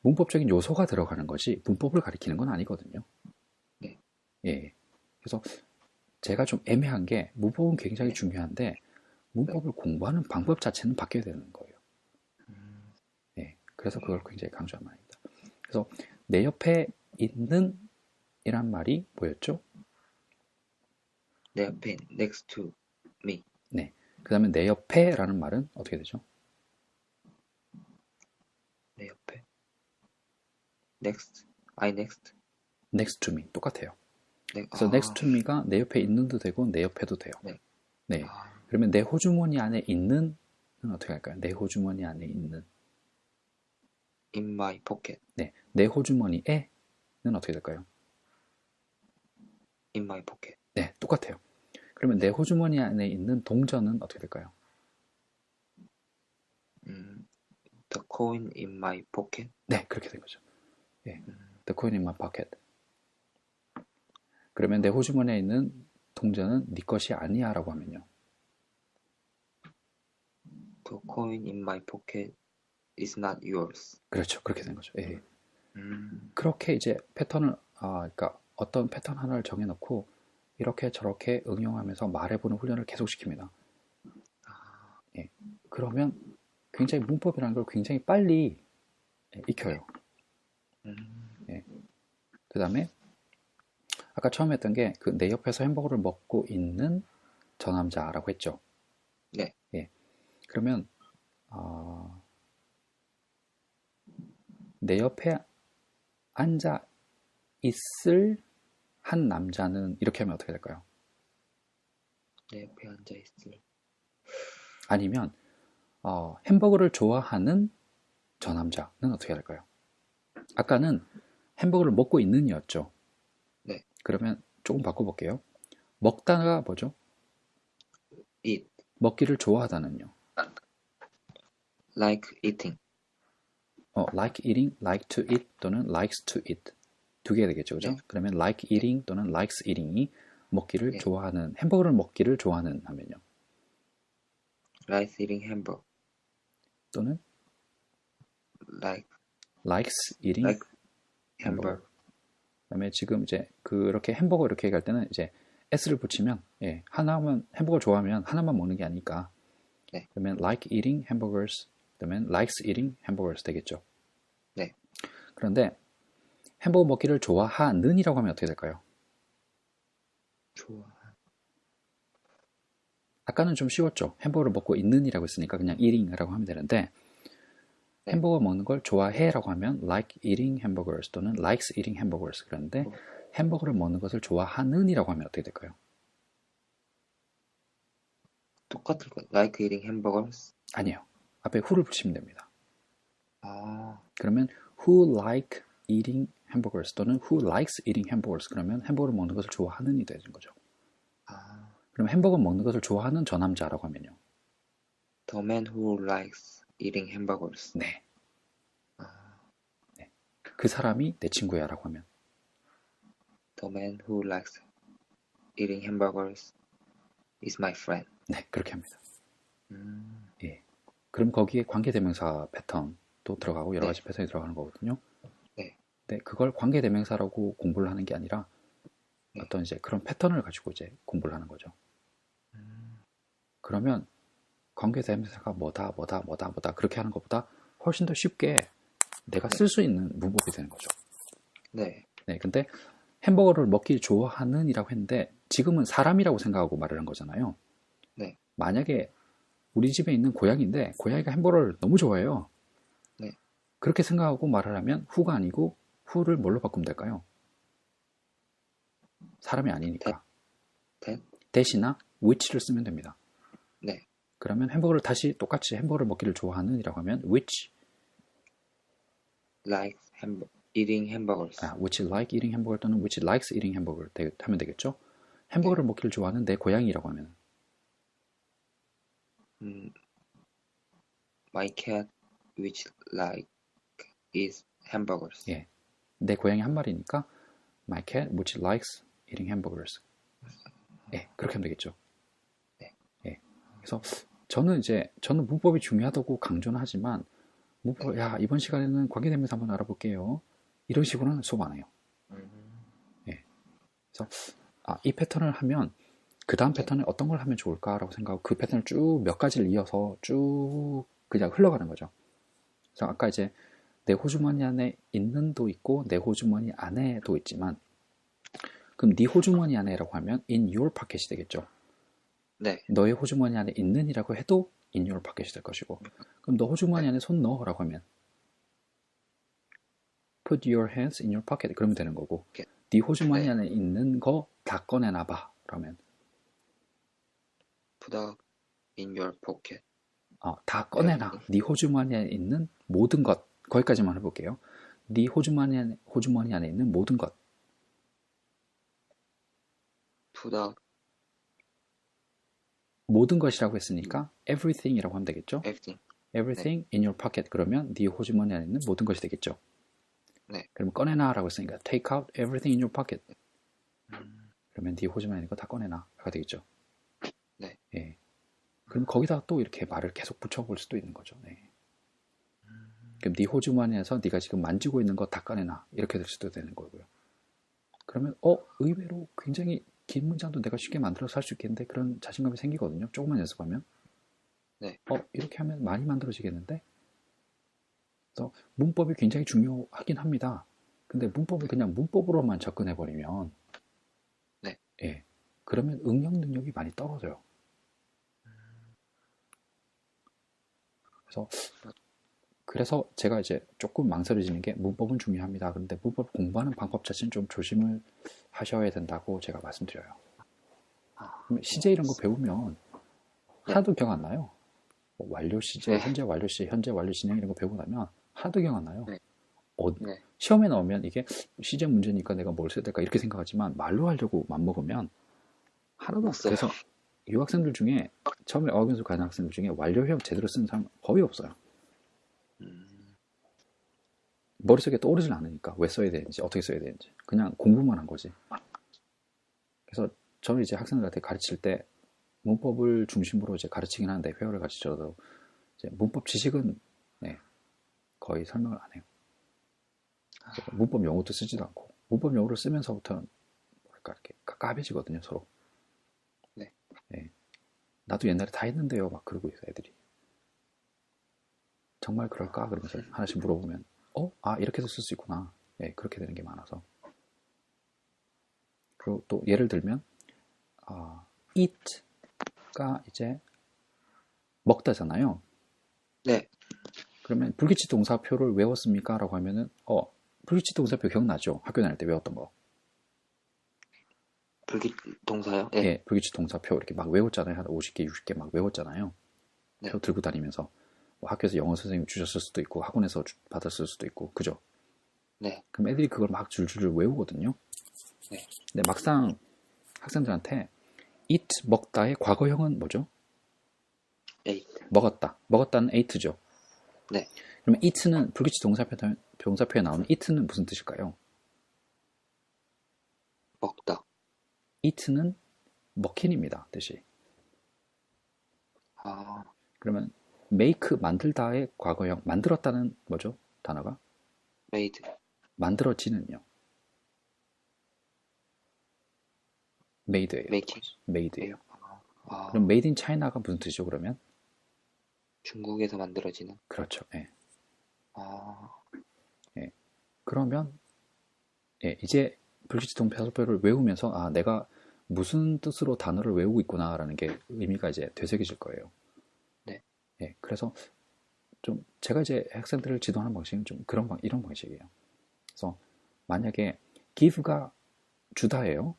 문법적인 요소가 들어가는 것이 문법을 가리키는 건 아니거든요. 네. 예. 그래서 제가 좀 애매한 게 문법은 굉장히 네. 중요한데 문법을 공부하는 방법 자체는 바뀌어야 되는 거예요. 예. 그래서 그걸 굉장히 강조한 말입니다. 그래서 내 옆에 있는 이란 말이 뭐였죠? 내 옆에 next to me. 네. 그 다음에 내 옆에라는 말은 어떻게 되죠? 내 옆에 next. I next. next to me 똑같아요. 네. 그래서 next to me가 내 옆에 있는도 되고 내 옆에도 돼요. 네. 네. 그러면 내 호주머니 안에 있는은 어떻게 할까요? 내 호주머니 안에 있는. in my pocket. 네. 내 호주머니에는 어떻게 될까요? in my pocket. 네. 똑같아요. 그러면 내 호주머니 안에 있는 동전은 어떻게 될까요? The coin in my pocket. 네. 그렇게 된 거죠. 예. The coin in my pocket. 그러면 내 호주머니에 있는 동전은 네 것이 아니야 라고 하면요. The coin in my pocket is not yours. 그렇죠. 그렇게 된 거죠. 예. 음, 그렇게 이제 패턴을, 그러니까 어떤 패턴 하나를 정해놓고 이렇게 저렇게 응용하면서 말해보는 훈련을 계속시킵니다. 예. 그러면 굉장히 문법이라는 걸 굉장히 빨리 익혀요. 예. 그 다음에 아까 처음 했던 게 그 내 옆에서 햄버거를 먹고 있는 저 남자라고 했죠. 네. 예. 그러면 내 옆에 앉아 있을 한 남자는 이렇게 하면 어떻게 될까요? 내 옆에 앉아 있을. 아니면 햄버거를 좋아하는 저 남자는 어떻게 할까요? 아까는 햄버거를 먹고 있는이었죠. 네. 그러면 조금 바꿔볼게요. 먹다가 뭐죠? eat. 먹기를 좋아하다는요. like eating. like eating, like to eat 또는 likes to eat 두 개가 되겠죠, 그죠? 네. 그러면 like eating 또는 likes eating이 먹기를 네. 좋아하는, 햄버거를 먹기를 좋아하는 하면요. likes eating hamburger. 또는 like likes eating like hamburger. hamburger. 그다음에 지금 이제 그렇게 햄버거 이렇게 얘기할 때는 이제 s를 붙이면 하나만 햄버거 좋아하면 하나만 먹는 게 아니까 네. 그러면 like eating hamburgers 그러면 likes eating hamburgers 되겠죠. 네. 그런데 햄버거 먹기를 좋아하는이라고 하면 어떻게 될까요? 좋아. 아까는 좀 쉬웠죠. 햄버거를 먹고 있는이라고 했으니까 그냥 eating이라고 하면 되는데 네. 햄버거 먹는 걸 좋아해라고 하면 like eating hamburgers 또는 likes eating hamburgers 그런데 햄버거를 먹는 것을 좋아하는이라고 하면 어떻게 될까요? 똑같을 거. like eating hamburgers. 아니에요. 앞에 who를 붙이면 됩니다. 아, 그러면 who like eating hamburgers 또는 who likes eating hamburgers 그러면 햄버거를 먹는 것을 좋아하는이 되는 거죠. 아, 그럼 햄버거 먹는 것을 좋아하는 저 남자라고 하면요. the man who likes eating hamburgers. 네. 아, 그 사람이 내 친구야 라고 하면 the man who likes eating hamburgers is my friend. 네, 그렇게 합니다. 음, 예. 그럼 거기에 관계대명사 패턴도 들어가고 여러 네. 가지 패턴이 들어가는 거거든요. 네. 네, 그걸 관계대명사라고 공부를 하는 게 아니라 네. 어떤 이제 그런 패턴을 가지고 이제 공부를 하는 거죠. 음, 그러면 관계대명사가 뭐다 그렇게 하는 것보다 훨씬 더 쉽게 내가 쓸 수 있는 문법이 되는 거죠. 네. 네, 근데 햄버거를 먹기 좋아하는 이라고 했는데 지금은 사람이라고 생각하고 말을 한 거잖아요. 네. 만약에 우리 집에 있는 고양이인데 고양이가 햄버거를 너무 좋아해요. 네. 그렇게 생각하고 말을 하면 who가 아니고 who를 뭘로 바꾸면 될까요? 사람이 아니니까. that? 대신나 which를 쓰면 됩니다. 네. 그러면 햄버거를 다시 똑같이 햄버거를 먹기를 좋아하는 이라고 하면 which likes eating hamburgers. which like eating hamburger 또는 which likes eating hamburger 하면 되겠죠. 햄버거를 먹기를 좋아하는 내 고양이라고 하면 my cat which like is hamburgers. 예, 내 고양이 한 마리니까 my cat which likes eating hamburgers. 예, 그렇게 하면 되겠죠. 네. 예, 그래서 저는 문법이 중요하다고 강조는 하지만 문법, 야 이번 시간에는 관계대명사 한번 알아볼게요. 이런 식으로는 수업 안 해요. 예, 그래서 이 패턴을 하면 그 다음 패턴에 어떤 걸 하면 좋을까라고 생각하고 그 패턴을 쭉 몇 가지를 이어서 쭉 그냥 흘러가는 거죠. 그래서 아까 이제 내 호주머니 안에 있는도 있고 내 호주머니 안에도 있지만 그럼 네 호주머니 안에라고 하면 in your pocket이 되겠죠. 네. 너의 호주머니 안에 있는이라고 해도 in your pocket이 될 것이고 그럼 너 호주머니 안에 손 넣어라고 하면 put your hands in your pocket 그러면 되는 거고 네 호주머니 네. 안에 있는 거 다 꺼내놔봐 그러면 put up in your pocket. 다 꺼내놔. 네 호주머니 안에 있는 모든 것 거기까지만 해볼게요. 네 호주머니 안에 있는 모든 것 put up 모든 것이라고 했으니까 everything이라고 하면 되겠죠. everything. everything in your pocket 그러면 네 호주머니 안에 있는 모든 것이 되겠죠. 네. 그러면 꺼내놔라고 했으니까 take out everything in your pocket 그러면 네 호주머니 안에 있는 거 다 꺼내놔가 되겠죠. 네. 예. 그럼 거기다 또 이렇게 말을 계속 붙여볼 수도 있는 거죠. 네. 그럼 네 호주머니에서 네가 지금 만지고 있는 거 다 꺼내놔 이렇게 될 수도 되는 거고요. 그러면 의외로 굉장히 긴 문장도 내가 쉽게 만들어서 할 수 있겠는데 그런 자신감이 생기거든요. 조금만 연습하면. 네. 이렇게 하면 많이 만들어지겠는데? 그래서 문법이 굉장히 중요하긴 합니다. 근데 문법을 그냥 문법으로만 접근해버리면 네. 예, 그러면 응용 능력이 많이 떨어져요. 그래서 제가 이제 조금 망설여지는 게 문법은 중요합니다. 그런데 문법 공부하는 방법 자체는 좀 조심을 하셔야 된다고 제가 말씀드려요. 시제 이런 거 배우면 하나도 기억 안 나요. 완료 시제, 현재 완료 시, 현재 완료 진행 이런 거 배우고 나면 하나도 기억 안 나요. 네. 네. 시험에 나오면 이게 시제 문제니까 내가 뭘 써야 될까 이렇게 생각하지만 말로 하려고 맘먹으면 하나도 없어요. 그래서 유학생들 중에 처음에 어학연수 가는 학생들 중에 완료형 제대로 쓰는 사람 거의 없어요. 머릿속에 떠오르질 않으니까 왜 써야 되는지 어떻게 써야 되는지 그냥 공부만 한 거지. 그래서 저는 이제 학생들한테 가르칠 때 문법을 중심으로 이제 가르치긴 하는데 회화를 가르치더라도 이제 문법 지식은 네, 거의 설명을 안 해요. 문법 용어도 쓰지도 않고 문법 용어를 쓰면서부터는 뭐랄까 이렇게 깝깝해지거든요 서로. 네. 네. 나도 옛날에 다 했는데요 막 그러고 있어 애들이. 정말 그럴까 그러면서 하나씩 물어보면 이렇게도 쓸 수 있구나. 네, 그렇게 되는 게 많아서. 그리고 또 예를 들면 eat가 이제 먹다잖아요. 네. 그러면 불규칙 동사표를 외웠습니까? 라고 하면은 불규칙 동사표 기억나죠? 학교 다닐 때 외웠던 거. 동사요? 네. 예, 불규칙 동사표 이렇게 막 외웠잖아요. 한 50개, 60개 막 외웠잖아요. 네. 표 들고 다니면서 뭐 학교에서 영어 선생님 주셨을 수도 있고 학원에서 받았을 수도 있고 그죠? 네. 그럼 애들이 그걸 막 줄줄 외우거든요. 네. 근데 막상 학생들한테 eat 먹다의 과거형은 뭐죠? ate. 먹었다. 먹었다는 ate죠. 네. 그러면 eat는 불규칙 동사표에 나오는 eat는 무슨 뜻일까요? 먹다. eat는 먹힌입니다. 뜻이. 그러면 make 만들다의 과거형 만들었다는 뭐죠? 단어가? made. 만들어지는요. made예요. making. made예요. 그럼 made in China가 무슨 뜻이죠? 그러면? 중국에서 만들어지는. 그렇죠. 예. 예. 그러면 이제 불규칙 동사표를 외우면서 내가 무슨 뜻으로 단어를 외우고 있구나라는 게 의미가 이제 되새겨질 거예요. 네. 예. 그래서 좀 제가 이제 학생들을 지도하는 방식은 좀 이런 방식이에요. 그래서 만약에 give가 주다예요.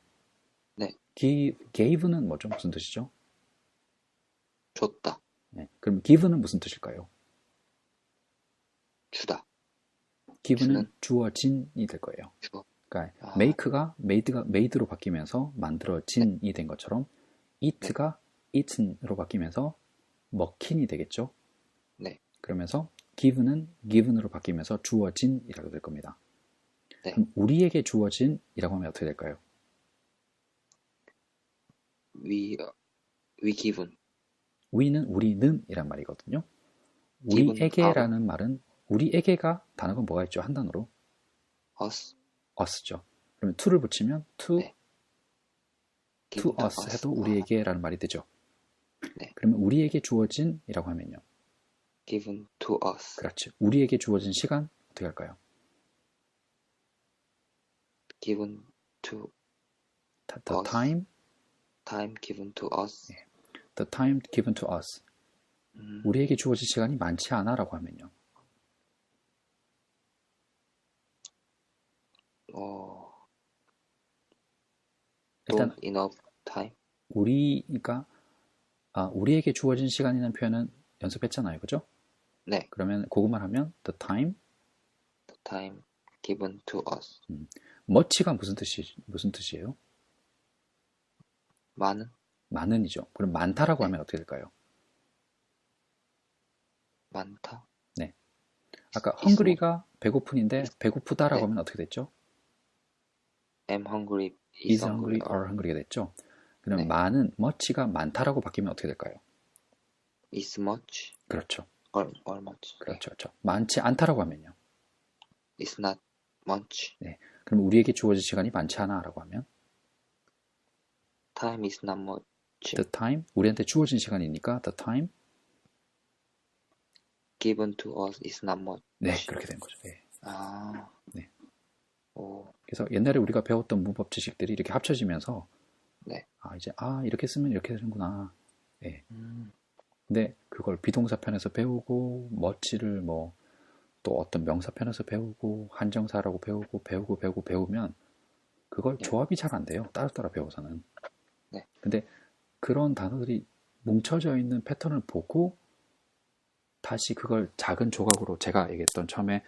네. gave는 뭐죠? 무슨 뜻이죠? 줬다. 네. 그럼 give는 무슨 뜻일까요? 주다. give는 주어진이 될 거예요. 주어. 그러니까 make가 made로 바뀌면서 만들어진이 된 것처럼 eat가 eaten으로 바뀌면서 먹힌이 되겠죠. 네. 그러면서 give는 given으로 바뀌면서 주어진이라고 될 겁니다. 네. 그럼 우리에게 주어진이라고 하면 어떻게 될까요? we given. we는 우리는 이란 말이거든요. given 우리에게라는 말은 우리에게가 단어가 뭐가 있죠? 한 단어로 us. us죠. 그러면 to를 붙이면 to 네. us 해도 우리에게라는 말이 되죠. 네. 그러면 우리에게 주어진이라고 하면요. given to us. 그렇지. 우리에게 주어진 시간 어떻게 할까요? given to the us. time given to us. 네. the time given to us. 우리에게 주어진 시간이 많지 않아라고 하면요. 일단 not enough time. 그러니까 우리에게 주어진 시간이라는 표현은 연습했잖아요. 그죠? 네. 그러면 그것만 하면 the time given to us. much가 무슨 뜻이에요? 많은이죠. 그럼 많다라고 하면 어떻게 될까요? 많다. 네. 아까 hungry가 배고픈인데 배고프다라고 하면 어떻게 됐죠? am hungry, is hungry, are hungry가 됐죠. 그럼 많은 much가 많다라고 바뀌면 어떻게 될까요? is much. 그렇죠. or much. 그렇죠. 많지 않다라고 하면요. is not much. 네. 그럼 우리에게 주어진 시간이 많지 않아라고 하면 time is not much. the time 우리한테 주어진 시간이니까 the time given to us is not much. 네, 그렇게 된 거죠. 네. 네. 그래서 옛날에 우리가 배웠던 문법 지식들이 이렇게 합쳐지면서 이제 이렇게 쓰면 이렇게 되는구나. 네. 근데 그걸 비동사편에서 배우고 much를 또 어떤 명사편에서 배우고 한정사라고 배우면 그걸 조합이 잘 안 돼요. 따로따로 배워서는. 근데 그런 단어들이 뭉쳐져 있는 패턴을 보고 다시 그걸 작은 조각으로 제가 얘기했던 처음에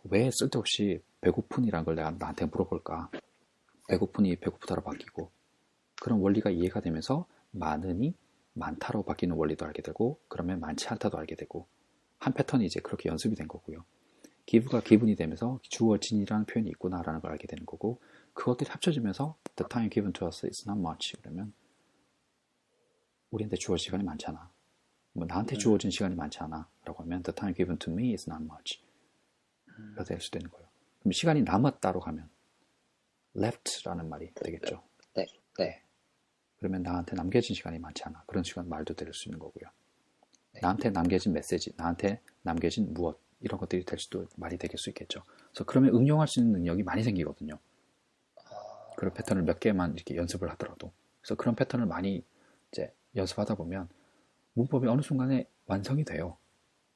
왜 쓸데없이 배고픈이란 걸 내가 나한테 물어볼까? 배고픈이 배고프다로 바뀌고 그런 원리가 이해가 되면서 많으니 많다로 바뀌는 원리도 알게 되고 그러면 많지 않다도 알게 되고 한 패턴이 이제 그렇게 연습이 된 거고요. give가 given이 되면서 주어진이라는 표현이 있구나라는 걸 알게 되는 거고, 그것들이 합쳐지면서 the time given to us is not much. 그러면 우리한테 주어진 시간이 많지 않아. 뭐 나한테 주어진 시간이 많지 않아 라고 하면 the time given to me is not much 가 될 수도 있는 거예요. 그럼 시간이 남았다로 가면 left라는 말이 되겠죠. 네, 네, 그러면 나한테 남겨진 시간이 많지 않아. 그런 시간 말도 될 수 있는 거고요. 네. 나한테 남겨진 메시지, 나한테 남겨진 무엇, 이런 것들이 될 수도 말이 될 수 있겠죠. 그래서 그러면 응용할 수 있는 능력이 많이 생기거든요. 그런 패턴을 몇 개만 이렇게 연습을 하더라도. 그래서 그런 패턴을 많이 이제 연습하다 보면 문법이 어느 순간에 완성이 돼요.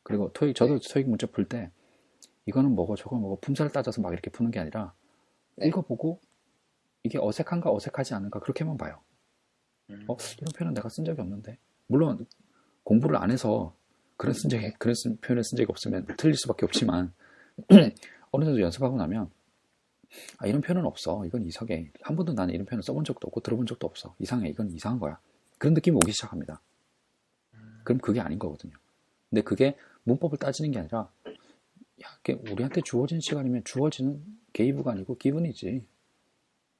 그리고 저도 토익 문제 풀 때 이거는 뭐고 저거 뭐고 품사를 따져서 막 이렇게 푸는 게 아니라 네. 읽어보고 이게 어색한가 어색하지 않은가 그렇게만 봐요. 이런 표현은 내가 쓴 적이 없는데. 물론 공부를 안 해서 그런 표현을 쓴 적이 없으면 틀릴 수밖에 없지만 어느 정도 연습하고 나면 이런 표현은 없어. 이건 이상해. 한 번도 나는 이런 표현을 써본 적도 없고 들어본 적도 없어. 이상해. 이건 이상한 거야. 그런 느낌이 오기 시작합니다. 그럼 그게 아닌 거거든요. 근데 그게 문법을 따지는 게 아니라 우리한테 주어진 시간이면 주어지는 게이브가 아니고 기분이지.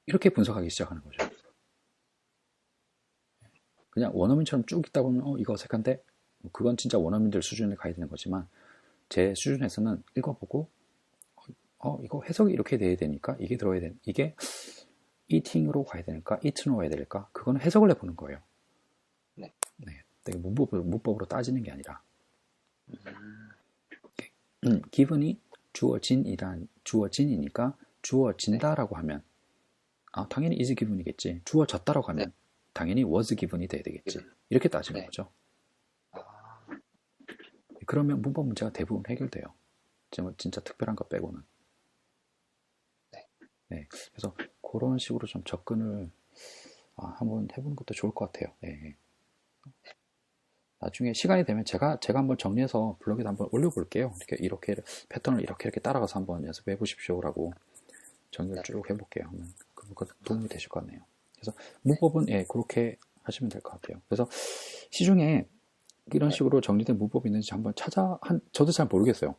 이렇게 분석하기 시작하는 거죠. 그냥 원어민처럼 쭉 있다 보면 이거 어색한데? 그건 진짜 원어민들 수준에 가야 되는 거지만 제 수준에서는 읽어보고 이거 해석이 이렇게 돼야 되니까 이게 들어야 되는 이게 eating으로 가야 되니까 eat으로 가야 될까? 그거는 해석을 해보는 거예요. 네. 되게 문법으로 따지는 게 아니라 given이 주어진이니까 주어진다라고 하면 당연히 is given이겠지. 주어졌다라고 하면 당연히 was given이 돼야 되겠지. 이렇게 따지는 거죠. 그러면 문법 문제가 대부분 해결돼요. 진짜 특별한 것 빼고는. 네. 그래서 그런 식으로 좀 접근을 한번 해보는 것도 좋을 것 같아요. 네. 나중에 시간이 되면 제가 한번 정리해서 블로그에 한번 올려볼게요. 이렇게 패턴을 이렇게 따라가서 한번 연습해 보십시오라고 정리를 쭉 해볼게요. 그거 도움이 되실 것 같네요. 그래서 문법은 그렇게 하시면 될 것 같아요. 그래서 시중에 이런 식으로 정리된 문법이 있는지 한번 저도 잘 모르겠어요.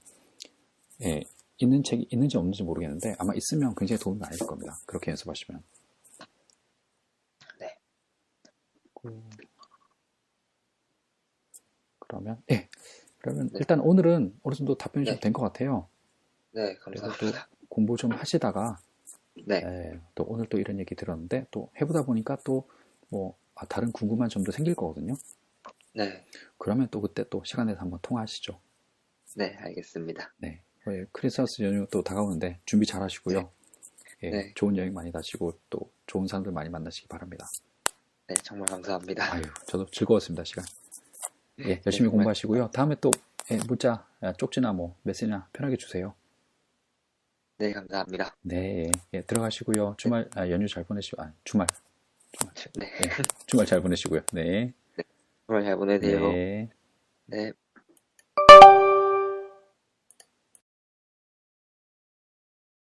있는 책이 있는지 없는지 모르겠는데 아마 있으면 굉장히 도움이 많이 될 겁니다. 그렇게 연습하시면. 네. 그러면 일단 오늘은 어느 정도 답변이 좀 된 것 같아요. 네, 감사합니다. 그래서 또 공부 좀 하시다가 또 오늘 또 이런 얘기 들었는데 또 해보다 보니까 또 뭐 다른 궁금한 점도 생길 거거든요. 네. 그러면 또 그때 또 시간 내서 한번 통화하시죠. 네, 알겠습니다. 네. 크리스마스 연휴 또 다가오는데 준비 잘 하시고요. 좋은 여행 많이 다시고 또 좋은 사람들 많이 만나시기 바랍니다. 네, 정말 감사합니다. 저도 즐거웠습니다, 시간. 열심히 공부하시고요. 다음에 또 문자, 쪽지나 뭐 메시지나 편하게 주세요. 네, 감사합니다. 네, 들어가시고요. 주말 연휴 잘 보내시고 주말 네. 주말 잘 보내시고요. 네. 주말 잘 보내세요. 네. 네.